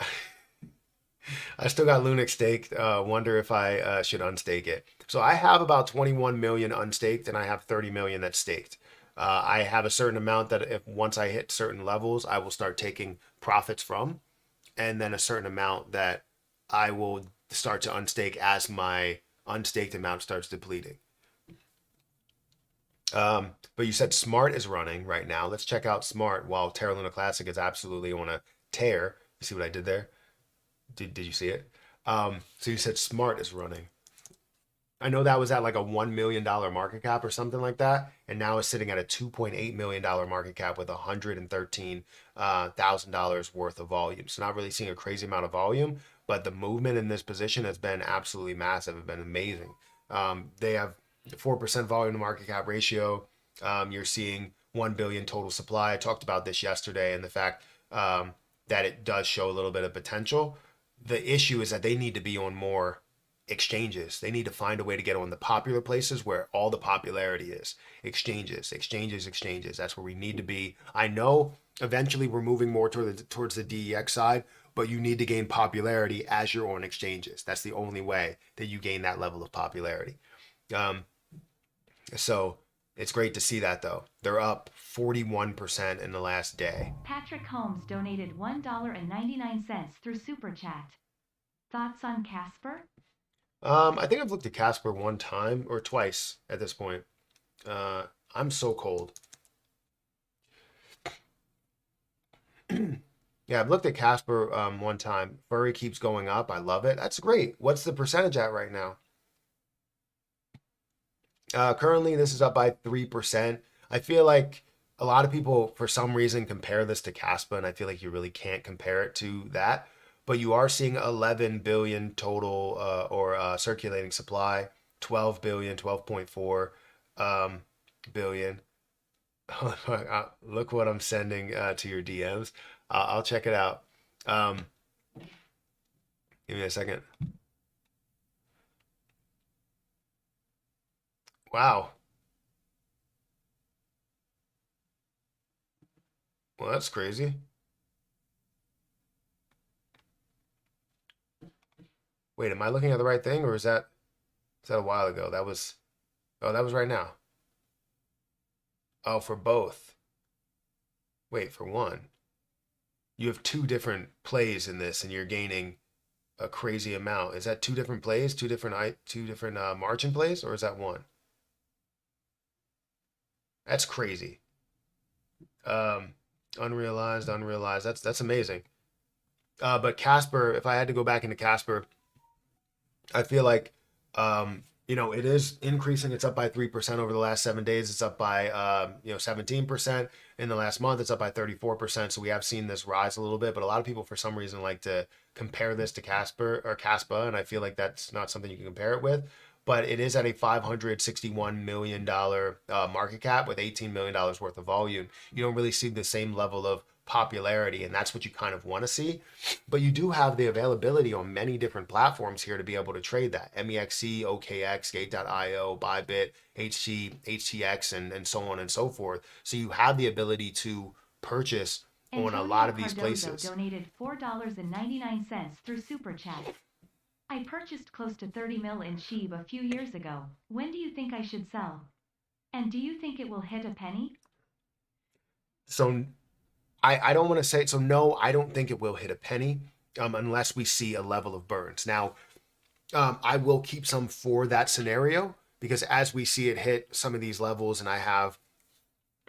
I still got Lunix staked. Wonder if I should unstake it. So I have about 21 million unstaked, and I have 30 million that's staked. I have a certain amount that if once I hit certain levels, I will start taking profits from, and then a certain amount that I will start to unstake as my unstaked amount starts depleting. But you said Smart is running right now. Let's check out Smart while Terra Luna Classic is absolutely on a tear. You see what I did there? Did you see it? So you said Smart is running. I know that was at like a $1 million market cap or something like that, and now it's sitting at a $2.8 million market cap with $113,000 worth of volume. So not really seeing a crazy amount of volume, but the movement in this position has been absolutely massive. It's been amazing. They have 4% volume to market cap ratio. You're seeing 1 billion total supply. I talked about this yesterday and the fact that it does show a little bit of potential. The issue is that they need to be on more exchanges. They need to find a way to get on the popular places where all the popularity is. Exchanges, exchanges, exchanges. That's where we need to be. I know eventually we're moving more towards the DEX side, but you need to gain popularity as you're on exchanges. That's the only way that you gain that level of popularity. So it's great to see that though. They're up 41% in the last day. Patrick Holmes donated $1.99 through Super Chat. Thoughts on Casper? I think I've looked at Casper one time or twice at this point. I'm so cold. Yeah, I've looked at Casper one time. Furry keeps going up. I love it. That's great. What's the percentage at right now? Currently, this is up by 3%. I feel like a lot of people, for some reason, compare this to Caspa, and I feel like you really can't compare it to that. But you are seeing 11 billion total or circulating supply, 12 billion, 12.4 billion. Look what I'm sending to your DMs. I'll check it out. Give me a second. Wow. Well, that's crazy. Wait, am I looking at the right thing or is that a while ago? That was right now. Oh, for both. Wait, for one. You have two different plays in this and you're gaining a crazy amount. Is that two different plays, two different margin plays, or is that one? That's crazy. Um, unrealized. That's amazing. But Casper, if I had to go back into Casper, I feel like it is increasing. It's up by 3% over the last 7 days. It's up by 17% in the last month. It's up by 34%. So we have seen this rise a little bit, but a lot of people for some reason like to compare this to Casper or Caspa, and I feel like that's not something you can compare it with. But it is at a $561 million market cap with $18 million worth of volume. You don't really see the same level of popularity, and that's what you kind of want to see. But you do have the availability on many different platforms here to be able to trade that. MEXC, OKX, Gate.io, Bybit, HTX, and so on and so forth. So you have the ability to purchase on a lot of these Cardozo places. Donated $4.99 through Super Chat. I purchased close to 30 mil in SHIB a few years ago. When do you think I should sell? And do you think it will hit a penny? So I don't want to say so. No, I don't think it will hit a penny unless we see a level of burns. Now, I will keep some for that scenario because as we see it hit some of these levels, and I have,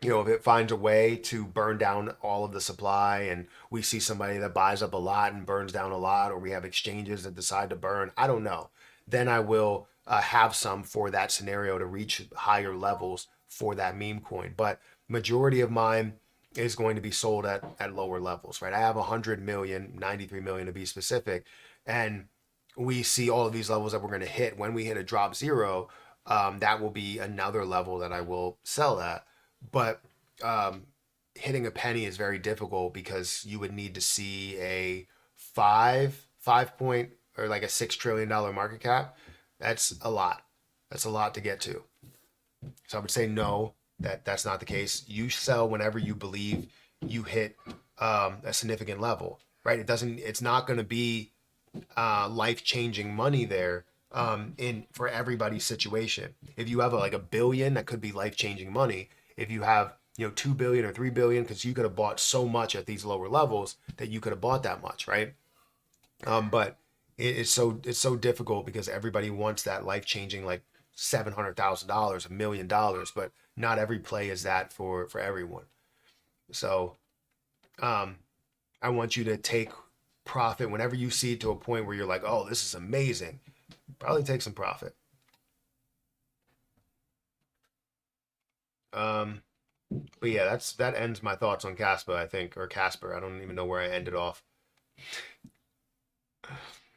if it finds a way to burn down all of the supply, and we see somebody that buys up a lot and burns down a lot, or we have exchanges that decide to burn, I don't know. Then I will have some for that scenario to reach higher levels for that meme coin. But majority of mine is going to be sold at lower levels, right? I have 100 million, 93 million to be specific, and we see all of these levels that we're going to hit. When we hit a drop zero, that will be another level that I will sell at. But hitting a penny is very difficult because you would need to see a five point or like a $6 trillion market cap. That's a lot. That's a lot to get to. So I would say no, that's not the case. You sell whenever you believe you hit a significant level, right? It's not going to be life changing money there in for everybody's situation. If you have like a billion, that could be life changing money. If you have 2 billion or 3 billion, because you could have bought so much at these lower levels that you could have bought that much, right? But it's so difficult because everybody wants that life changing like $700,000, $1 million, but not every play is that for everyone. So I want you to take profit whenever you see it to a point where you're like, oh, this is amazing. Probably take some profit. But yeah, that ends my thoughts on Casper, I think, or Casper. I don't even know where I ended off.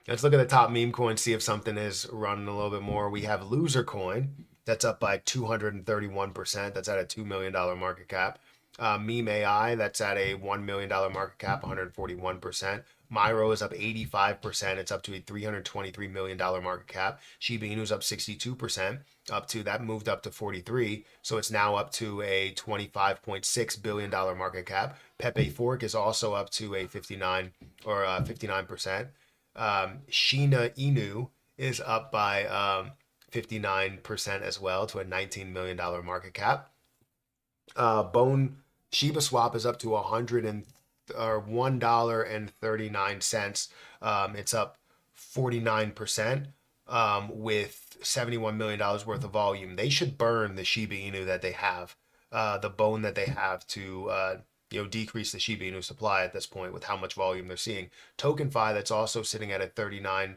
Let's look at the top meme coin, see if something is running a little bit more. We have Loser Coin. That's up by 231%. That's at a $2 million market cap. Meme AI, that's at a $1 million market cap, 141%. Myro is up 85%. It's up to a $323 million market cap. Shiba Inu is up 62%, that moved up to 43. So it's now up to a $25.6 billion market cap. Pepe Fork is also up to a 59%. Shiba Inu is up by 59% as well to a $19 million market cap. Bone Shiba Swap is up to $1.39. It's up 49% with $71 million worth of volume. They should burn the Shiba Inu that they have, the bone that they have to decrease the Shiba Inu supply at this point with how much volume they're seeing. TokenFi, that's also sitting at a 39%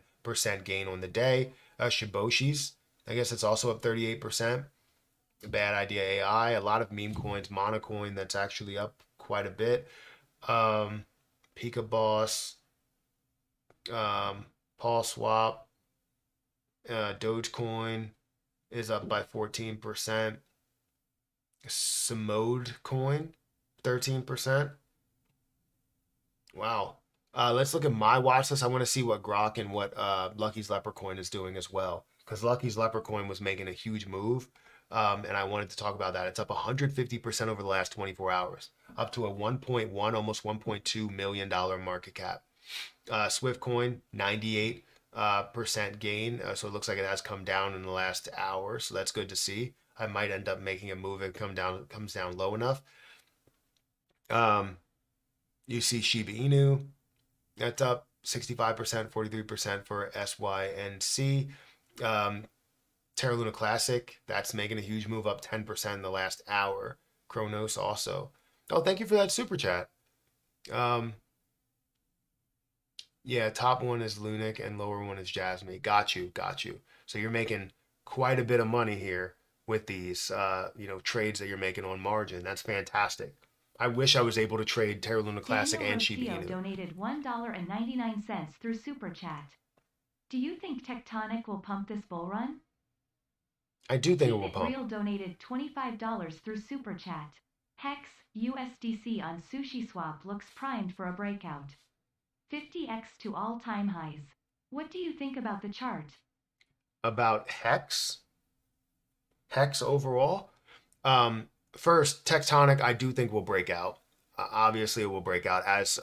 gain on the day. Shiboshis, I guess it's also up 38%. Bad Idea AI, a lot of meme coins. Monocoin, that's actually up quite a bit. Pika Boss, Paul Swap, Dogecoin is up by 14%. Simode Coin, 13%. Wow. Let's look at my watch list. I want to see what Grok and what Lucky's Leprechaun is doing as well, because Lucky's Leprechaun was making a huge move. And I wanted to talk about that. It's up 150% over the last 24 hours, up to a 1.1, almost $1.2 million market cap. Swift Coin, 98% gain. So it looks like it has come down in the last hour. So that's good to see. I might end up making a move if it comes down low enough. You see Shiba Inu, that's up 65%, 43% for SYNC. Terra Luna Classic, that's making a huge move, up 10% in the last hour. Kronos also. Oh, thank you for that super chat. Yeah, top one is Lunic and lower one is Jasmine. Got you. So you're making quite a bit of money here with these, trades that you're making on margin. That's fantastic. I wish I was able to trade Terra Luna Classic Daniel and Shiba Rocio Inu. donated $1.99 through Super Chat. Do you think Tectonic will pump this bull run? I do think it will Keep It pump. Real donated $25 through Super Chat. Hex, USDC on Sushi Swap looks primed for a breakout. 50x to all-time highs. What do you think about the chart? About Hex overall. First, Tectonic, I do think will break out. Obviously it will break out as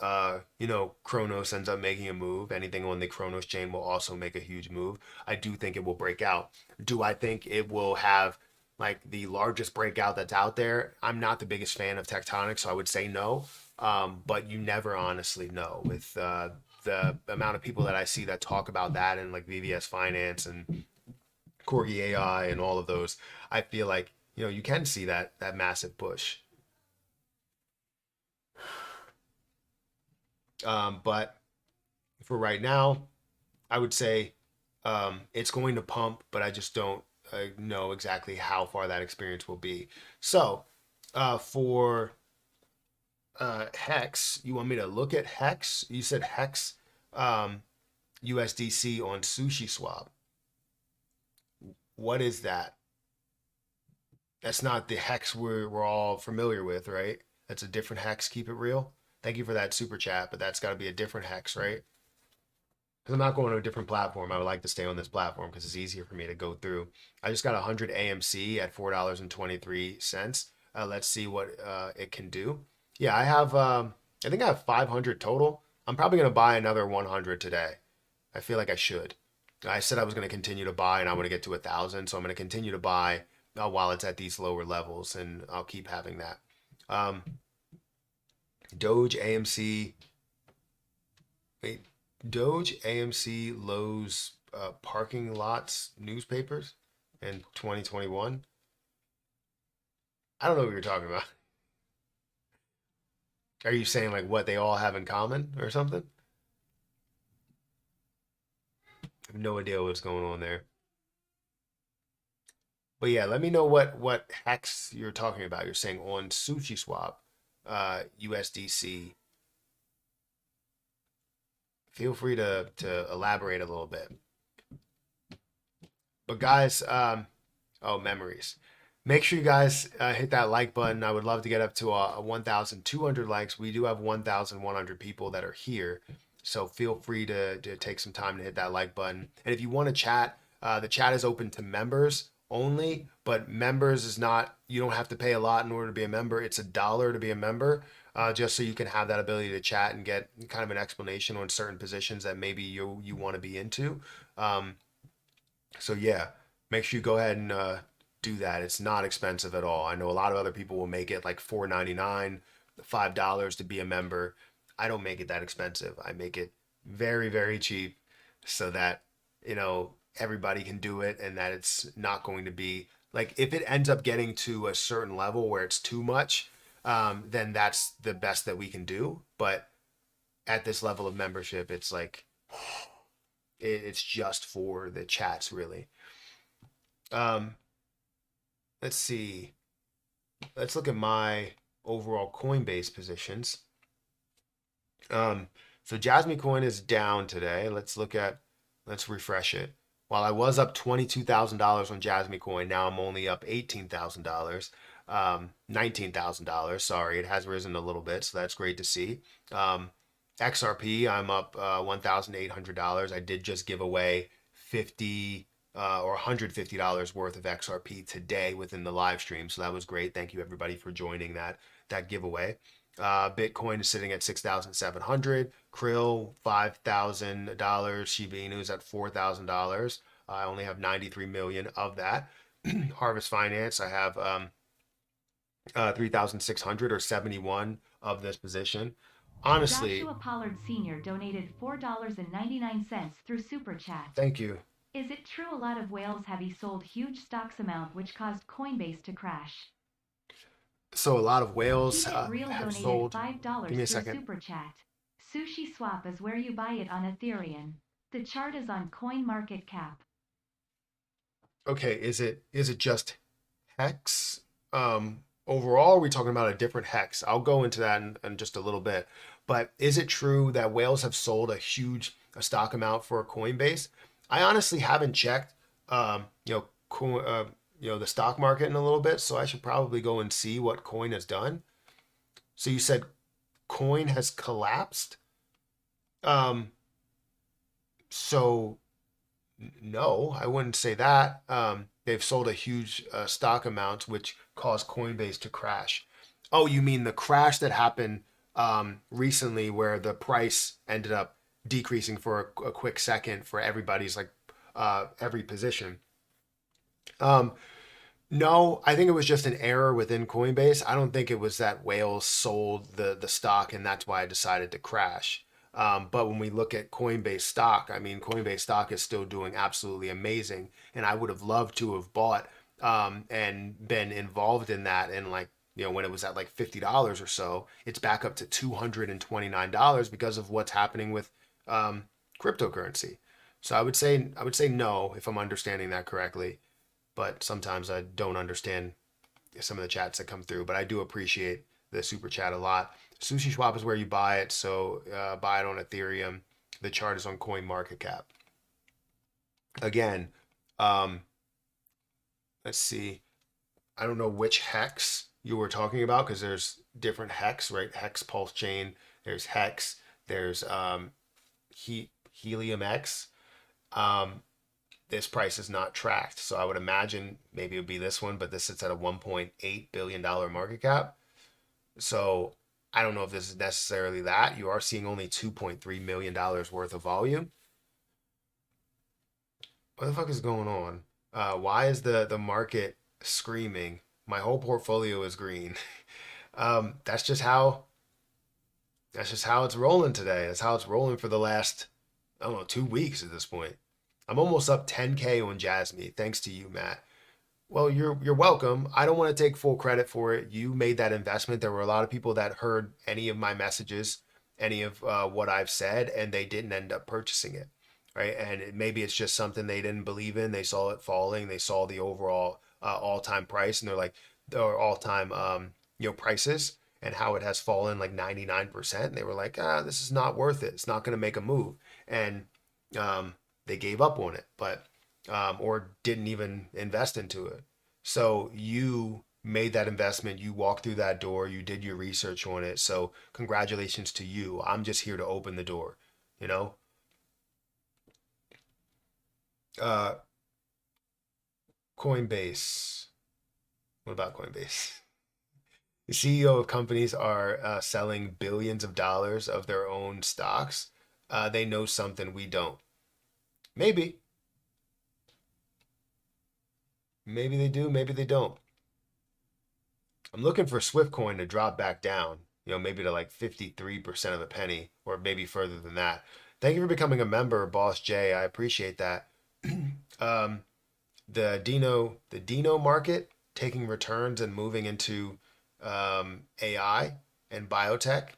Kronos ends up making a move. Anything on the Kronos chain will also make a huge move. I do think it will break out. Do I think it will have like the largest breakout that's out there? I'm not the biggest fan of tectonics, so I would say no. But you never honestly know with the amount of people that I see that talk about that and like VVS Finance and Corgi AI and all of those. I feel like you can see that massive push. But for right now, I would say it's going to pump, but I just don't know exactly how far that experience will be. So for Hex, you want me to look at Hex? You said Hex USDC on Sushi Swap. What is that? That's not the Hex we're all familiar with, right? That's a different Hex. Keep it real. Thank you for that super chat, but that's got to be a different Hex, right? Because I'm not going to a different platform. I would like to stay on this platform because it's easier for me to go through. I just got 100 AMC at $4.23. Let's see what it can do. Yeah, I think I have 500 total. I'm probably going to buy another 100 today. I feel like I should. I said I was going to continue to buy and I want to get to 1,000. So I'm going to continue to buy while it's at these lower levels, and I'll keep having that. Doge AMC. Wait, Doge AMC Lowe's parking lots newspapers in 2021. I don't know what you're talking about. Are you saying like what they all have in common or something? I have no idea what's going on there. But yeah, let me know what hex you're talking about. You're saying on Sushi Swap, USDC. Feel free to elaborate a little bit. But guys, oh, memories. Make sure you guys hit that like button. I would love to get up to 1,200 likes. We do have 1,100 people that are here. So feel free to take some time to hit that like button. And if you want to chat, the chat is open to members only, but members is not, you don't have to pay a lot in order to be a member. It's $1 to be a member, just so you can have that ability to chat and get kind of an explanation on certain positions that maybe you want to be into. So yeah, make sure you go ahead and do that. It's not expensive at all. I know a lot of other people will make it like $4.99, $5 to be a member. I don't make it that expensive. I make it very, very cheap so that, everybody can do it and that it's not going to be like if it ends up getting to a certain level where it's too much, then that's the best that we can do. But at this level of membership, it's like it's just for the chats, really. Let's see. Let's look at my overall Coinbase positions. So Jasmine Coin is down today. Let's refresh it. While I was up $22,000 on Jasmine Coin, now I'm only up $18,000, $19,000. Sorry, it has risen a little bit, so that's great to see. XRP, I'm up $1,800. I did just give away 50 or $150 worth of XRP today within the live stream, so that was great. Thank you everybody for joining that giveaway. Bitcoin is sitting at 6,700. Krill $5,000. Shiba Inu is at $4,000. I only have 93 million of that. Harvest Finance, I have 3,600 or 71 of this position. Honestly, Joshua Pollard Sr. donated $4.99 through Super Chat. Thank you. Is it true a lot of whales have sold huge stocks amount which caused Coinbase to crash? So a lot of whales Real have donated sold. $5 Give me a through second. Super Chat. Sushi Swap is where you buy it on Ethereum. The chart is on CoinMarketCap. Okay, is it just hex? Overall, are we talking about a different hex? I'll go into that in just a little bit. But is it true that whales have sold a huge stock amount for Coinbase? I honestly haven't checked, the stock market in a little bit, so I should probably go and see what Coin has done. So you said Coin has collapsed? So no, I wouldn't say that. They've sold a huge stock amount, which caused Coinbase to crash. Oh, you mean the crash that happened recently where the price ended up decreasing for a quick second for everybody's like every position. Um, no, I think it was just an error within Coinbase. I don't think it was that whales sold the stock and that's why I decided to crash. But when we look at Coinbase stock, I mean, Coinbase stock is still doing absolutely amazing. And I would have loved to have bought and been involved in that. And like, when it was at like $50 or so, it's back up to $229 because of what's happening with cryptocurrency. So I would say no if I'm understanding that correctly, but sometimes I don't understand some of the chats that come through. But I do appreciate the super chat a lot. Sushi Swap is where you buy it, so buy it on Ethereum. The chart is on Coin Market Cap. Again, um, let's see. I don't know which hex you were talking about because there's different hex, right? Hex Pulse Chain. There's hex. There's Helium X. Um, this price is not tracked. So I would imagine maybe it would be this one, but this sits at a $1.8 billion market cap. So I don't know if this is necessarily that. You are seeing only $2.3 million worth of volume. What the fuck is going on? Why is the market screaming? My whole portfolio is green. That's just how it's rolling today. That's how it's rolling for the last, I don't know, 2 weeks at this point. I'm almost up 10K on Jasmine, thanks to you, Matt. Well, you're welcome. I don't want to take full credit for it. You made that investment. There were a lot of people that heard any of my messages, any of what I've said, and they didn't end up purchasing it, right? And maybe it's just something they didn't believe in. They saw it falling. They saw the overall all-time price, and they're like, or all-time prices, and how it has fallen like 99%. And they were like, this is not worth it. It's not going to make a move, and they gave up on it, but or didn't even invest into it. So you made that investment, you walked through that door, you did your research on it. So congratulations to you. I'm just here to open the door, you know? Uh, Coinbase. What about Coinbase? The CEO of companies are selling billions of dollars of their own stocks. They know something we don't. Maybe. Maybe they do, maybe they don't. I'm looking for Swiftcoin to drop back down, maybe to like 53% of a penny or maybe further than that. Thank you for becoming a member, Boss J. I appreciate that. um, the Dino market taking returns and moving into AI and biotech.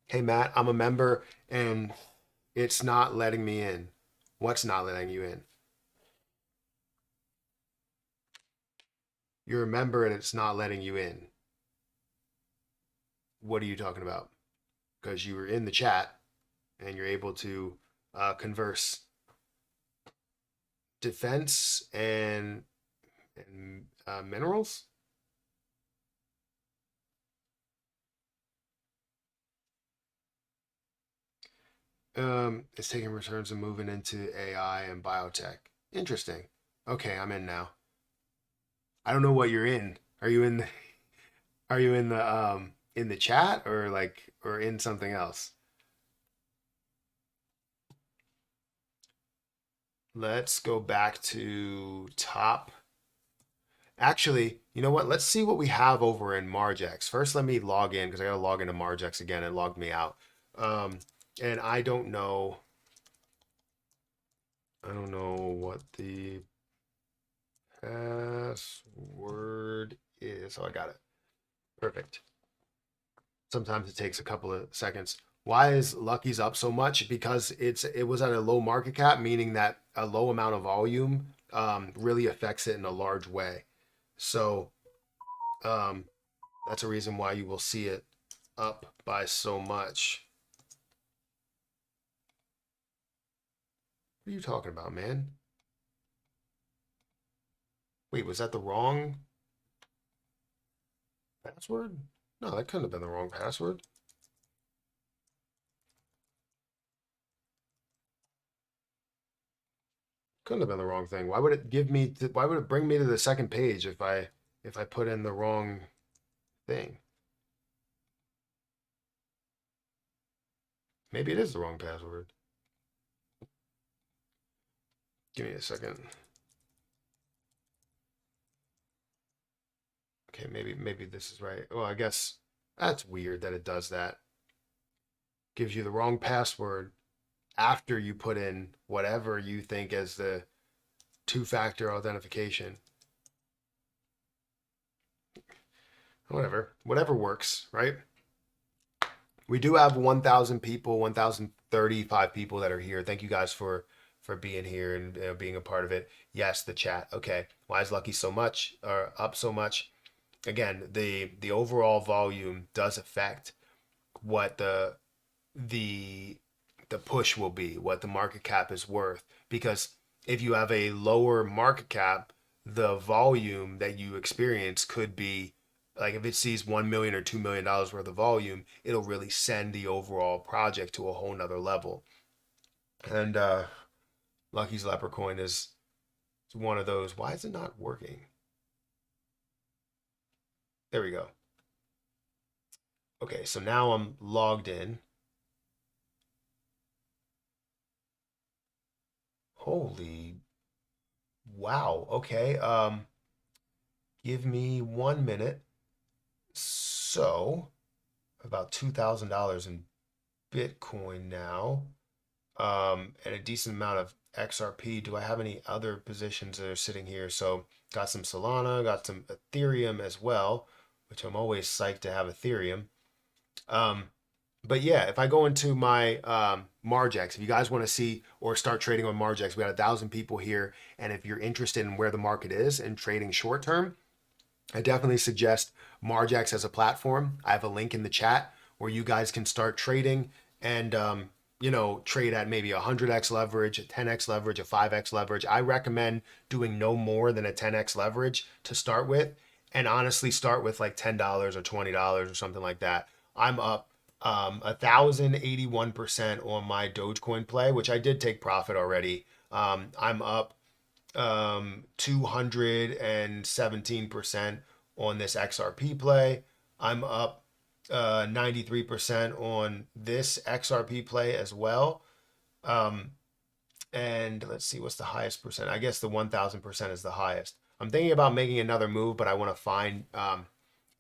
Hey, Matt, I'm a member and it's not letting me in. What's not letting you in? You're a member and it's not letting you in. What are you talking about? Because you were in the chat and you're able to converse. Defense and minerals. It's taking returns and moving into AI and biotech. Interesting. Okay, I'm in now. I don't know what you're in. Are you in the chat or in something else? Let's go back to top. Actually, you know what? Let's see what we have over in Margex. First, let me log in because I gotta log into Margex again and logged me out. Um, and I don't know. I don't know what the password is. Oh, I got it. Perfect. Sometimes it takes a couple of seconds. Why is Lucky's up so much? Because it was at a low market cap, meaning that a low amount of volume really affects it in a large way. So um, that's a reason why you will see it up by so much. What are you talking about, man? Wait, was that the wrong password? No, that couldn't have been the wrong password. Couldn't have been the wrong thing. Why would it give me? Why would it bring me to the second page if I put in the wrong thing. Maybe it is the wrong password. Give me a second. Okay, maybe this is right. Well, I guess that's weird that it does that. Gives you the wrong password after you put in whatever you think as the two-factor authentication. Whatever works, right? We do have 1,000 people, 1,035 people that are here. Thank you guys for being here and being a part of it. Yes, the chat. Okay, why is Lucky so much or up so much? Again, the overall volume does affect what the push will be, what the market cap is worth. Because if you have a lower market cap, the volume that you experience could be like if it sees 1 million or $2 million worth of volume, it'll really send the overall project to a whole nother level. And Lucky's Leprechaun is one of those. Why is it not working? There we go. Okay, so now I'm logged in. Holy wow. Okay. Give me 1 minute. So about $2,000 in Bitcoin now. And a decent amount of XRP. Do I have any other positions that are sitting here? So got some Solana, got some Ethereum as well, which I'm always psyched to have Ethereum. But yeah, if I go into my Margex, if you guys want to see or start trading on Margex, we got 1,000 people here. And if you're interested in where the market is and trading short term, I definitely suggest Margex as a platform. I have a link in the chat where you guys can start trading and trade at maybe 100x leverage, a 10x leverage, a 5x leverage. I recommend doing no more than a 10x leverage to start with, and honestly start with like $10 or $20 or something like that. I'm up 1,081% on my Dogecoin play, which I did take profit already. I'm up 217% on this XRP play. I'm up 93% on this XRP play as well. And let's see, what's the highest percent? I guess the 1,000% is the highest. I'm thinking about making another move, but I want to find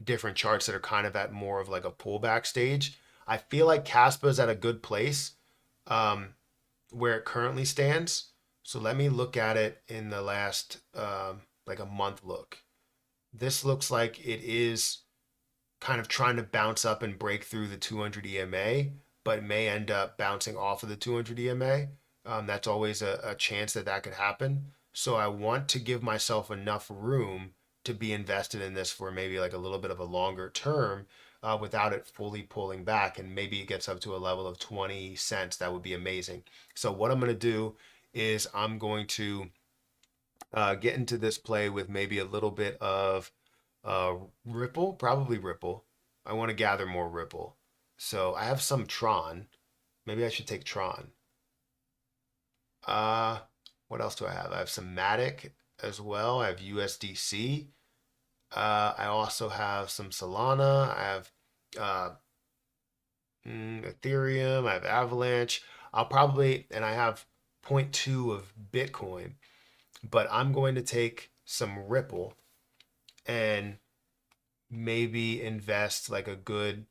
different charts that are kind of at more of like a pullback stage. I feel like Caspa is at a good place where it currently stands. So let me look at it in the last like a month look. This looks like it is kind of trying to bounce up and break through the 200 EMA, but may end up bouncing off of the 200 EMA. That's always a chance that could happen. So I want to give myself enough room to be invested in this for maybe like a little bit of a longer term without it fully pulling back. And maybe it gets up to a level of 20 cents. That would be amazing. So what I'm going to do is I'm going to get into this play with maybe a little bit of Ripple, probably Ripple. I want to gather more Ripple. So I have some Tron. Maybe I should take Tron. What else do I have? I have some Matic as well. I have USDC. I also have some Solana. I have Ethereum. I have Avalanche. And I have 0.2 of Bitcoin. But I'm going to take some Ripple and maybe invest like a good,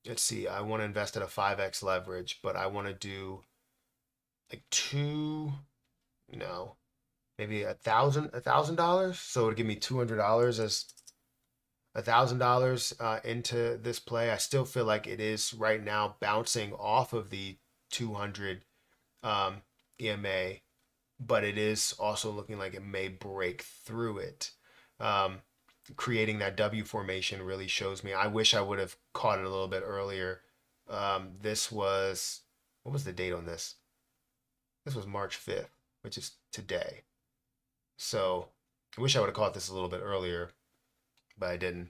let's see, I want to invest at a 5x leverage, but I want to do like maybe $1,000. So it would give me $200 as $1,000 into this play. I still feel like it is right now bouncing off of the 200 EMA, but it is also looking like it may break through it. Creating that W formation really shows me. I wish I would have caught it a little bit earlier. What was the date on this? This was March 5th, which is today. So I wish I would have caught this a little bit earlier, but I didn't.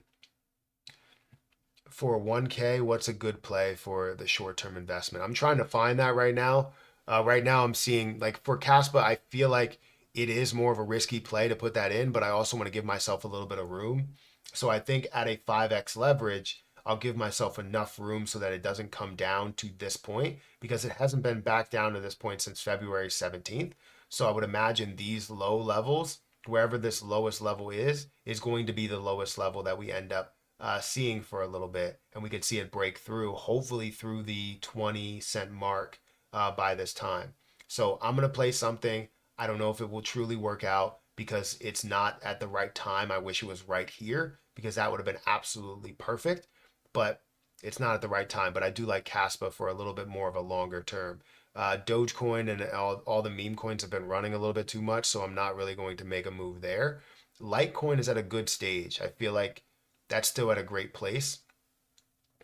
For 1K, what's a good play for the short-term investment? I'm trying to find that right now. Right now I'm seeing like for Caspa, I feel like it is more of a risky play to put that in, but I also want to give myself a little bit of room. So I think at a 5x leverage, I'll give myself enough room so that it doesn't come down to this point, because it hasn't been back down to this point since February 17th. So I would imagine these low levels, wherever this lowest level is going to be the lowest level that we end up seeing for a little bit. And we could see it break through, hopefully through the 20 cent mark by this time. So I'm going to play something. I don't know if it will truly work out because it's not at the right time. I wish it was right here because that would have been absolutely perfect, but it's not at the right time. But I do like Caspa for a little bit more of a longer term. Dogecoin and all the meme coins have been running a little bit too much, so I'm not really going to make a move there. Litecoin is at a good stage. I feel like that's still at a great place.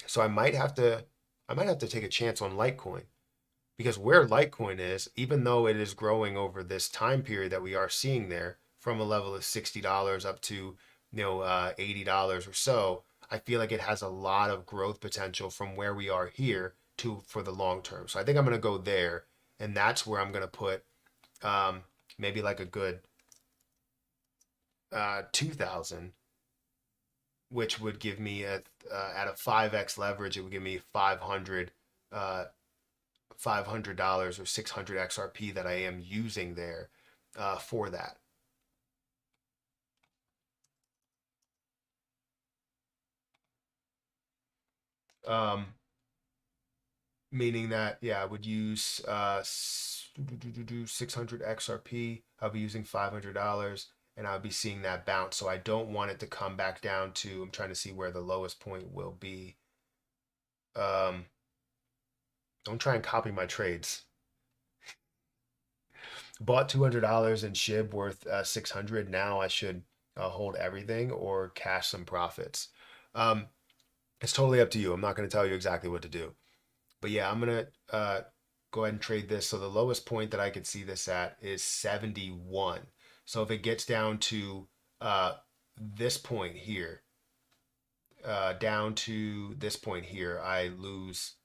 So I might have to take a chance on Litecoin because where Litecoin is, even though it is growing over this time period that we are seeing there from a level of $60 up to $80 or so, I feel like it has a lot of growth potential from where we are here to for the long term. So I think I'm going to go there, and that's where I'm going to put maybe like a good 2,000, which would give me at a 5x leverage, it would give me 500 $500 or 600 XRP that I am using there for that. Um, Meaning that, yeah, I would use 600 XRP. I'll be using $500 and I'll be seeing that bounce. So I don't want it to come back down to, I'm trying to see where the lowest point will be. Don't try and copy my trades. Bought $200 in SHIB worth 600. Now I should hold everything or cash some profits. Um, it's totally up to you. I'm not going to tell you exactly what to do. But yeah, I'm going to go ahead and trade this. So the lowest point that I could see this at is 71. So if it gets down to this point here, down to this point here, I lose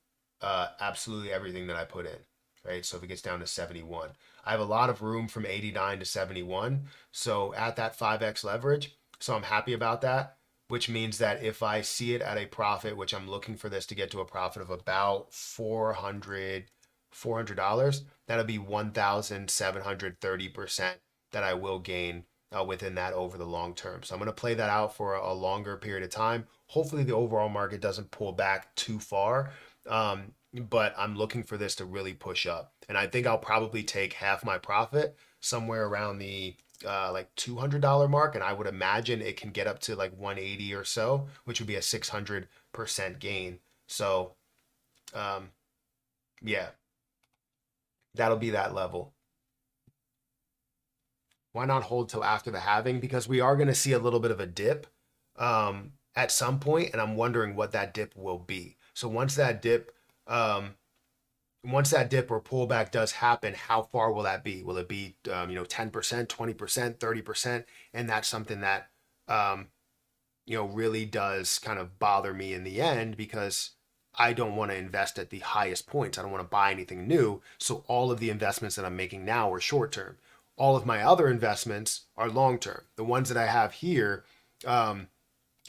absolutely everything that I put in, right? So if it gets down to 71, I have a lot of room from 89 to 71. So at that 5x leverage, so I'm happy about that, which means that if I see it at a profit, which I'm looking for this to get to a profit of about $400, that'll be 1,730% that I will gain within that over the long term. So I'm going to play that out for a longer period of time. Hopefully the overall market doesn't pull back too far. But I'm looking for this to really push up. And I think I'll probably take half my profit somewhere around the like $200 mark. And I would imagine it can get up to like 180 or so, which would be a 600% gain. So yeah, that'll be that level. Why not hold till after the halving? Because we are going to see a little bit of a dip at some point, and I'm wondering what that dip will be. So once that dip or pullback does happen, how far will that be? Will it be 10%, 20%, 30%? And that's something that really does kind of bother me in the end because I don't want to invest at the highest points. I don't want to buy anything new. So all of the investments that I'm making now are short term. All of my other investments are long term. The ones that I have here in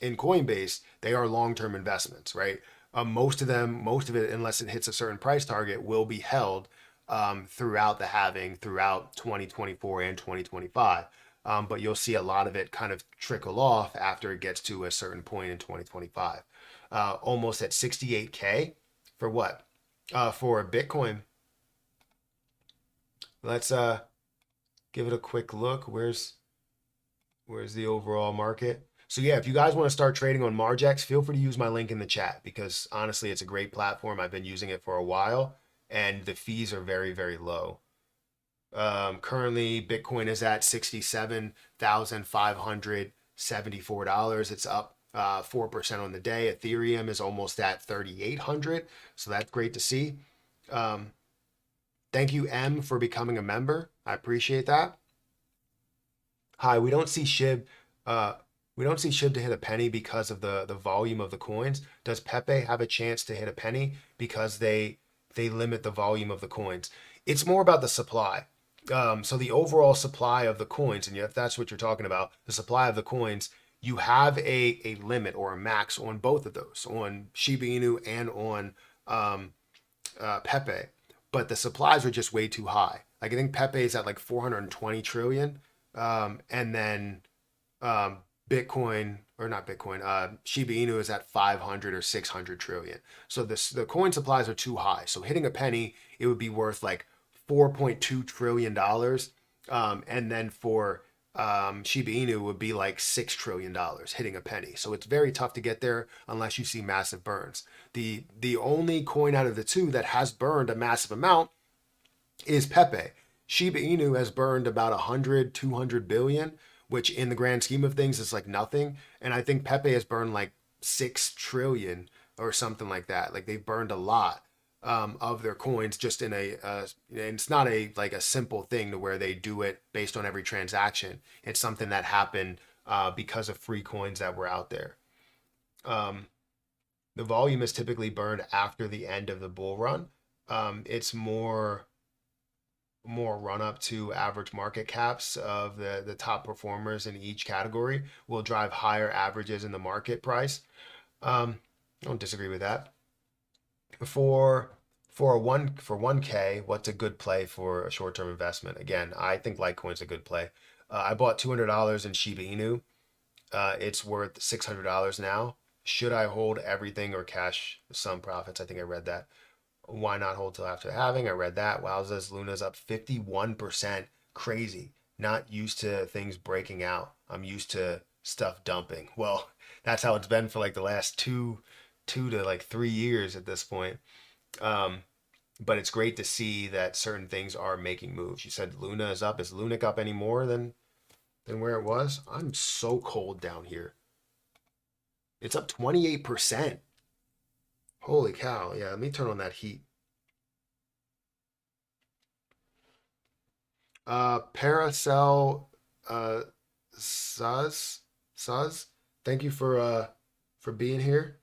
Coinbase, they are long term investments, right? Most of it, unless it hits a certain price target, will be held throughout the halving, throughout 2024 and 2025. But you'll see a lot of it kind of trickle off after it gets to a certain point in 2025. Almost at 68K for what? For Bitcoin. Let's give it a quick look. Where's the overall market? So yeah, if you guys want to start trading on Margex, feel free to use my link in the chat because honestly, it's a great platform. I've been using it for a while and the fees are very, very low. Currently, Bitcoin is at $67,574. It's up 4% on the day. Ethereum is almost at 3,800. So that's great to see. Thank you, M, for becoming a member. I appreciate that. Hi, we don't see SHIB. We don't see SHIB to hit a penny because of the volume of the coins. Does Pepe have a chance to hit a penny because they limit the volume of the coins? It's more about the supply. So the overall supply of the coins, and if that's what you're talking about, the supply of the coins, you have a limit or a max on both of those, on Shiba Inu and on Pepe, but the supplies are just way too high. Like I think Pepe is at like 420 trillion, and then um, Bitcoin or not Bitcoin, Shiba Inu is at 500 or 600 trillion. So the coin supplies are too high. So hitting a penny, it would be worth like 4.2 trillion dollars, and then for Shiba Inu would be like $6 trillion hitting a penny. So it's very tough to get there unless you see massive burns. The only coin out of the two that has burned a massive amount is Pepe. Shiba Inu has burned about 100, 200 billion, which in the grand scheme of things is like nothing. And I think Pepe has burned like 6 trillion or something like that. Like they've burned a lot of their coins just in and it's not a like a simple thing to where they do it based on every transaction. It's something that happened because of free coins that were out there. The volume is typically burned after the end of the bull run. It's more run up to average market caps of the top performers in each category will drive higher averages in the market price. I don't disagree with that. For 1K, what's a good play for a short-term investment? Again, I think Litecoin's a good play. I bought $200 in Shiba Inu. It's worth $600 now. Should I hold everything or cash some profits? I think I read that. Why not hold till after halving? I read that. Wowzers, Luna's up 51%. Crazy. Not used to things breaking out. I'm used to stuff dumping. Well, that's how it's been for like the last two to like 3 years at this point. But it's great to see that certain things are making moves. You said Luna is up. Is Lunic up any more than where it was? I'm so cold down here. It's up 28%. Holy cow. Yeah, let me turn on that heat. Paracel Suz, thank you for being here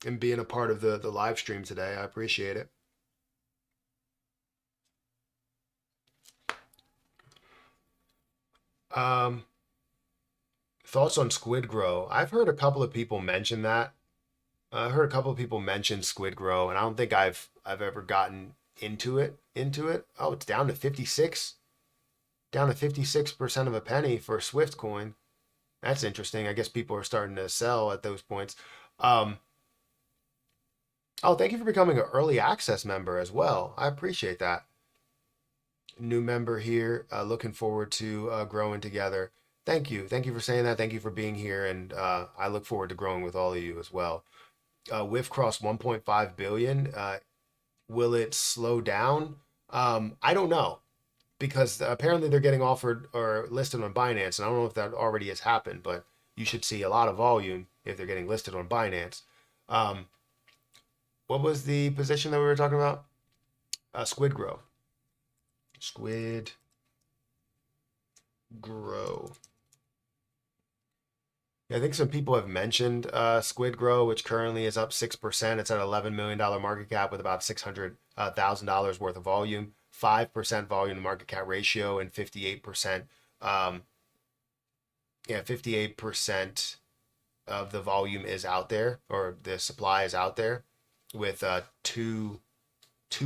and being a part of the live stream today. I appreciate it. Thoughts on Squid Grow? I've heard a couple of people mention that. I heard a couple of people mention Squid Grow, and I don't think I've ever gotten into it. Oh, it's down to 56. Down to 56% of a penny for Swift coin. That's interesting. I guess people are starting to sell at those points. Oh, thank you for becoming an early access member as well. I appreciate that. New member here. Looking forward to growing together. Thank you. Thank you for saying that. Thank you for being here. And I look forward to growing with all of you as well. WIF crossed 1.5 billion. Will it slow down? I don't know, because apparently they're getting offered or listed on Binance. And I don't know if that already has happened, but you should see a lot of volume if they're getting listed on Binance. What was the position that we were talking about? Squid Grow. Squid Grow. Yeah, I think some people have mentioned Squid Grow, which currently is up 6%. It's at $11 million market cap with about $600,000 worth of volume, 5% volume to market cap ratio, and 58%. 58% of the volume is out there, or the supply is out there, with two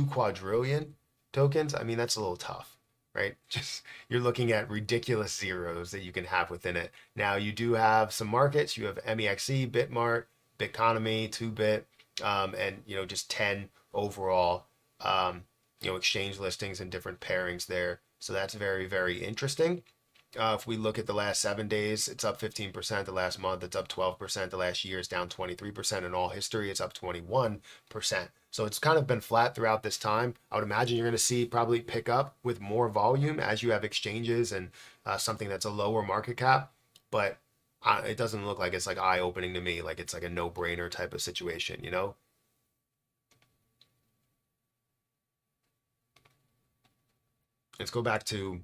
quadrillion tokens. I mean, that's a little tough, right? Just you're looking at ridiculous zeros that you can have within it. Now you do have some markets. You have MEXC, Bitmart, Bitconomy, 2Bit, and just 10 overall exchange listings and different pairings there. So that's very, very interesting. If we look at the last 7 days, it's up 15%. The last month, it's up 12%. The last year is down 23%. In all history, it's up 21%. So it's kind of been flat throughout this time. I would imagine you're going to see probably pick up with more volume as you have exchanges and something that's a lower market cap. But it doesn't look like it's like eye-opening to me. Like it's like a no-brainer type of situation, Let's go back to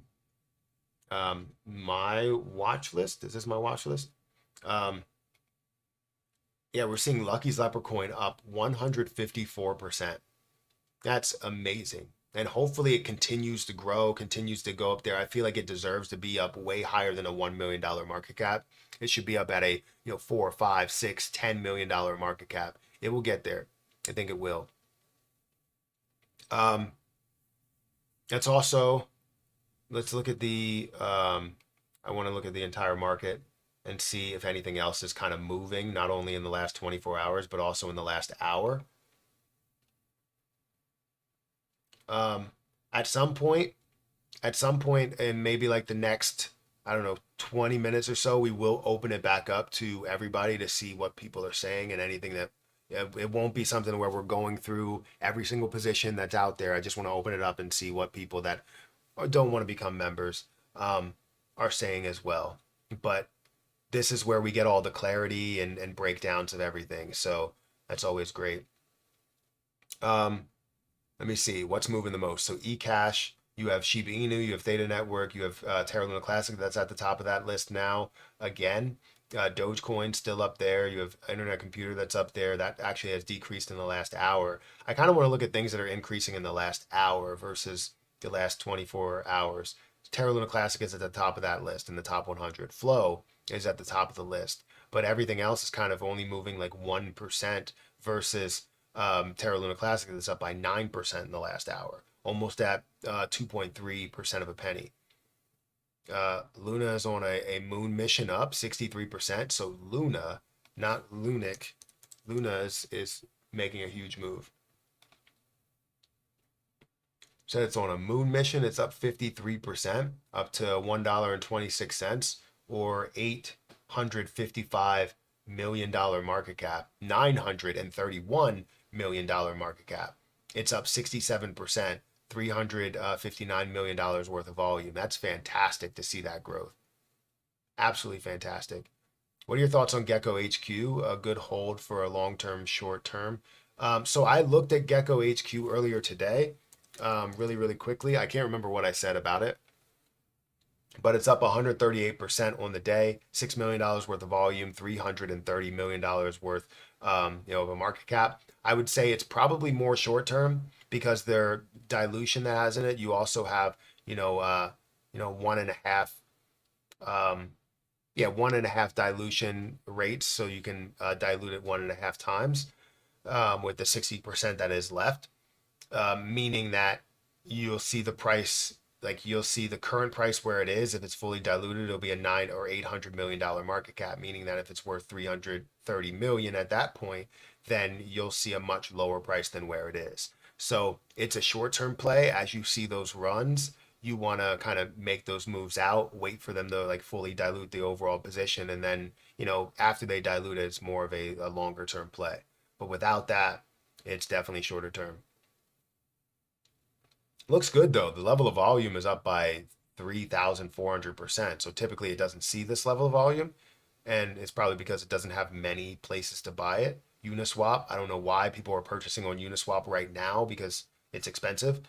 my watch list. Is this my watch list? Yeah, we're seeing Lucky's Leprechaun up 154%. That's amazing. And hopefully it continues to grow, continues to go up there. I feel like it deserves to be up way higher than a $1 million market cap. It should be up at a four, five, six, $10 million market cap. It will get there. I think it will. Um, that's also let's look at the I want to look at the entire market and see if anything else is kind of moving, not only in the last 24 hours, but also in the last hour. Um, at some point, in maybe like the next, I don't know, 20 minutes or so, we will open it back up to everybody to see what people are saying and anything that it won't be something where we're going through every single position that's out there. I just want to open it up and see what people that don't want to become members are saying as well. But this is where we get all the clarity and breakdowns of everything. So that's always great. Um, Let me see what's moving the most. So eCash, you have Shiba Inu, you have Theta Network, you have Terra Luna Classic. That's at the top of that list now. Again, Dogecoin still up there. You have Internet Computer that's up there. That actually has decreased in the last hour. I kind of want to look at things that are increasing in the last hour versus the last 24 hours. Terra Luna Classic is at the top of that list in the top 100. Flow is at the top of the list, but everything else is kind of only moving like 1% versus Terra Luna Classic that's up by 9% in the last hour, almost at 2.3% of a penny. Luna is on a moon mission up 63%. So Luna, not Lunic, Luna is making a huge move. So it's on a moon mission. It's up 53%, up to $1.26 or $855 million market cap, $931 million market cap. It's up 67%, $359 million worth of volume. That's fantastic to see that growth. Absolutely fantastic. What are your thoughts on Gecko HQ? A good hold for a long term, short term. So I looked at Gecko HQ earlier today, really, really quickly. I can't remember what I said about it, but it's up 138% on the day, $6 million worth of volume, $330 million worth, of a market cap. I would say it's probably more short term because their dilution that has in it. You also have, 1.5, 1.5 dilution rates, so you can dilute it 1.5 times with the 60% that is left, meaning that you'll see the price, like you'll see the current price where it is. If it's fully diluted, it'll be a $900 or $800 million market cap, meaning that if it's worth 330 million at that point, then you'll see a much lower price than where it is. So it's a short-term play. As you see those runs, you want to kind of make those moves out, wait for them to like fully dilute the overall position, and then after they dilute it, it's more of a longer-term play. But without that, it's definitely shorter term. Looks good though. The level of volume is up by 3,400%. So typically it doesn't see this level of volume, and it's probably because it doesn't have many places to buy it. Uniswap, I don't know why people are purchasing on Uniswap right now because it's expensive.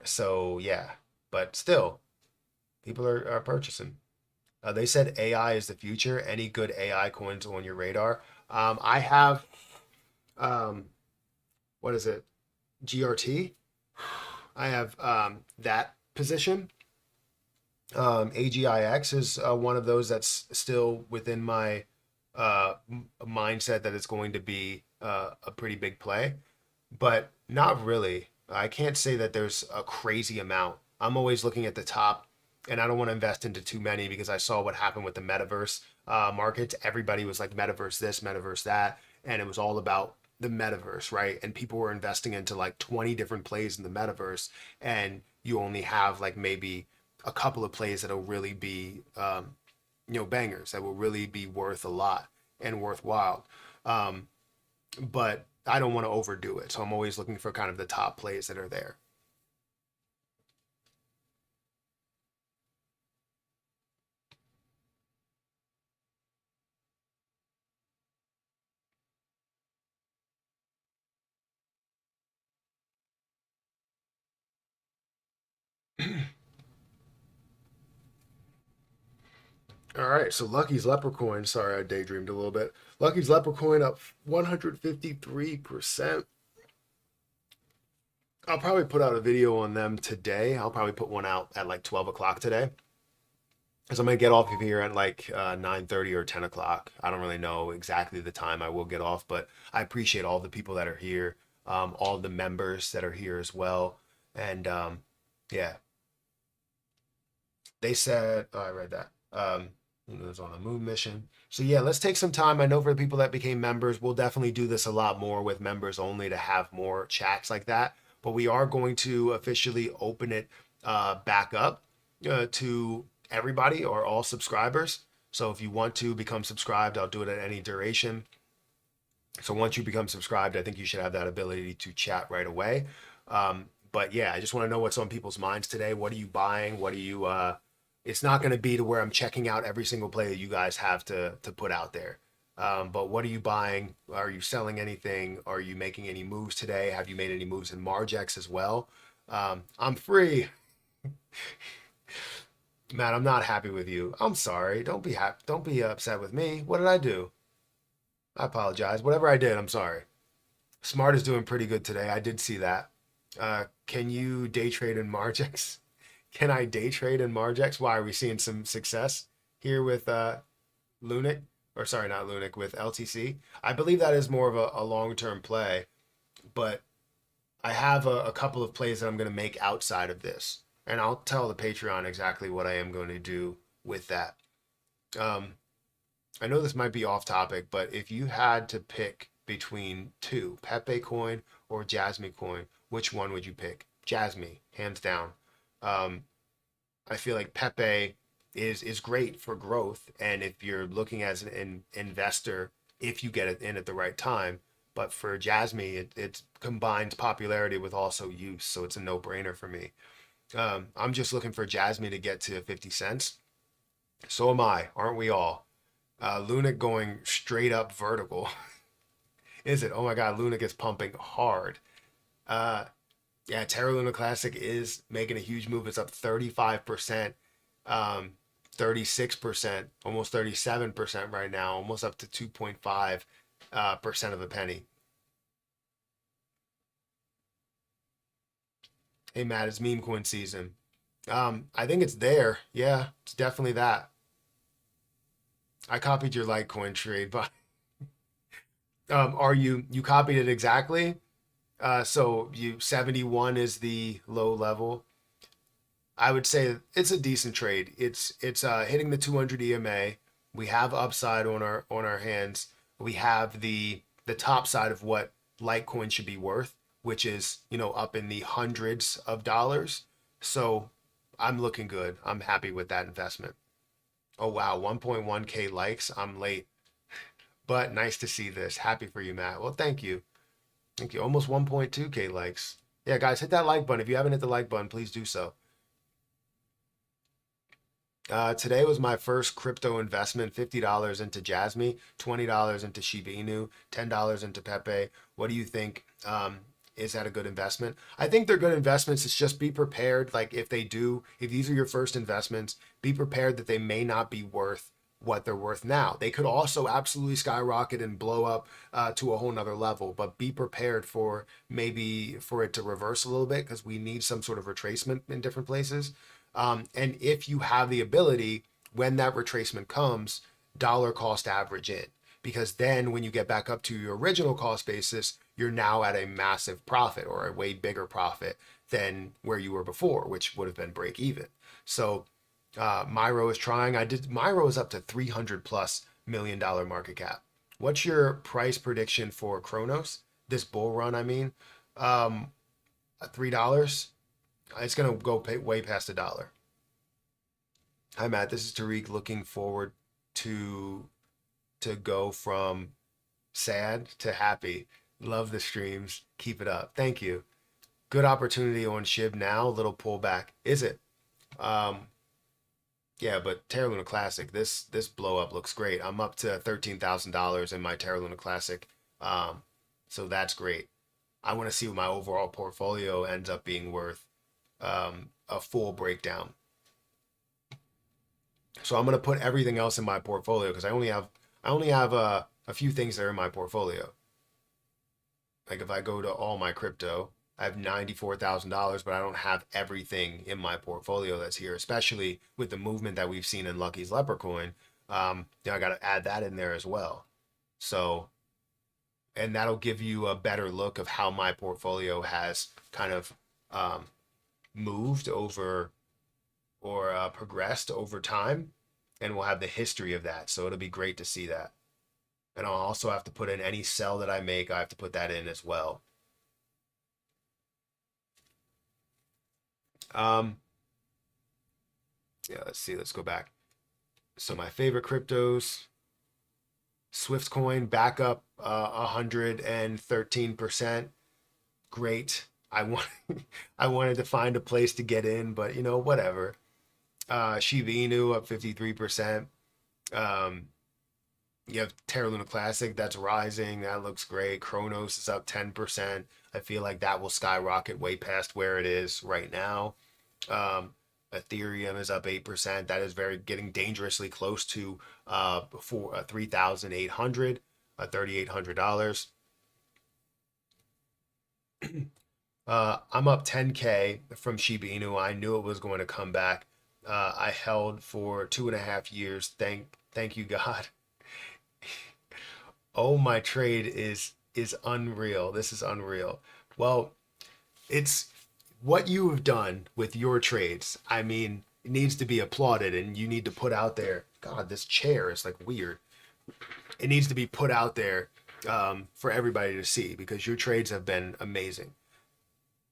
So yeah, but still, people are purchasing. They said AI is the future. Any good AI coins on your radar? I have, um, what is it? GRT. I have that position. AGIX is one of those that's still within my mindset that it's going to be a pretty big play, but not really. I can't say that there's a crazy amount. I'm always looking at the top, and I don't want to invest into too many because I saw what happened with the metaverse markets. Everybody was like metaverse this, metaverse that, and it was all about the metaverse, right? And people were investing into like 20 different plays in the metaverse, and you only have like maybe a couple of plays that'll really be, bangers that will really be worth a lot and worthwhile. Um, but I don't want to overdo it. So I'm always looking for kind of the top plays that are there. All right, so Lucky's Leprechaun. Sorry, I daydreamed a little bit. Lucky's Leprechaun up 153%. I'll probably put out a video on them today. I'll probably put one out at like 12 o'clock today. Because I'm gonna get off of here at like 9:30 or 10 o'clock. I don't really know exactly the time I will get off, but I appreciate all the people that are here, all the members that are here as well. And yeah, they said, oh, I read that. It was on a moon mission. So yeah, let's take some time. I know for the people that became members, we'll definitely do this a lot more with members only to have more chats like that. But we are going to officially open it back up to everybody or all subscribers. So if you want to become subscribed, I'll do it at any duration. So once you become subscribed, I think you should have that ability to chat right away. But yeah, I just want to know what's on people's minds today. What are you buying? What are you it's not going to be to where I'm checking out every single play that you guys have to put out there. But what are you buying? Are you selling anything? Are you making any moves today? Have you made any moves in Margex as well? I'm free. Matt, I'm not happy with you. I'm sorry. Don't be happy. Don't be upset with me. What did I do? I apologize. Whatever I did, I'm sorry. Smart is doing pretty good today. I did see that. Can you day trade in Margex? Can I day trade in Margex? Why are we seeing some success here with Lunic? Or sorry, not Lunic, with LTC. I believe that is more of a long-term play, but I have a couple of plays that I'm going to make outside of this. And I'll tell the Patreon exactly what I am going to do with that. I know this might be off topic, but if you had to pick between two, Pepe coin or Jasmy coin, which one would you pick? Jasmy, hands down. I feel like Pepe is great for growth, and if you're looking as an investor, if you get it in at the right time. But for Jasmy, it combines popularity with also use, so it's a no-brainer for me. I'm just looking for Jasmy to get to 50 cents. So am I, aren't we all? Lunic going straight up vertical. Is it? Oh my God, Lunic is pumping hard. Yeah, Terra Luna Classic is making a huge move. It's up 35%, 36%, almost 37% right now, almost up to 2.5% of a penny. Hey Matt, it's meme coin season. I think it's there. Yeah, it's definitely that. I copied your Litecoin trade, but are you copied it exactly? So you 71 is the low level. I would say it's a decent trade. It's hitting the 200 EMA. We have upside on our hands. We have the top side of what Litecoin should be worth, which is, up in the hundreds of dollars. So I'm looking good. I'm happy with that investment. Oh wow, 1.1K likes. I'm late, but nice to see this. Happy for you, Matt. Well, thank you. Thank you. Almost 1.2K likes. Yeah, guys, hit that like button. If you haven't hit the like button, please do so. Today was my first crypto investment, $50 into Jasmy, $20 into Shiba Inu, $10 into Pepe. What do you think? Is that a good investment? I think they're good investments. It's just be prepared. Like if these are your first investments, be prepared that they may not be worth what they're worth now. They could also absolutely skyrocket and blow up to a whole nother level, but be prepared for maybe for it to reverse a little bit because we need some sort of retracement in different places. And if you have the ability, when that retracement comes, dollar cost average in. Because then when you get back up to your original cost basis, you're now at a massive profit or a way bigger profit than where you were before, which would have been break even. So Myro is trying. Myro is up to $300+ million market cap. What's your price prediction for Kronos? This bull run, I mean, $3. It's gonna go way past $1. Hi Matt, this is Tariq. Looking forward to go from sad to happy. Love the streams. Keep it up. Thank you. Good opportunity on SHIB now. Little pullback. Is it? Yeah, but Terra Luna Classic, this blow up looks great. I'm up to $13,000 in my Terra Luna Classic. So that's great. I want to see what my overall portfolio ends up being worth. A full breakdown. So I'm going to put everything else in my portfolio because I only have a few things that are in my portfolio. Like if I go to all my crypto, I have $94,000, but I don't have everything in my portfolio that's here, especially with the movement that we've seen in Lucky's Leopard coin. I got to add that in there as well. So, and that'll give you a better look of how my portfolio has kind of moved over or progressed over time. And we'll have the history of that. So it'll be great to see that. And I'll also have to put in any sell that I make. I have to put that in as well. Yeah, let's see. Let's go back. So my favorite cryptos, Swift coin back up 113%. Great. I wanted to find a place to get in, but whatever. Shiba Inu up 53%. You have Terra Luna Classic that's rising. That looks great. Kronos is up 10%. I feel like that will skyrocket way past where it is right now. Ethereum is up 8%. That is getting dangerously close to for 3,800, $3,800. I'm up 10K from Shiba Inu. I knew it was going to come back. I held for 2.5 years. Thank you, God. Oh, my trade is unreal. This is unreal. Well, it's what you have done with your trades. I mean, it needs to be applauded, and you need to put out there. God, this chair is like weird. It needs to be put out there for everybody to see because your trades have been amazing.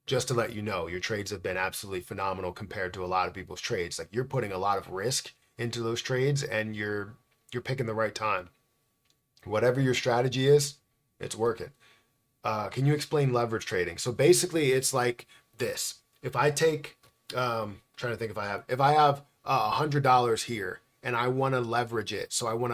Just to let you know, your trades have been absolutely phenomenal compared to a lot of people's trades. Like you're putting a lot of risk into those trades, and you're picking the right time. Whatever your strategy is, it's working. Can you explain leverage trading? So basically, it's like this. If I take, trying to think if I have $100 here and I want to leverage it, so I want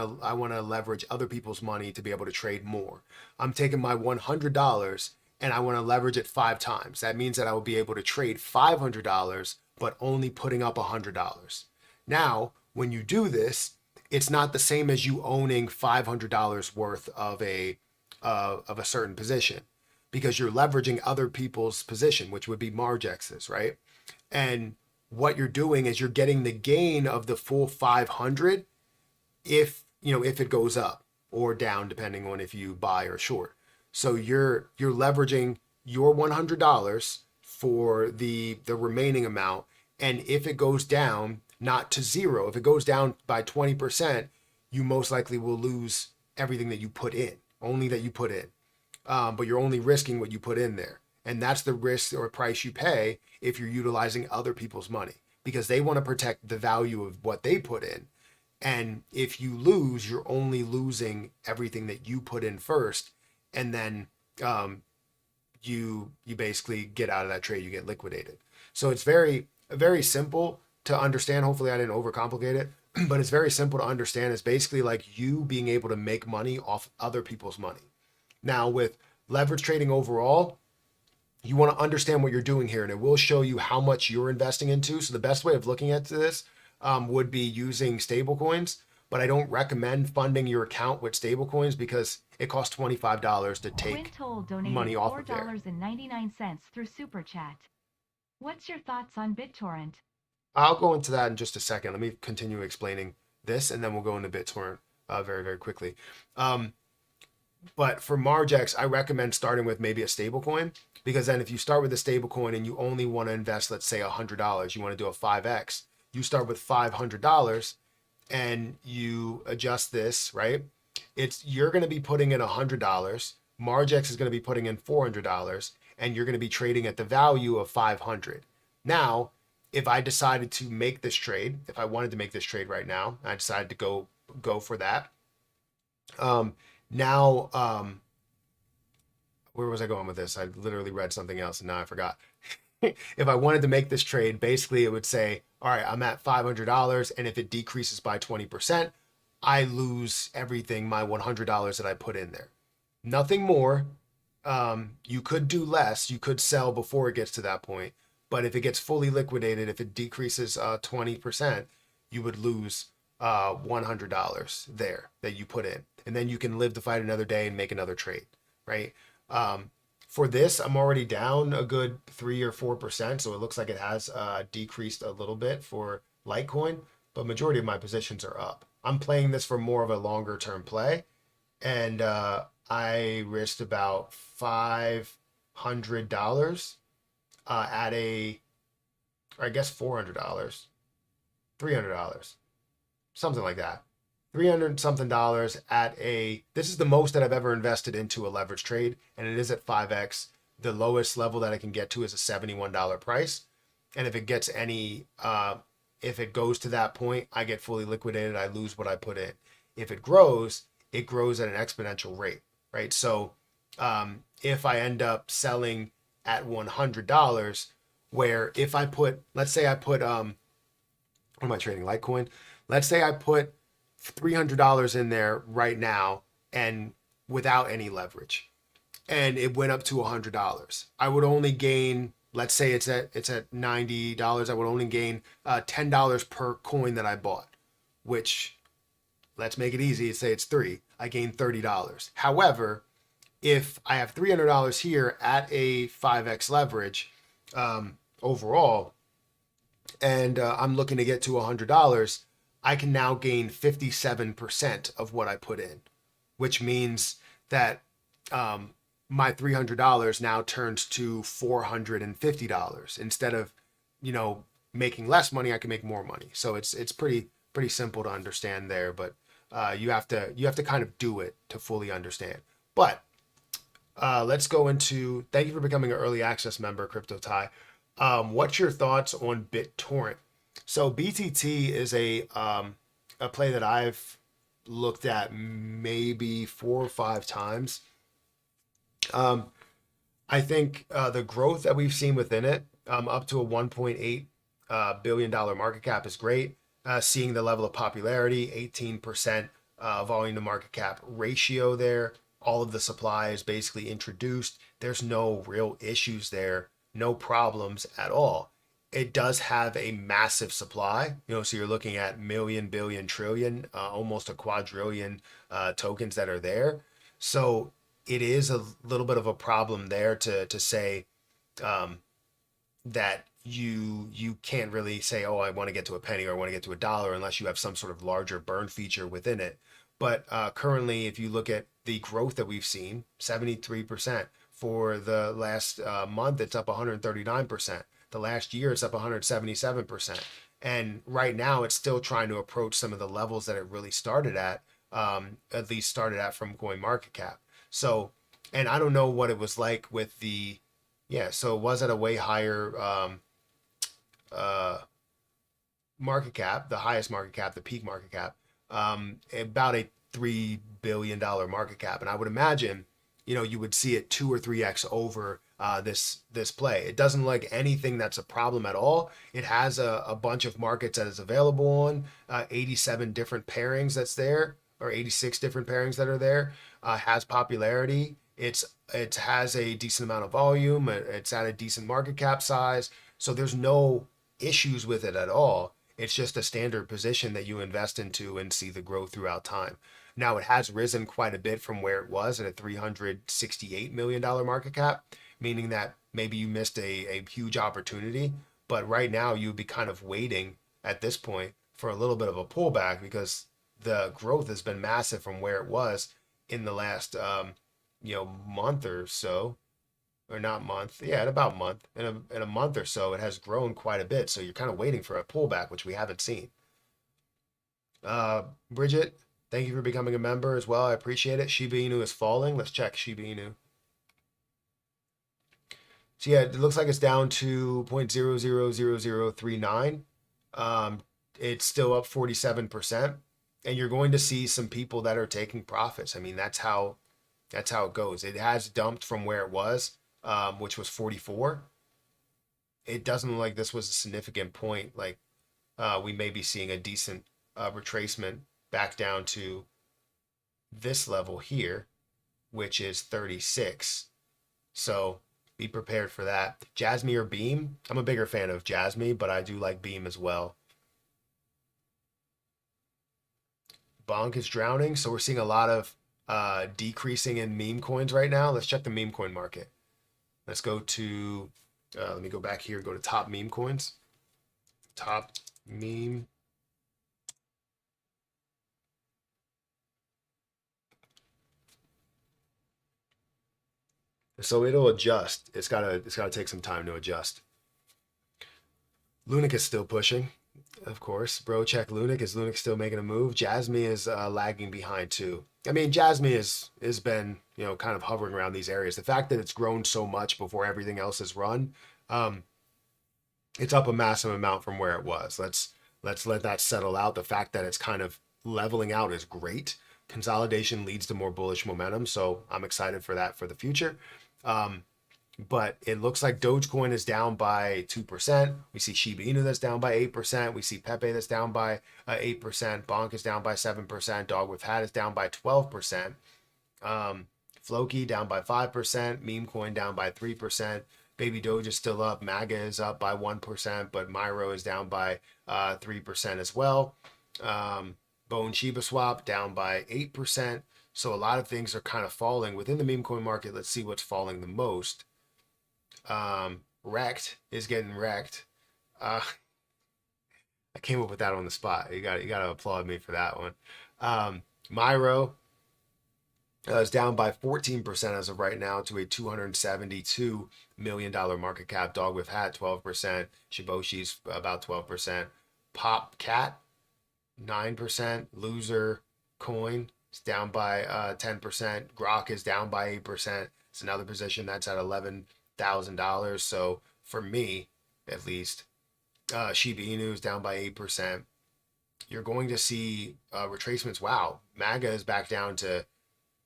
to leverage other people's money to be able to trade more. I'm taking my $100 and I want to leverage it 5 times. That means that I will be able to trade $500, but only putting up $100. Now, when you do this, it's not the same as you owning $500 worth of a certain position, because you're leveraging other people's position, which would be Margex's, right? And what you're doing is you're getting the gain of the full 500 if it goes up or down, depending on if you buy or short. So you're leveraging your $100 for the remaining amount, and if it goes down, not to zero, if it goes down by 20%, you most likely will lose everything that you put in, only that you put in. But you're only risking what you put in there. And that's the risk or price you pay if you're utilizing other people's money, because they want to protect the value of what they put in. And if you lose, you're only losing everything that you put in first. And then you basically get out of that trade, you get liquidated. So it's very, very simple to understand. Hopefully I didn't overcomplicate it, but it's very simple to understand. It's basically like you being able to make money off other people's money. Now with leverage trading overall, you want to understand what you're doing here, and it will show you how much you're investing into. So the best way of looking at this would be using stable coins, but I don't recommend funding your account with stable coins because it costs $25 to take money off of there. $4.99 through Super Chat. What's your thoughts on BitTorrent? I'll go into that in just a second. Let me continue explaining this, and then we'll go into BitTorrent very, very quickly. But for Margex, I recommend starting with maybe a stable coin, because then if you start with a stable coin and you only want to invest, let's say $100, you want to do a 5x, you start with $500 and you adjust this, right? You're going to be putting in $100. Margex is going to be putting in $400, and you're going to be trading at the value of 500. Now, if I decided to make this trade, if I wanted to make this trade right now, I decided to go for that. Where was I going with this? I literally read something else and now I forgot. If I wanted to make this trade, basically it would say, all right, I'm at $500, and if it decreases by 20%, I lose everything, my $100 that I put in there. Nothing more. You could do less. You could sell before it gets to that point. But if it gets fully liquidated, if it decreases 20%, you would lose $100 there that you put in. And then you can live to fight another day and make another trade, right? for this, I'm already down a good 3 or 4%, so it looks like it has decreased a little bit for Litecoin, but majority of my positions are up. I'm playing this for more of a longer term play, and I risked about $500 at a, or I guess $400, $300, something like that. 300 something dollars at a, this is the most that I've ever invested into a leverage trade, and it is at 5x. The lowest level that I can get to is a $71 price. And if it gets any, if it goes to that point, I get fully liquidated. I lose what I put in. If it grows at an exponential rate, right? So if I end up selling at $100, where if I put, let's say I put, what am I trading? Litecoin. Let's say I put $300 in there right now and without any leverage, and it went up to $100. I would only gain, let's say it's at $90. I would only gain $10 per coin that I bought, which, let's make it easy. Say it's three. I gain $30. However, if I have $300 here at a 5x leverage overall, and I'm looking to get to $100, I can now gain 57% of what I put in, which means that my $300 now turns to $450. Instead of, making less money, I can make more money. So it's pretty simple to understand there, but you have to kind of do it to fully understand. But let's go into, thank you for becoming an early access member, Crypto Ty. What's your thoughts on BitTorrent? So BTT is a play that I've looked at maybe 4 or 5 times. I think the growth that we've seen within it, up to a $1.8 billion market cap, is great. Seeing the level of popularity, 18% volume to market cap ratio there. All of the supply is basically introduced. There's no real issues there, no problems at all. It does have a massive supply, so you're looking at million, billion, trillion, almost a quadrillion tokens that are there. So it is a little bit of a problem there to say that you can't really say, oh, I want to get to a penny or I want to get to $1 unless you have some sort of larger burn feature within it. But currently, if you look at the growth that we've seen, 73%. For the last month, it's up 139%. The last year, it's up 177%. And right now, it's still trying to approach some of the levels that it really started at least started at from CoinMarketCap. So, and I don't know what it was like with the, so it was at a way higher market cap, the highest market cap, the peak market cap, about a $3 billion market cap. And I would imagine, you would see it 2 or 3x over this play. It doesn't look like anything that's a problem at all. It has a bunch of markets that is available on, 87 different pairings that's there, or 86 different pairings that are there. Has popularity. It has a decent amount of volume. It's at a decent market cap size. So there's no issues with it at all. It's just a standard position that you invest into and see the growth throughout time. Now, it has risen quite a bit from where it was at a $368 million market cap, meaning that maybe you missed a huge opportunity. But right now, you'd be kind of waiting at this point for a little bit of a pullback, because the growth has been massive from where it was in the last month or so. Or not month, at about month. In a month or so, it has grown quite a bit. So you're kind of waiting for a pullback, which we haven't seen. Bridget, thank you for becoming a member as well. I appreciate it. Shiba Inu is falling. Let's check Shiba Inu. So it looks like it's down to 0.000039. It's still up 47%. And you're going to see some people that are taking profits. I mean, that's how it goes. It has dumped from where it was, which was 44. It doesn't look like this was a significant point. Like we may be seeing a decent retracement back down to this level here, which is 36. So be prepared for that. Jasmy or Beam? I'm a bigger fan of Jasmy, but I do like Beam as well. Bonk is drowning, so we're seeing a lot of decreasing in meme coins right now. Let's check the meme coin market. Let's go to, let me go back here, go to top meme coins. Top meme. So it'll adjust. It's gotta take some time to adjust. Lunic is still pushing, of course. Bro, check Lunic. Is Lunic still making a move? Jasmine is lagging behind too. I mean, Jasmine is been kind of hovering around these areas. The fact that it's grown so much before everything else is run, um, it's up a massive amount from where it was. Let's let that settle out. The fact that it's kind of leveling out is great. Consolidation leads to more bullish momentum, so I'm excited for that for the future. Um, but it looks like Dogecoin is down by 2%. We see Shiba Inu that's down by 8%. We see Pepe that's down by 8%. Bonk is down by 7%. Dog with Hat is down by 12%. Floki down by 5%. Meme Coin down by 3%. Baby Doge is still up. MAGA is up by 1%, but Myro is down by 3% as well. Bone Shiba Swap down by 8%. So a lot of things are kind of falling within the meme coin market. Let's see what's falling the most. Wrecked is getting wrecked. I came up with that on the spot. You got to applaud me for that one. Myro is down by 14% as of right now to a $272 million market cap. Dog with Hat 12%. Shiboshi's about 12%. Pop Cat 9%. Loser Coin is down by 10%. Grok is down by 8%. It's another position that's at $11,000. So for me, at least, Shiba Inu is down by 8%. You're going to see retracements. Wow, MAGA is back down to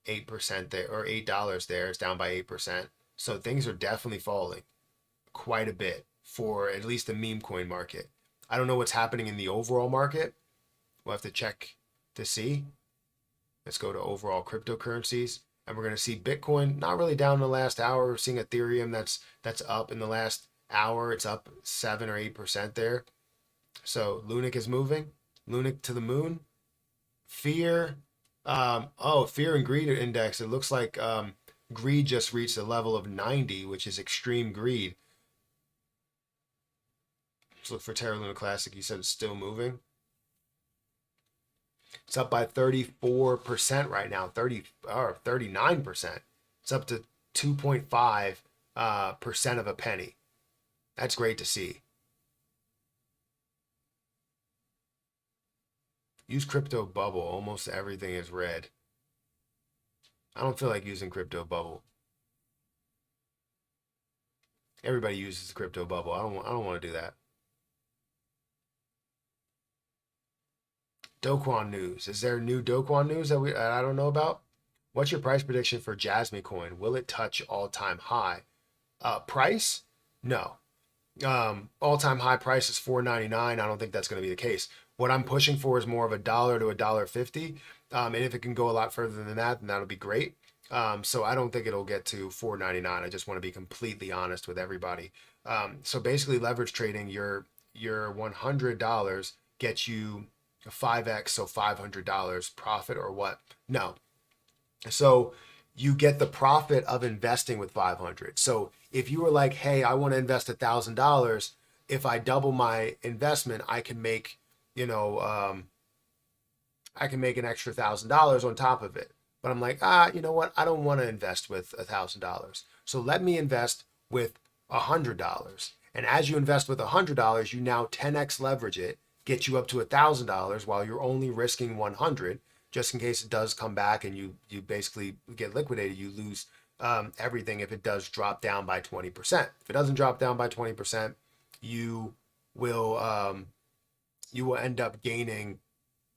8% there, or $8 there. It's down by 8%. So things are definitely falling quite a bit for at least the meme coin market. I don't know what's happening in the overall market. We'll have to check to see. Let's go to overall cryptocurrencies. And we're going to see Bitcoin not really down in the last hour. We're seeing Ethereum that's up in the last hour. It's up 7 or 8% there. So Lunic is moving. Lunic to the moon. Fear. Fear and greed index. It looks like greed just reached a level of 90, which is extreme greed. Let's look for Terra Luna Classic. You said it's still moving. It's up by 34% right now, 39%. It's up to 2.5 percent of a penny. That's great to see. Use crypto bubble. Almost everything is red. I don't feel like using crypto bubble. Everybody uses the crypto bubble. I don't want to do that. Doquan news. Is there new Doquan news that I don't know about? What's your price prediction for Jasmine coin? Will it touch all-time high? Price? No. All-time high price is $4.99. I don't think that's going to be the case. What I'm pushing for is more of $1 to $1.50. And if it can go a lot further than that, then that'll be great. So I don't think it'll get to $4.99. I just want to be completely honest with everybody. So basically leverage trading, your $100 gets you 5x, so $500 profit or what? No. So you get the profit of investing with 500. So if you were like, hey, I want to invest $1,000, if I double my investment, I can make, I can make an extra $1,000 on top of it. But I'm like, you know what? I don't want to invest with $1,000. So let me invest with $100. And as you invest with $100, you now 10x leverage it, get you up to $1,000 while you're only risking 100, just in case it does come back and you basically get liquidated. You lose everything if it does drop down by 20%. If it doesn't drop down by 20%, you will end up gaining,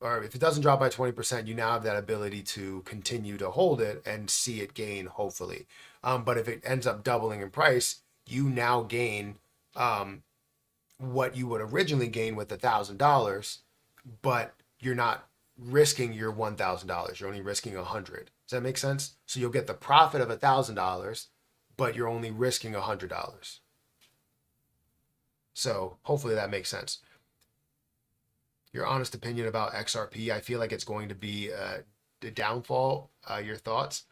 or if it doesn't drop by 20%, you now have that ability to continue to hold it and see it gain, hopefully. But if it ends up doubling in price, you now gain what you would originally gain with $1,000, but you're not risking your $1,000. You're only risking 100. Does that make sense? So you'll get the profit of $1,000, but you're only risking $100. So hopefully that makes sense. Your honest opinion about XRP, I feel like it's going to be the downfall, your thoughts.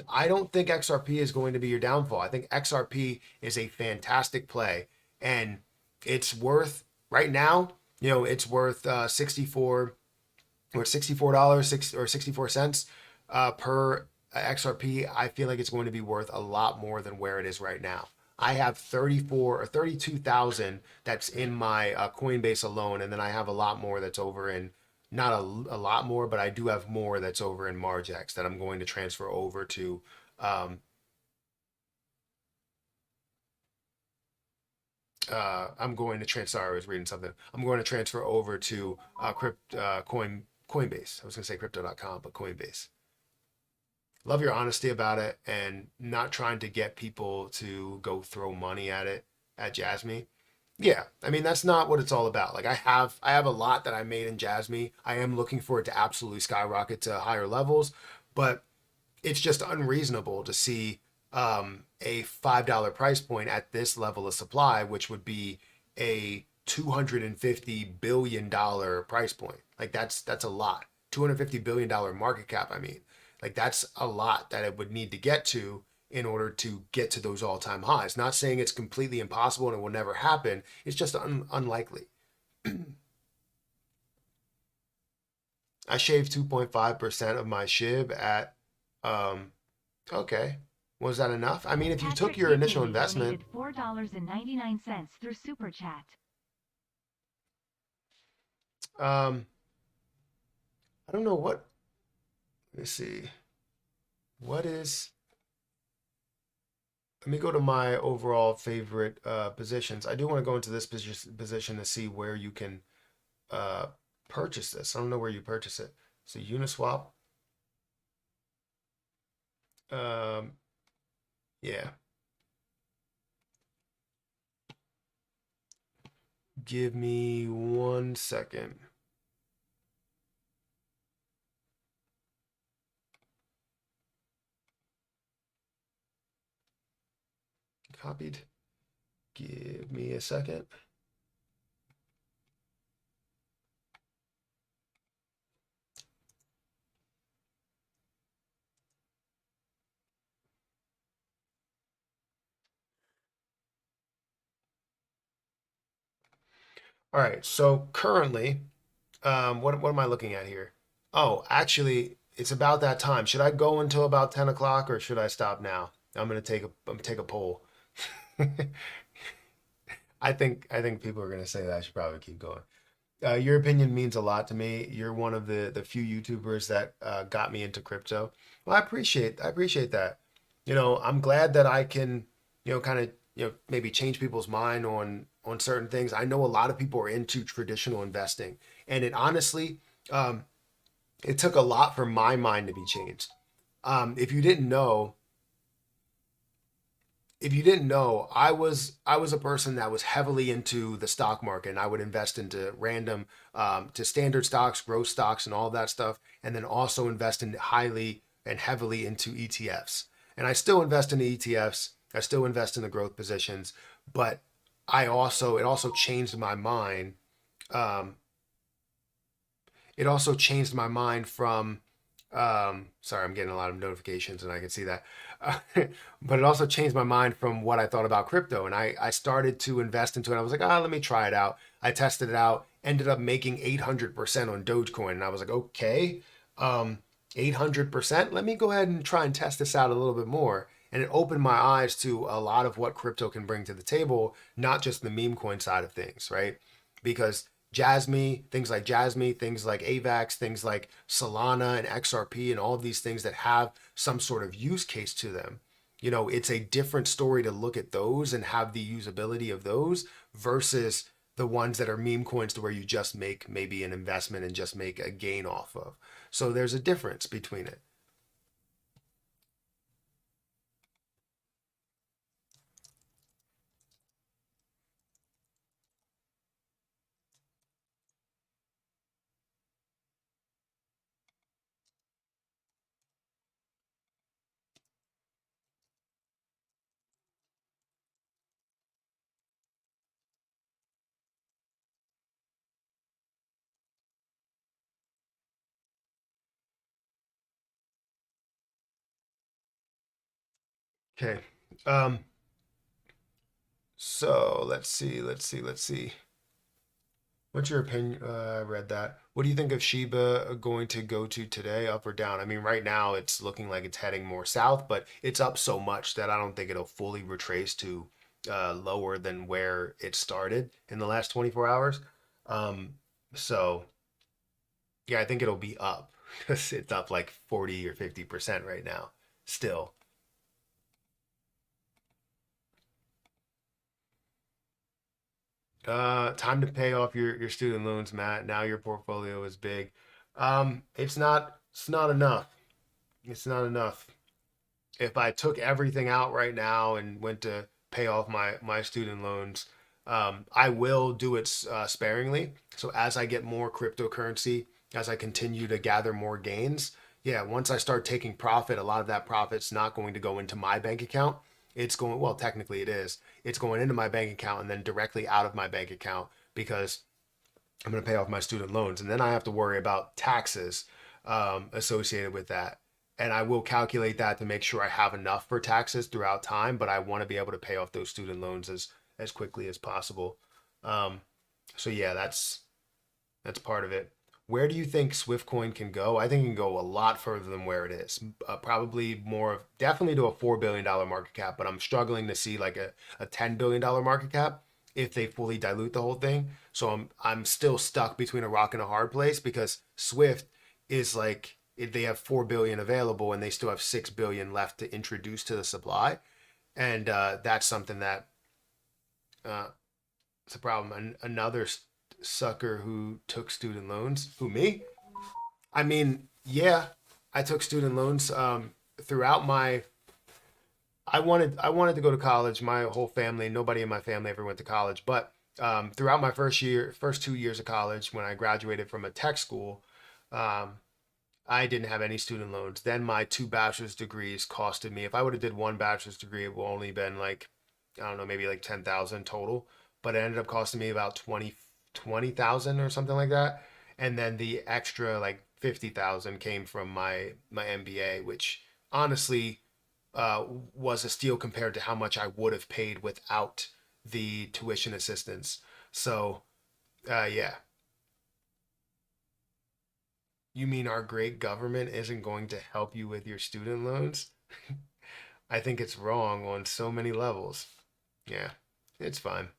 I don't think XRP is going to be your downfall. I think XRP is a fantastic play, and it's worth right now. It's worth 64 or $64 or 64 cents per XRP. I feel like it's going to be worth a lot more than where it is right now. I have 34 or 32,000 that's in my Coinbase alone, and then I have a lot more that's over in not a lot more, but I do have more that's over in Margex that I'm going to transfer over to. Um, I'm going to transfer. Sorry, I was reading something. I'm going to transfer over to Coinbase. I was going to say crypto.com, but Coinbase. Love your honesty about it and not trying to get people to go throw money at it at Jasmy. Yeah, I mean that's not what it's all about. Like I have a lot that I made in Jasmy. I am looking for it to absolutely skyrocket to higher levels, but it's just unreasonable to see a $5 price point at this level of supply, which would be a $250 billion price point. Like that's a lot. $250 billion market cap. I mean, like that's a lot that it would need to get to in order to get to those all-time highs. Not saying it's completely impossible and it will never happen. It's just unlikely. I shaved 2.5% of my SHIB at okay. Was that enough? I mean, if you took Patrick your initial Gibney investment, donated $4.99 through Super Chat. um, I don't know what. Let me see. What is? Let me go to my overall favorite positions. I do want to go into this position to see where you can uh, purchase this. I don't know where you purchase it. So Uniswap. Um, yeah. Give me 1 second. Copied. Give me a second. All right. So currently, what am I looking at here? Oh, actually, it's about that time. Should I go until about 10 o'clock or should I stop now? I'm gonna take a poll. I think people are gonna say that I should probably keep going. Your opinion means a lot to me. You're one of the few YouTubers that got me into crypto. Well, I appreciate that. I'm glad that I can, kind of, maybe change people's mind on certain things. I know a lot of people are into traditional investing, and it honestly, um, it took a lot for my mind to be changed. If you didn't know, I was a person that was heavily into the stock market, and I would invest into random, to standard stocks, growth stocks, and all that stuff, and then also invest in highly and heavily into ETFs. And I still invest in the ETFs. I still invest in the growth positions, but it also changed my mind. Um, it also changed my mind from sorry, I'm getting a lot of notifications and I can see that. Uh, but it also changed my mind from what I thought about crypto. And I started to invest into it. I was like, let me try it out. I tested it out, ended up making 800% on Dogecoin. And I was like, okay, 800%. Let me go ahead and try and test this out a little bit more. And it opened my eyes to a lot of what crypto can bring to the table, not just the meme coin side of things, right? Because Jasmy, things like AVAX, things like Solana and XRP, and all of these things that have some sort of use case to them. It's a different story to look at those and have the usability of those versus the ones that are meme coins to where you just make maybe an investment and just make a gain off of. So there's a difference between it. Okay. Um, so let's see. What's your opinion? I read that. What do you think of Shiba going to go to today, up or down? I mean, right now it's looking like it's heading more south, but it's up so much that I don't think it'll fully retrace to lower than where it started in the last 24 hours. Um, so yeah, I think it'll be up because it's up like 40 or 50% right now still. Time to pay off your student loans, Matt. Now your portfolio is big. It's not enough. It's not enough. If I took everything out right now and went to pay off my student loans, I will do it sparingly. So as I get more cryptocurrency, as I continue to gather more gains, yeah, once I start taking profit, a lot of that profit's not going to go into my bank account. It's going, well, technically it is. It's going into my bank account and then directly out of my bank account because I'm going to pay off my student loans, and then I have to worry about taxes associated with that. And I will calculate that to make sure I have enough for taxes throughout time, but I want to be able to pay off those student loans as quickly as possible. Um, so yeah, that's part of it. Where do you think Swiftcoin can go? I think it can go a lot further than where it is. Probably more, definitely to a $4 billion market cap, but I'm struggling to see like a $10 billion market cap if they fully dilute the whole thing. So I'm still stuck between a rock and a hard place because Swift is like they have 4 billion available and they still have 6 billion left to introduce to the supply, and that's something that uh, it's a problem. Another sucker who took student loans. Who, me? I mean, yeah, I took student loans throughout my. I wanted to go to college. My whole family, nobody in my family ever went to college, but throughout my first 2 years of college, when I graduated from a tech school, um, I didn't have any student loans. Then my two bachelor's degrees costed me. If I would have did one bachelor's degree, it would only been like I don't know, maybe like 10,000 total, but it ended up costing me about 20,000 or something like that. And then the extra like 50,000 came from my MBA, which honestly was a steal compared to how much I would have paid without the tuition assistance. So yeah, you mean our great government isn't going to help you with your student loans? I think it's wrong on so many levels. Yeah, it's fine.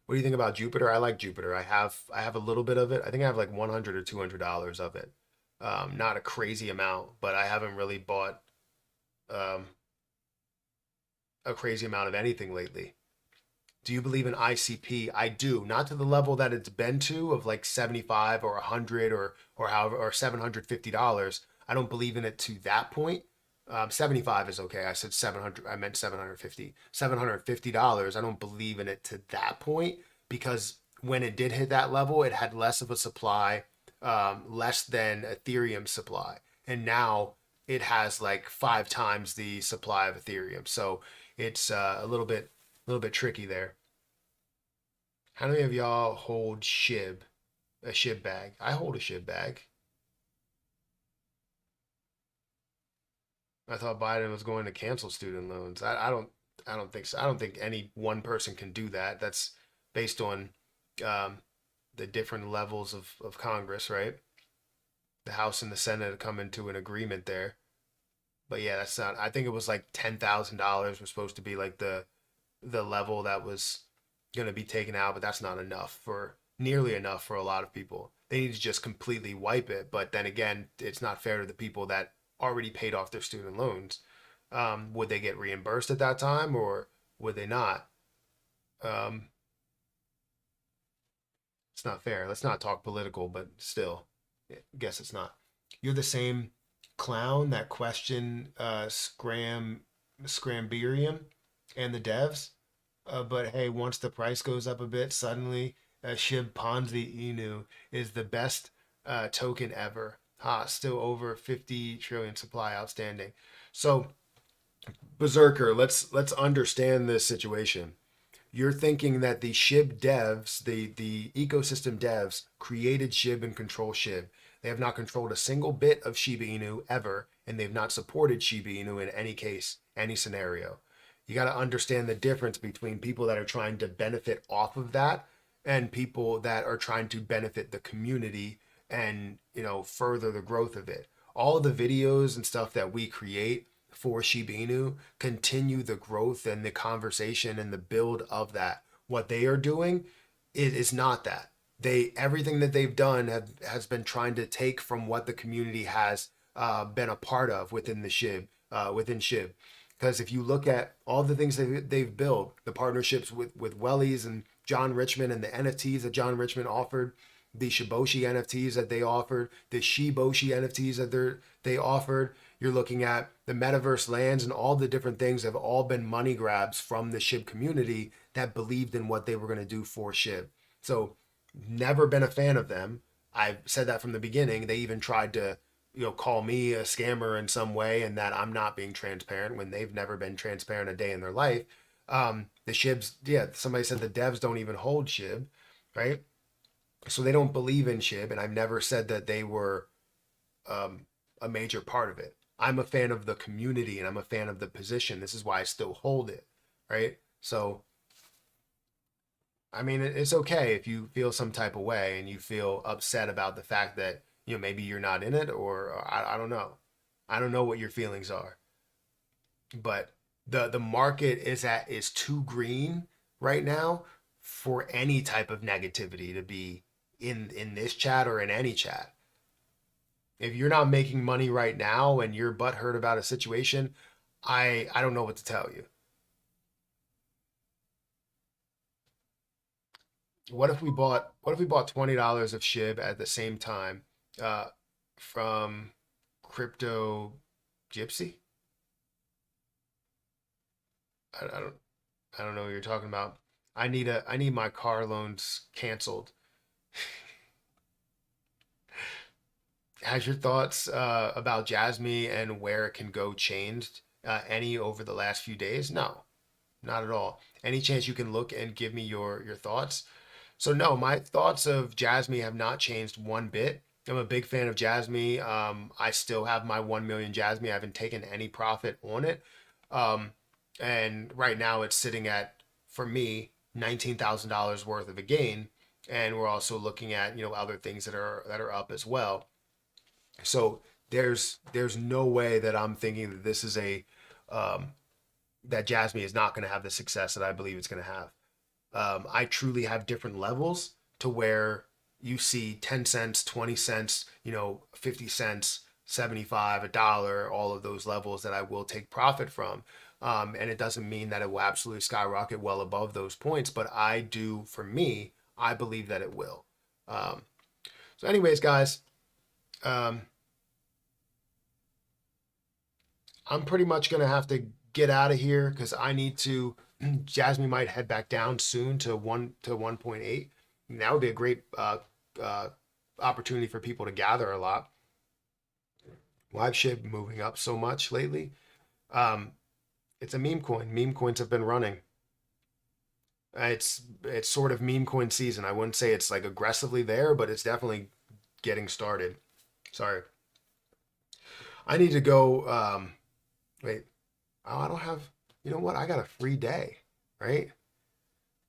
What do you think about Jupiter? I like Jupiter. I have a little bit of it. I think I have like 100 or $200 of it. Not a crazy amount, but I haven't really bought um, a crazy amount of anything lately. Do you believe in ICP? I do, not to the level that it's been to of like 75 or 100 or however or $750. I don't believe in it to that point. 75 is okay. I said 700. I meant 750. $750. I don't believe in it to that point because when it did hit that level, it had less of a supply, less than Ethereum supply, and now it has like 5 times the supply of Ethereum. So it's a little bit tricky there. How many of y'all hold a SHIB bag? I hold a SHIB bag. I thought Biden was going to cancel student loans. I don't think so. I don't think any one person can do that. That's based on um, the different levels of Congress, right? The House and the Senate come into an agreement there. But yeah, that's not. I think it was like $10,000 was supposed to be like the level that was going to be taken out, but that's not enough for nearly enough for a lot of people. They need to just completely wipe it. But then again, it's not fair to the people that already paid off their student loans. Would they get reimbursed at that time or would they not? Um, it's not fair. Let's not talk political, but still, I guess it's not. You're the same clown that questioned Scramberium and the devs. But hey, once the price goes up a bit, suddenly Shib Ponzi Inu is the best token ever. Ha, still over 50 trillion supply outstanding. So, Berserker, let's understand this situation. You're thinking that the SHIB devs, the ecosystem devs, created SHIB and control SHIB. They have not controlled a single bit of Shiba Inu ever, and they've not supported Shiba Inu in any case, any scenario. You got to understand the difference between people that are trying to benefit off of that and people that are trying to benefit the community and, further the growth of it. All of the videos and stuff that we create for Shiba Inu continue the growth and the conversation and the build of that. What they are doing is not that. Everything that they've done has been trying to take from what the community has been a part of within the within SHIB. Because if you look at all the things they've built, the partnerships with Wellies and John Richmond and the NFTs that John Richmond offered, the Shiboshi NFTs that they offered, the Shiboshi NFTs that they offered. You're looking at the metaverse lands and all the different things have all been money grabs from the SHIB community that believed in what they were going to do for SHIB. So never been a fan of them. I've said that from the beginning. They even tried to, call me a scammer in some way and that I'm not being transparent when they've never been transparent a day in their life. The SHIBs, yeah, somebody said the devs don't even hold SHIB, right? So they don't believe in SHIB, and I've never said that they were a major part of it. I'm a fan of the community and I'm a fan of the position. This is why I still hold it, right? So, I mean, it's okay if you feel some type of way and you feel upset about the fact that, maybe you're not in it or I don't know. I don't know what your feelings are. But the market is too green right now for any type of negativity to be in this chat or in any chat. If you're not making money right now and you're butthurt about a situation, I don't know what to tell you. What if we bought $20 of SHIB at the same time uh, from Crypto Gypsy? I don't know what you're talking about. I need my car loans canceled. Has your thoughts about Jasmine and where it can go changed any over the last few days? No, not at all. Any chance you can look and give me your thoughts? So no, my thoughts of Jasmine have not changed one bit. I'm a big fan of Jasmine. I still have my 1 million Jasmine. I haven't taken any profit on it. Um, and right now it's sitting at, for me, $19,000 worth of a gain. And we're also looking at, other things that are up as well. So there's no way that I'm thinking that this is um, that Jasmine is not going to have the success that I believe it's going to have. I truly have different levels to where you see 10 cents, 20 cents, 50 cents, 75, a dollar, all of those levels that I will take profit from. And it doesn't mean that it will absolutely skyrocket well above those points, but for me, I believe that it will. Um, so anyways, guys, um, I'm pretty much going to have to get out of here because I need to. Jasmine might head back down soon to 1.8. And that would be a great uh, opportunity for people to gather a lot. Live ship moving up so much lately. Um, it's a meme coin. Meme coins have been running. It's sort of meme coin season. I wouldn't say it's like aggressively there, but it's definitely getting started. Sorry. I need to go. Wait. Oh, I don't have. You know what? I got a free day, right?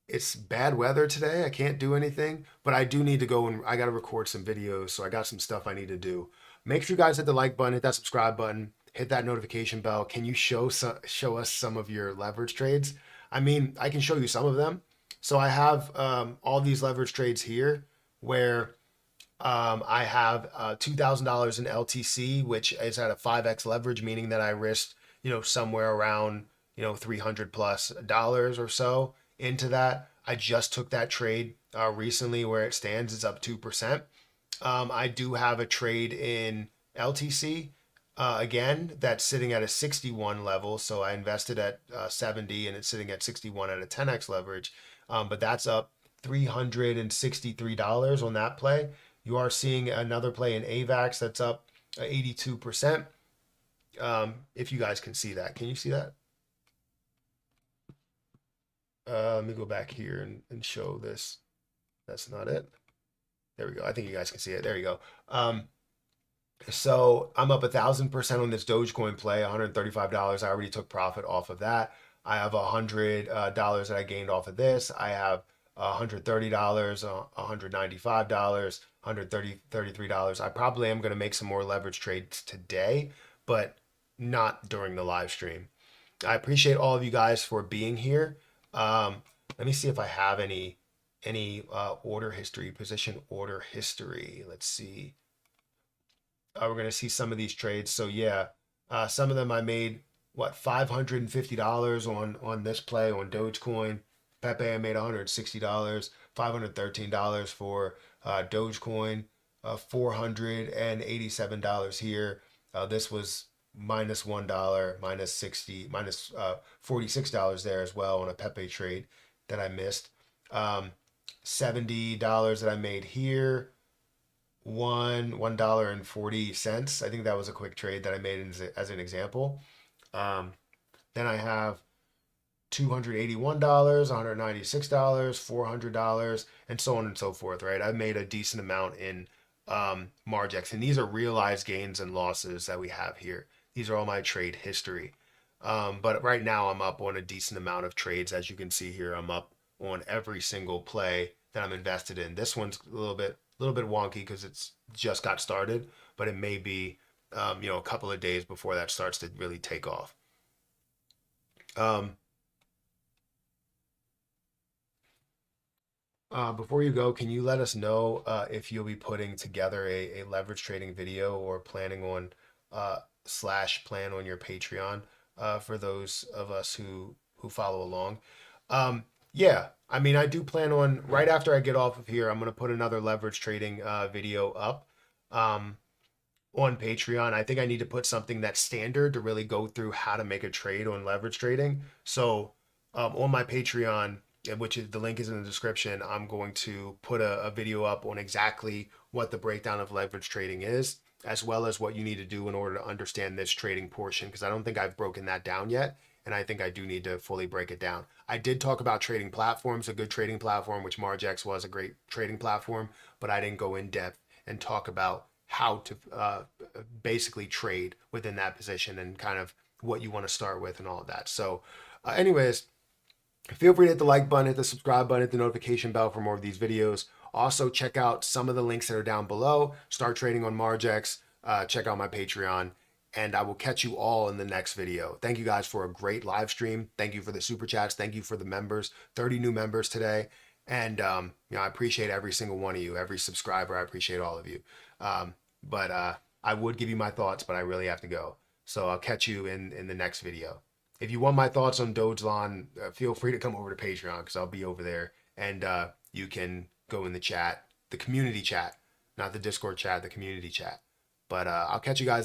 It's bad weather today. I can't do anything, but I do need to go and I got to record some videos. So I got some stuff I need to do. Make sure you guys hit the like button, hit that subscribe button, hit that notification bell. Can you show us some of your leverage trades? I mean, I can show you some of them. So I have all these leverage trades here where I have $2,000 in LTC, which is at a 5x leverage, meaning that I risked, somewhere around, $300+ or so into that. I just took that trade recently where it stands. It's up 2%. I do have a trade in LTC again that's sitting at a 61 level. So I invested at 70 and it's sitting at 61 at a 10x leverage. But that's up $363 on that play. You are seeing another play in AVAX that's up 82%. If you guys can see that, can you see that? Let me go back here and show this. That's not it. There we go. I think you guys can see it. There you go. So I'm up 1,000% on this Dogecoin play, $135. I already took profit off of that. I have $100 that I gained off of this. I have $130, $195, $133. I probably am going to make some more leverage trades today, but not during the live stream. I appreciate all of you guys for being here. Um, Let me see if I have any order history, position order history. Let's see. We're gonna see some of these trades. So yeah, some of them I made what $550 on this play on Dogecoin. Pepe I made $160, $513 for Dogecoin, $487 here. This was -$1, minus 60, minus $46 there as well on a Pepe trade that I missed. $70 that I made here, $1.40. I think that was a quick trade that I made as an example. Then I have $281, $196, $400, and so on and so forth, right? I made a decent amount in Margex, and these are realized gains and losses that we have here. These are all my trade history. But right now I'm up on a decent amount of trades. As you can see here, I'm up on every single play that I'm invested in. This one's a little bit wonky because it's just got started, but it may be a couple of days before that starts to really take off. Before you go, can you let us know if you'll be putting together a leverage trading video or planning on plan on your Patreon for those of us who follow along? Yeah, I mean, I do plan on right after I get off of here, I'm gonna put another leverage trading video up on Patreon. I think I need to put something that's standard to really go through how to make a trade on leverage trading. So on my Patreon, which is the link is in the description, I'm going to put a video up on exactly what the breakdown of leverage trading is, as well as what you need to do in order to understand this trading portion, because I don't think I've broken that down yet. And I think I do need to fully break it down. I did talk about trading platforms, a good trading platform, which Margex was a great trading platform, but I didn't go in depth and talk about how to basically trade within that position and kind of what you want to start with and all of that. So anyways, feel free to hit the like button, hit the subscribe button, hit the notification bell for more of these videos. Also check out some of the links that are down below. Start trading on Margex. Check out my Patreon. And I will catch you all in the next video. Thank you guys for a great live stream. Thank you for the super chats. Thank you for the members, 30 new members today. And, I appreciate every single one of you, every subscriber. I appreciate all of you. But I would give you my thoughts, but I really have to go. So I'll catch you in the next video. If you want my thoughts on Dogelon, feel free to come over to Patreon because I'll be over there. And you can go in the chat, the community chat, not the Discord chat, the community chat. But I'll catch you guys